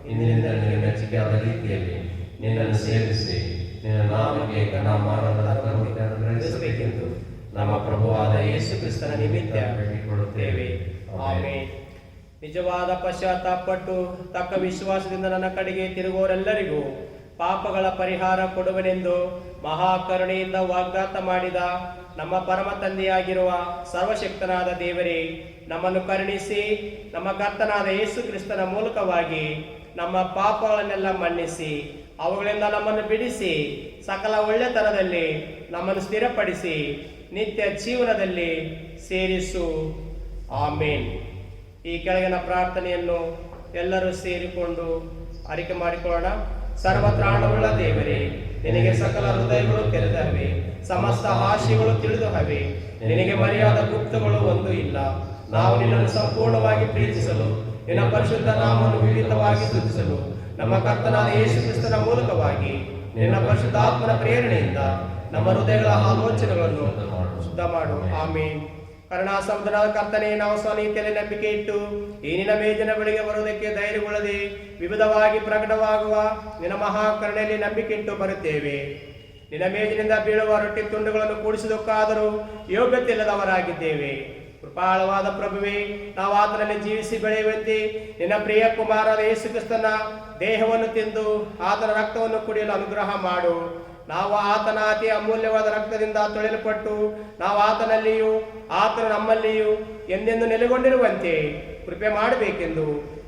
ಇಂದಿನಿಂದ ನಿನಗೆ ಮೆಚ್ಚುಗೆಯಾದ ರೀತಿಯಲ್ಲಿ ನಿನ್ನನ್ನು ಸೇವಿಸಿ ನಿನ್ನ ನಾಮಕ್ಕೆ ಘನಮಾನದ ಅನುಗ್ರಹಿಸಬೇಕೆಂದು ನಮ್ಮ ಪ್ರಭುವಾದ ಯೇಸು ಕ್ರಿಸ್ತನ ನಿಮಿತ್ತ ಬೇಡಿಕೊಳ್ಳುತ್ತೇವೆ. ಆಮೆನ್. ನಿಜವಾದ ಪಶ್ಚಾತ್ತಾಪಪಟ್ಟು ತಕ್ಕ ವಿಶ್ವಾಸದಿಂದ ನನ್ನ ಕಡೆಗೆ ತಿರುಗುವವರೆಲ್ಲರಿಗೂ ಪಾಪಗಳ ಪರಿಹಾರ ಕೊಡುವನೆಂದು ಮಹಾಕರುಣೆಯಿಂದ ವಾಗ್ದಾತ ಮಾಡಿದ ನಮ್ಮ ಪರಮ ತಂದೆಯಾಗಿರುವ ಸರ್ವಶಕ್ತನಾದ ದೇವರೇ, ನಮ್ಮನ್ನು ಕರುಣಿಸಿ ನಮ್ಮ ಕರ್ತನಾದ ಯೇಸು ಕ್ರಿಸ್ತನ ಮೂಲಕವಾಗಿ ನಮ್ಮ ಪಾಪಗಳನ್ನೆಲ್ಲ ಮನ್ನಿಸಿ ಅವುಗಳಿಂದ ನಮ್ಮನ್ನು ಬಿಡಿಸಿ ಸಕಲ ಒಳ್ಳೆತನದಲ್ಲಿ ನಮ್ಮನ್ನು ಸ್ಥಿರಪಡಿಸಿ ನಿತ್ಯ ಜೀವನದಲ್ಲಿ ಸೇರಿಸು. ಆಮೇನ್. ಈ ಕೆಳಗಿನ ಪ್ರಾರ್ಥನೆಯನ್ನು ಎಲ್ಲರೂ ಸೇರಿಕೊಂಡು ಅರಿಕೆ ಮಾಡಿಕೊಳ್ಳೋಣ. ಸರ್ವತ್ರಾಣವುಳ್ಳ ದೇವರೇ, ನಿನಗೆ ಸಕಲ ಹೃದಯಗಳು ತೆರೆದವೆ, ಸಮಸ್ತ ಆಶೆಗಳು ತಿಳಿದು ಹವೆ. ನಿನಗೆ ಮರೆಯಾದ ಗುಪ್ತಗಳು ಒಂದು ಇಲ್ಲ. ನಾವು ನಿನ್ನನ್ನು ಸಂಪೂರ್ಣವಾಗಿ ಪ್ರೀತಿಸಲು, ನಿನ್ನ ಪರಿಶುದ್ಧ ನಾಮವನ್ನು ವಿವಿಧವಾಗಿ ಸ್ತುತಿಸಲು, ನಮ್ಮ ಕರ್ತನಾದ ಯೇಸು ಕ್ರಿಸ್ತನ ಮೂಲಕವಾಗಿ ನಿನ್ನ ಪರಿಶುದ್ಧಾತ್ಮನ ಪ್ರೇರಣೆಯಿಂದ ನಮ್ಮ ಹೃದಯಗಳ ಆಲೋಚನೆಗಳನ್ನು ಶುದ್ಧ ಮಾಡು. ಆಮೇನ್. ಕರುಣಾಸಮುದ್ರನಾದ ಕರ್ತನೇ, ನಾವು ಸ್ವನೀತಿಯಲ್ಲಿ ನಂಬಿಕೆ ಇಟ್ಟು ಈ ನಿನ್ನ ಮೇಜಿನ ಬಳಿಗೆ ಬರುವುದಕ್ಕೆ ಧೈರ್ಯಗೊಳ್ಳದೆ ವಿವಿಧವಾಗಿ ಪ್ರಕಟವಾಗುವ ನಿನ್ನ ಮಹಾಕರುಣೆಯಲ್ಲಿ ನಂಬಿಕೆ ಇಟ್ಟು ಬರುತ್ತೇವೆ. ನಿನ್ನ ಮೇಜಿನಿಂದ ಬೀಳುವ ರೊಟ್ಟಿ ತುಂಡುಗಳನ್ನು ಕೂಡಿಸುವುದಕ್ಕಾದರೂ ಯೋಗ್ಯತೆ ಇಲ್ಲದವರಾಗಿದ್ದೇವೆ. ಕೃಪಾಳವಾದ ಪ್ರಭುವೇ, ನಾವು ಆತನಲ್ಲಿ ಜೀವಿಸಿ ಬೆಳೆಯುವಂತೆ ನಿನ್ನ ಪ್ರಿಯ ಕುಮಾರನ ಯೇಸು ಕ್ರಿಸ್ತನ ದೇಹವನ್ನು ತಿಂದು ಆತನ ರಕ್ತವನ್ನು ಕುಡಿಯಲು ಅನುಗ್ರಹ ಮಾಡು. ನಾವು ಆತನ ಅತಿ ಅಮೂಲ್ಯವಾದ ರಕ್ತದಿಂದ ತೊಳೆಯಲ್ಪಟ್ಟು ನಾವು ಆತನಲ್ಲಿಯೂ ಆತನು ನಮ್ಮಲ್ಲಿಯೂ ಎಂದೆಂದು ನೆಲೆಗೊಂಡಿರುವಂತೆ ಕೃಪೆ ಮಾಡಬೇಕೆಂದು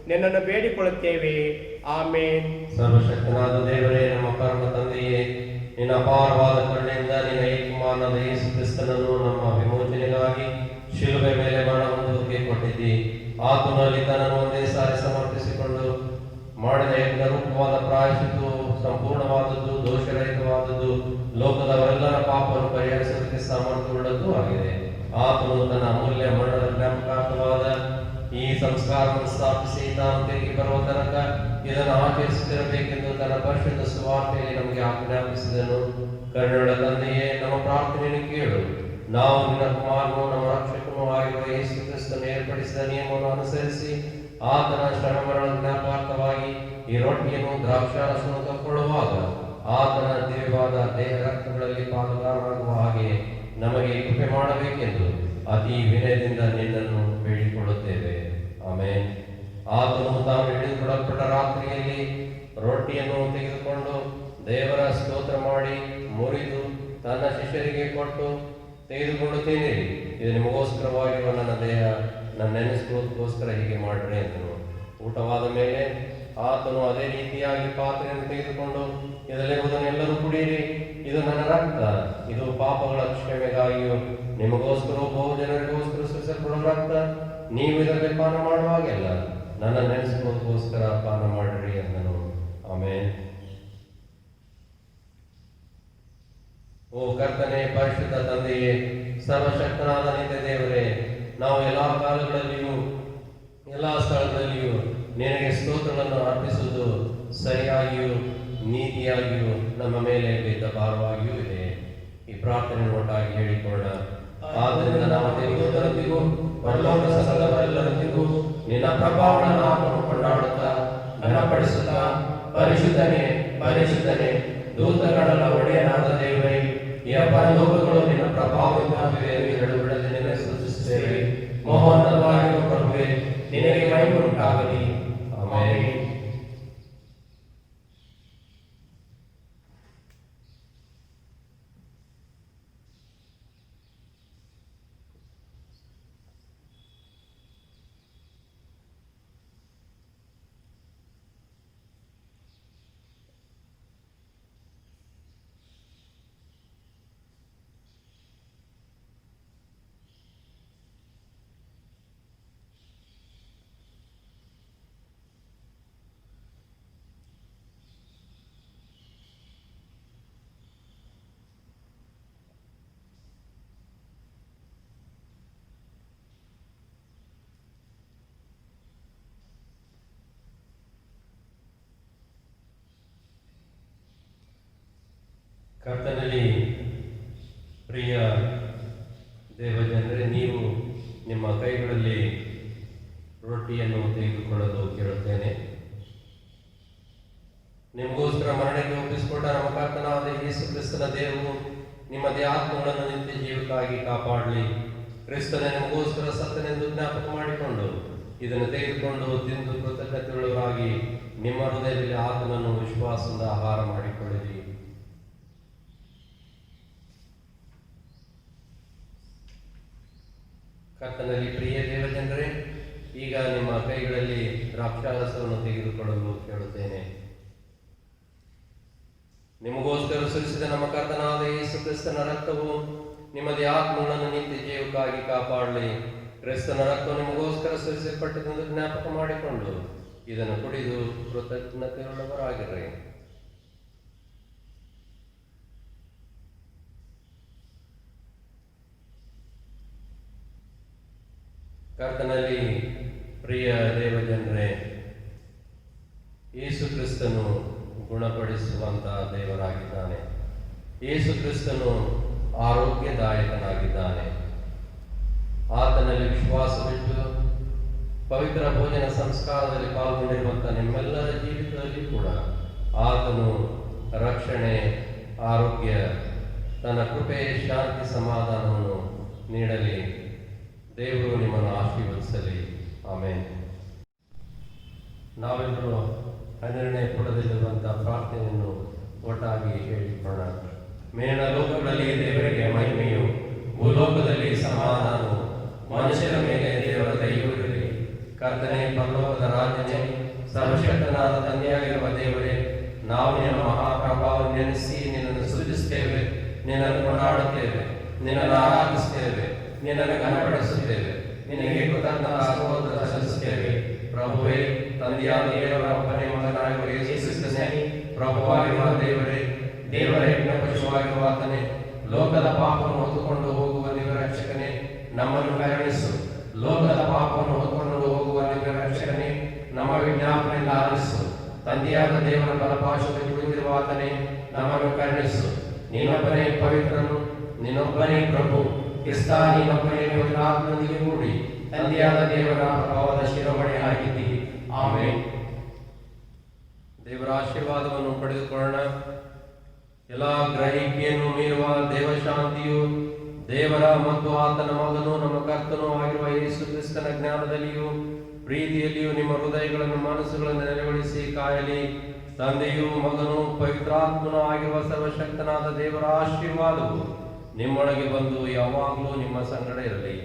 ನಿನ್ನನ್ನು ಬೇಡಿಕೊಳ್ಳುತ್ತೇವೆ. ಆಮೇನ್. ಸರ್ವಶಕ್ತನಾದ ದೇವರೇ, ನಮ್ಮ ಪರಮ ತಂದೆಯೇ, ನಿನ್ನ ಅಪಾರವಾದ ಕರುಣೆಯಿಂದ ನಿನ್ನ ಏಕಮಾನದ ಯೇಸು ಕ್ರಿಸ್ತನನ್ನು ನಮ್ಮ ವಿಮೋಚನೆಗಾಗಿ ಶಿಲುಬೆ ಮೇಲೆ ಮರಣ ಹೊಂದುವುದಕ್ಕೆ ಕೊಟ್ಟಿದ್ದಿ. ಆತನಲ್ಲಿ ತನ್ನನ್ನು ಒಂದೇ ಸಾರಿ ಸಮರ್ಪಿಸಿಕೊಂಡು ಮಾಡಿದ ಯಜ್ಞರೂಪವಾದ ಪ್ರಾಯಶ್ಚಿತ್ತವು ಸಂಪೂರ್ಣವಾದದ್ದು, ದೋಷರಹಿತವಾದದ್ದು, ಲೋಕದವರೆಲ್ಲರ ಪಾಪವನ್ನು ಪರಿಹರಿಸುವುದಕ್ಕೆ ಸಾಮರ್ಥ್ಯವುಳ್ಳದ್ದು ಆಗಿದೆ. ಆತನು ತನ್ನ ಅಮೂಲ್ಯ ಮರಣದ ಜ್ಞಾಪಕಾರ್ಥವಾದ ಈ ಸಂಸ್ಕಾರವನ್ನು ಸ್ಥಾಪಿಸಿ ತಾನು ತಿರುಗಿ ಬರುವ ತನಕ ಇದನ್ನು ಆಚರಿಸುತ್ತಿರಬೇಕೆಂದು ತನ್ನ ಪರಿಶುದ್ಧ ಸುವಾರ್ತೆಯಲ್ಲಿ ನಮಗೆ ಆಜ್ಞಾಪಿಸಿದನು. ಕರುಣೆಯುಳ್ಳ ತಂದೆಯೇ, ನಮ್ಮ ಪ್ರಾರ್ಥನೆಯನ್ನು ಕೇಳು. ನಾವು ನಿನ್ನ ಕುಮಾರನು ನಮ್ಮ ರಕ್ಷಕನೂ ಆಗಿರುವ ಯೇಸು ಕ್ರಿಸ್ತನು ಏರ್ಪಡಿಸಿದ ನಿಯಮವನ್ನು ಅನುಸರಿಸಿ ಆತನ ಶ್ರಮ ಮರಣದ ಜ್ಞಾಪಕಾರ್ಥವಾಗಿ ಈ ರೊಟ್ಟಿಯನ್ನು ದ್ರಾಕ್ಷಾರಸವನ್ನು ತಕ್ಕೊಳ್ಳುವಾಗ ಆತನ ದಿವ್ಯವಾದ ದೇಹ ರಕ್ತಗಳಲ್ಲಿ ಪಾಲುಗಾರರಾಗುವ ಹಾಗೆ ನಮಗೆ ಕೃಪೆ ಮಾಡಬೇಕೆಂದು ಅತಿ ವಿನಯದಿಂದ ನಿನ್ನನ್ನು ಬೇಡಿಕೊಳ್ಳುತ್ತೇವೆ. ಆಮೇಲೆ ಆತನು ತಾನು ಹಿಡಿದುಕೊಳ್ಳಲ್ಪಟ್ಟ ರಾತ್ರಿಯಲ್ಲಿ ರೊಟ್ಟಿಯನ್ನು ತೆಗೆದುಕೊಂಡು ದೇವರ ಸ್ತೋತ್ರ ಮಾಡಿ ಮುರಿದು ತನ್ನ ಶಿಷ್ಯರಿಗೆ ಕೊಟ್ಟು, ತೆಗೆದುಕೊಂಡು ತಿನ್ನಿರಿ, ಇದು ನಿಮಗೋಸ್ಕರವಾಗಿರುವ ನನ್ನ ದೇಹ, ನನ್ನ ನೆನೆಸ್ಕೊಳ್ಳೋದಕ್ಕೋಸ್ಕರ ಹೀಗೆ ಮಾಡಿರಿ ಎಂದನು. ಊಟವಾದ ಮೇಲೆ ಆತನು ಅದೇ ರೀತಿಯಾಗಿ ಪಾತ್ರೆಯನ್ನು ತೆಗೆದುಕೊಂಡು, ಇದರಲ್ಲಿರುವುದನ್ನೆಲ್ಲರೂ ಕುಡಿಯಿರಿ, ಇದು ನನ್ನ ರಕ್ತ, ಇದು ಪಾಪಗಳ ಕ್ಷಮೆಗಾಗಿಯೂ ನಿಮಗೋಸ್ಕರ ಬಹು ಜನರಿಗೋಸ್ಕರ ಸುರಿಸಲ್ಪಡುವ ರಕ್ತ, ನೀವು ಇದರಲ್ಲಿ ಪಾನ ಮಾಡುವಾಗೆಲ್ಲ ನನ್ನ ನೆನೆಸ್ಕೊಳ್ಳೋದಕ್ಕೋಸ್ಕರ ಪಾನ ಮಾಡಿರಿ ಎಂದನು. ಆಮೇಲೆ ಓ ಕರ್ತನೆ, ಪರಿಶುದ್ಧ ತಂದೆಯೇ, ಸರ್ವಶಕ್ತನಾದ ನಿತ್ಯ ದೇವರೇ, ನಾವು ಎಲ್ಲಾ ಕಾಲಗಳಲ್ಲಿಯೂ ಎಲ್ಲಾ ಸ್ಥಳದಲ್ಲಿಯೂ ನಿನಗೆ ಸ್ತೋತ್ರಗಳನ್ನು ಅರ್ಪಿಸುವುದು ಸರಿಯಾಗಿಯೂ ನೀತಿಯಾಗಿಯೂ ನಮ್ಮ ಮೇಲೆ ಬಿದ್ದ ಭಾರವಾಗಿಯೂ ಇದೆ. ಈ ಪ್ರಾರ್ಥನೆ ಒಟ್ಟಾಗಿ ಹೇಳಿಕೊಳ್ಳ. ಆದ್ದರಿಂದ ನಾವು ದೇವರೊಂದಿಗೂ ಪರಲೋಕ ಸಕಲರೆಲ್ಲರೊಂದಿಗೂ ನಿನ್ನ ಪ್ರಭಾವದ ನಾಮವನ್ನು ಕೊಂಡಾಡುತ್ತಾ ಘನಪಡಿಸುತ್ತಾ, ಪರಿಶುದ್ಧನೇ ಪರಿಶುದ್ಧನೇ, ದೂತಗಳೆಲ್ಲ ಒಡೆಯನಾದ ದೇವರೇ, ಈ ಪರಲೋಕಗಳು ನಿನ್ನ ಪ್ರಭಾವದಿಂದ ಬಿಡದೆ ನಿನ್ನೆ ಸ್ತುತಿಸುತ್ತೇವೆ. ಮಹೋನ್ನತವಾಗಿರುವ ಪ್ರಭುವೇ, ನಿನಗೆ ಮಹಿಮೆ ಉಂಟಾಗಲಿ. ಆಮೆನ್. ಕರ್ತನಲ್ಲಿ ಪ್ರಿಯ ದೇವಜನರೇ, ನೀವು ನಿಮ್ಮ ಕೈಗಳಲ್ಲಿ ರೊಟ್ಟಿಯನ್ನು ತೆಗೆದುಕೊಳ್ಳಲು ಕೇಳುತ್ತೇನೆ. ನಿಮಗೋಸ್ಕರ ಮರಣಕ್ಕೆ ಒಪ್ಪಿಸಿಕೊಂಡ ನಮ್ಮ ಕರ್ತನಾದ ಯೇಸು ಕ್ರಿಸ್ತನ ದೇವರು ನಿಮ್ಮದೇ ಆತ್ಮಗಳನ್ನು ನಿತ್ಯ ಜೀವಕ್ಕಾಗಿ ಕಾಪಾಡಲಿ. ಕ್ರಿಸ್ತನ ನಿಮಗೋಸ್ಕರ ಸತ್ತನೆಂದು ಜ್ಞಾಪಕ ಮಾಡಿಕೊಂಡು ಇದನ್ನು ತೆಗೆದುಕೊಂಡು ತಿಂದು ಕೃತಜ್ಞತೆಯುಳ್ಳವರಾಗಿ ನಿಮ್ಮ ಹೃದಯದಲ್ಲಿ ಆತನನ್ನು ವಿಶ್ವಾಸದಿಂದ ಆಹಾರ ಮಾಡಿಕೊಳ್ಳಿರಿ. ಕರ್ತನಲ್ಲಿ ಪ್ರಿಯ ದೇವಜನರೇ, ಈಗ ನಿಮ್ಮ ಕೈಗಳಲ್ಲಿ ದ್ರಾಕ್ಷಾರಸವನ್ನು ತೆಗೆದುಕೊಳ್ಳಲು ಕೇಳುತ್ತೇನೆ. ನಿಮಗೋಸ್ಕರ ಸುರಿಸಿದ ನಮ್ಮ ಕರ್ತನಾದ ಯೇಸು ಕ್ರಿಸ್ತನ ರಕ್ತವು ನಿಮ್ಮದೇ ಆತ್ಮಗಳನ್ನು ನಿತ್ಯ ಜೀವಕ್ಕಾಗಿ ಕಾಪಾಡಲಿ. ಕ್ರಿಸ್ತನ ರಕ್ತವು ನಿಮಗೋಸ್ಕರ ಸುರಿಸಲ್ಪಟ್ಟದೆಂದು ಜ್ಞಾಪಕ ಮಾಡಿಕೊಂಡು ಇದನ್ನು ಕುಡಿದು ಕೃತಜ್ಞತೆಯುಳ್ಳವರಾಗಿರ್ರಿ. ಕರ್ತನಲ್ಲಿ ಪ್ರಿಯ ದೇವಜನರೇ, ಯೇಸು ಕ್ರಿಸ್ತನು ಗುಣಪಡಿಸುವಂತಹ ದೇವರಾಗಿದ್ದಾನೆ. ಯೇಸು ಕ್ರಿಸ್ತನು ಆರೋಗ್ಯದಾಯಕನಾಗಿದ್ದಾನೆ. ಆತನಲ್ಲಿ ವಿಶ್ವಾಸವಿಟ್ಟು ಪವಿತ್ರ ಭೋಜನ ಸಂಸ್ಕಾರದಲ್ಲಿ ಪಾಲ್ಗೊಂಡಿರುವಂತಹ ನಿಮ್ಮೆಲ್ಲರ ಜೀವಿತದಲ್ಲಿ ಕೂಡ ಆತನು ರಕ್ಷಣೆ, ಆರೋಗ್ಯ, ತನ್ನ ಕೃಪೆ, ಶಾಂತಿ, ಸಮಾಧಾನವನ್ನು ನೀಡಲಿ. ದೇವರು ನಿಮ್ಮನ್ನು ಆಶೀರ್ವದಿಸಲಿ. ಆಮೇಲೆ ನಾವೆಲ್ಲರೂ 12ನೇ ಪುಟದಲ್ಲಿರುವಂತಹ ಪ್ರಾರ್ಥನೆಯನ್ನು ಒಟ್ಟಾಗಿ ಹೇಳಿಕೊಳ್ಳೋಣ. ಮೇಲಿನ ಲೋಕಗಳಲ್ಲಿ ದೇವರಿಗೆ ಮಹಿಮೆಯು, ಭೂಲೋಕದಲ್ಲಿ ಸಮಾಧಾನವು, ಮನುಷ್ಯರ ಮೇಲೆ ದೇವರ ದಯೆಯೂ ಇರಲಿ. ಕರ್ತನೆ, ಪರಲೋಕದ ರಾಜನೇ, ಸರ್ವಶಕ್ತನಾದ ತಂದೆಯಾಗಿರುವ ದೇವರೇ, ನಾವು ನಿನ್ನ ಮಹಾಪ್ರಭಾವವನ್ನು ನೆನೆಸಿ ನಿನ್ನನ್ನು ಸ್ತುತಿಸುತ್ತೇವೆ, ನಿನ್ನನ್ನು ಕೊಂಡಾಡುತ್ತೇವೆ, ನಿನ್ನನ್ನು ಆರಾಧಿಸುತ್ತೇವೆ, ನಿನ್ನನ್ನು ಘನಪಡಿಸುತ್ತೇವೆ, ನಿನಗೆ ಕೃತಜ್ಞತಾ ಸ್ತೋತ್ರ ಸಲ್ಲಿಸುತ್ತೇವೆ. ಪ್ರಭುವೇ, ತಂದೆಯಾದ ದೇವರ ಒಬ್ಬನೇ ಮಗನಾಗಿರುವ ಯೇಸು ಕ್ರಿಸ್ತನೇ, ಪ್ರಭುವಾಗಿರುವ ದೇವರೇ, ದೇವರ ಯಜ್ಞ ಪಶುವಾಗಿರುವ ಆತನೇ, ಲೋಕದ ಪಾಪವನ್ನು ಹೊತ್ತುಕೊಂಡು ಹೋಗುವ ದಿವ್ಯರಕ್ಷಕನೇ, ನಮ್ಮನ್ನು ಕರುಣಿಸು. ಲೋಕದ ಪಾಪವನ್ನು ಹೊತ್ತುಕೊಂಡು ಹೋಗುವ ದಿವ್ಯರಕ್ಷಕನೇ, ನಮ್ಮ ವಿಜ್ಞಾಪನೆಯಿಂದ ಆಲಿಸು. ತಂದೆಯಾದ ದೇವರ ಬಲಪಾರ್ಶ್ವದಲ್ಲಿ ಕುಳಿತಿರುವ ಆತನೇ, ನಮ್ಮನ್ನು ಕರುಣಿಸು. ನೀನೊಬ್ಬನೇ ಪವಿತ್ರನು, ನೀನೊಬ್ಬನೇ ಪ್ರಭು, ಕ್ರಿಸ್ತ ನೀನೊಬ್ಬನೇ ಪವಿತ್ರಾತ್ಮನೊಂದಿಗೆ ಕೂಡಿ ತಂದೆಯಾದ ದೇವರ ಪ್ರಭಾವದ ಶಿರೋಮಣಿ ಆಗಿದ್ದಿ. ಆಮೆನ್. ದೇವರ ಆಶೀರ್ವಾದವನ್ನು ಪಡೆದುಕೊಳ್ಳೋಣ. ಎಲ್ಲ ಗ್ರಹಿಕೆಯನ್ನು ಮೀರುವ ದೇವಶಾಂತಿಯು ದೇವರ ಮತ್ತು ಆತನ ಮಗನು ನಮ್ಮ ಕರ್ತನೂ ಆಗಿರುವ ಯೇಸು ಕ್ರಿಸ್ತನ ಜ್ಞಾನದಲ್ಲಿಯೂ ಪ್ರೀತಿಯಲ್ಲಿಯೂ ನಿಮ್ಮ ಹೃದಯಗಳನ್ನು ಮನಸ್ಸುಗಳನ್ನು ನೆಲೆಗೊಳಿಸಿ ಕಾಯಲಿ. ತಂದೆಯೂ ಮಗನೂ ಪವಿತ್ರಾತ್ಮನೂ ಆಗಿರುವ ಸರ್ವಶಕ್ತನಾದ ದೇವರ ಆಶೀರ್ವಾದವು ನಿಮ್ಮೊಳಗೆ ಬಂದು ಯಾವಾಗಲೂ ನಿಮ್ಮ ಸಂಗಡ ಇರಲಿ.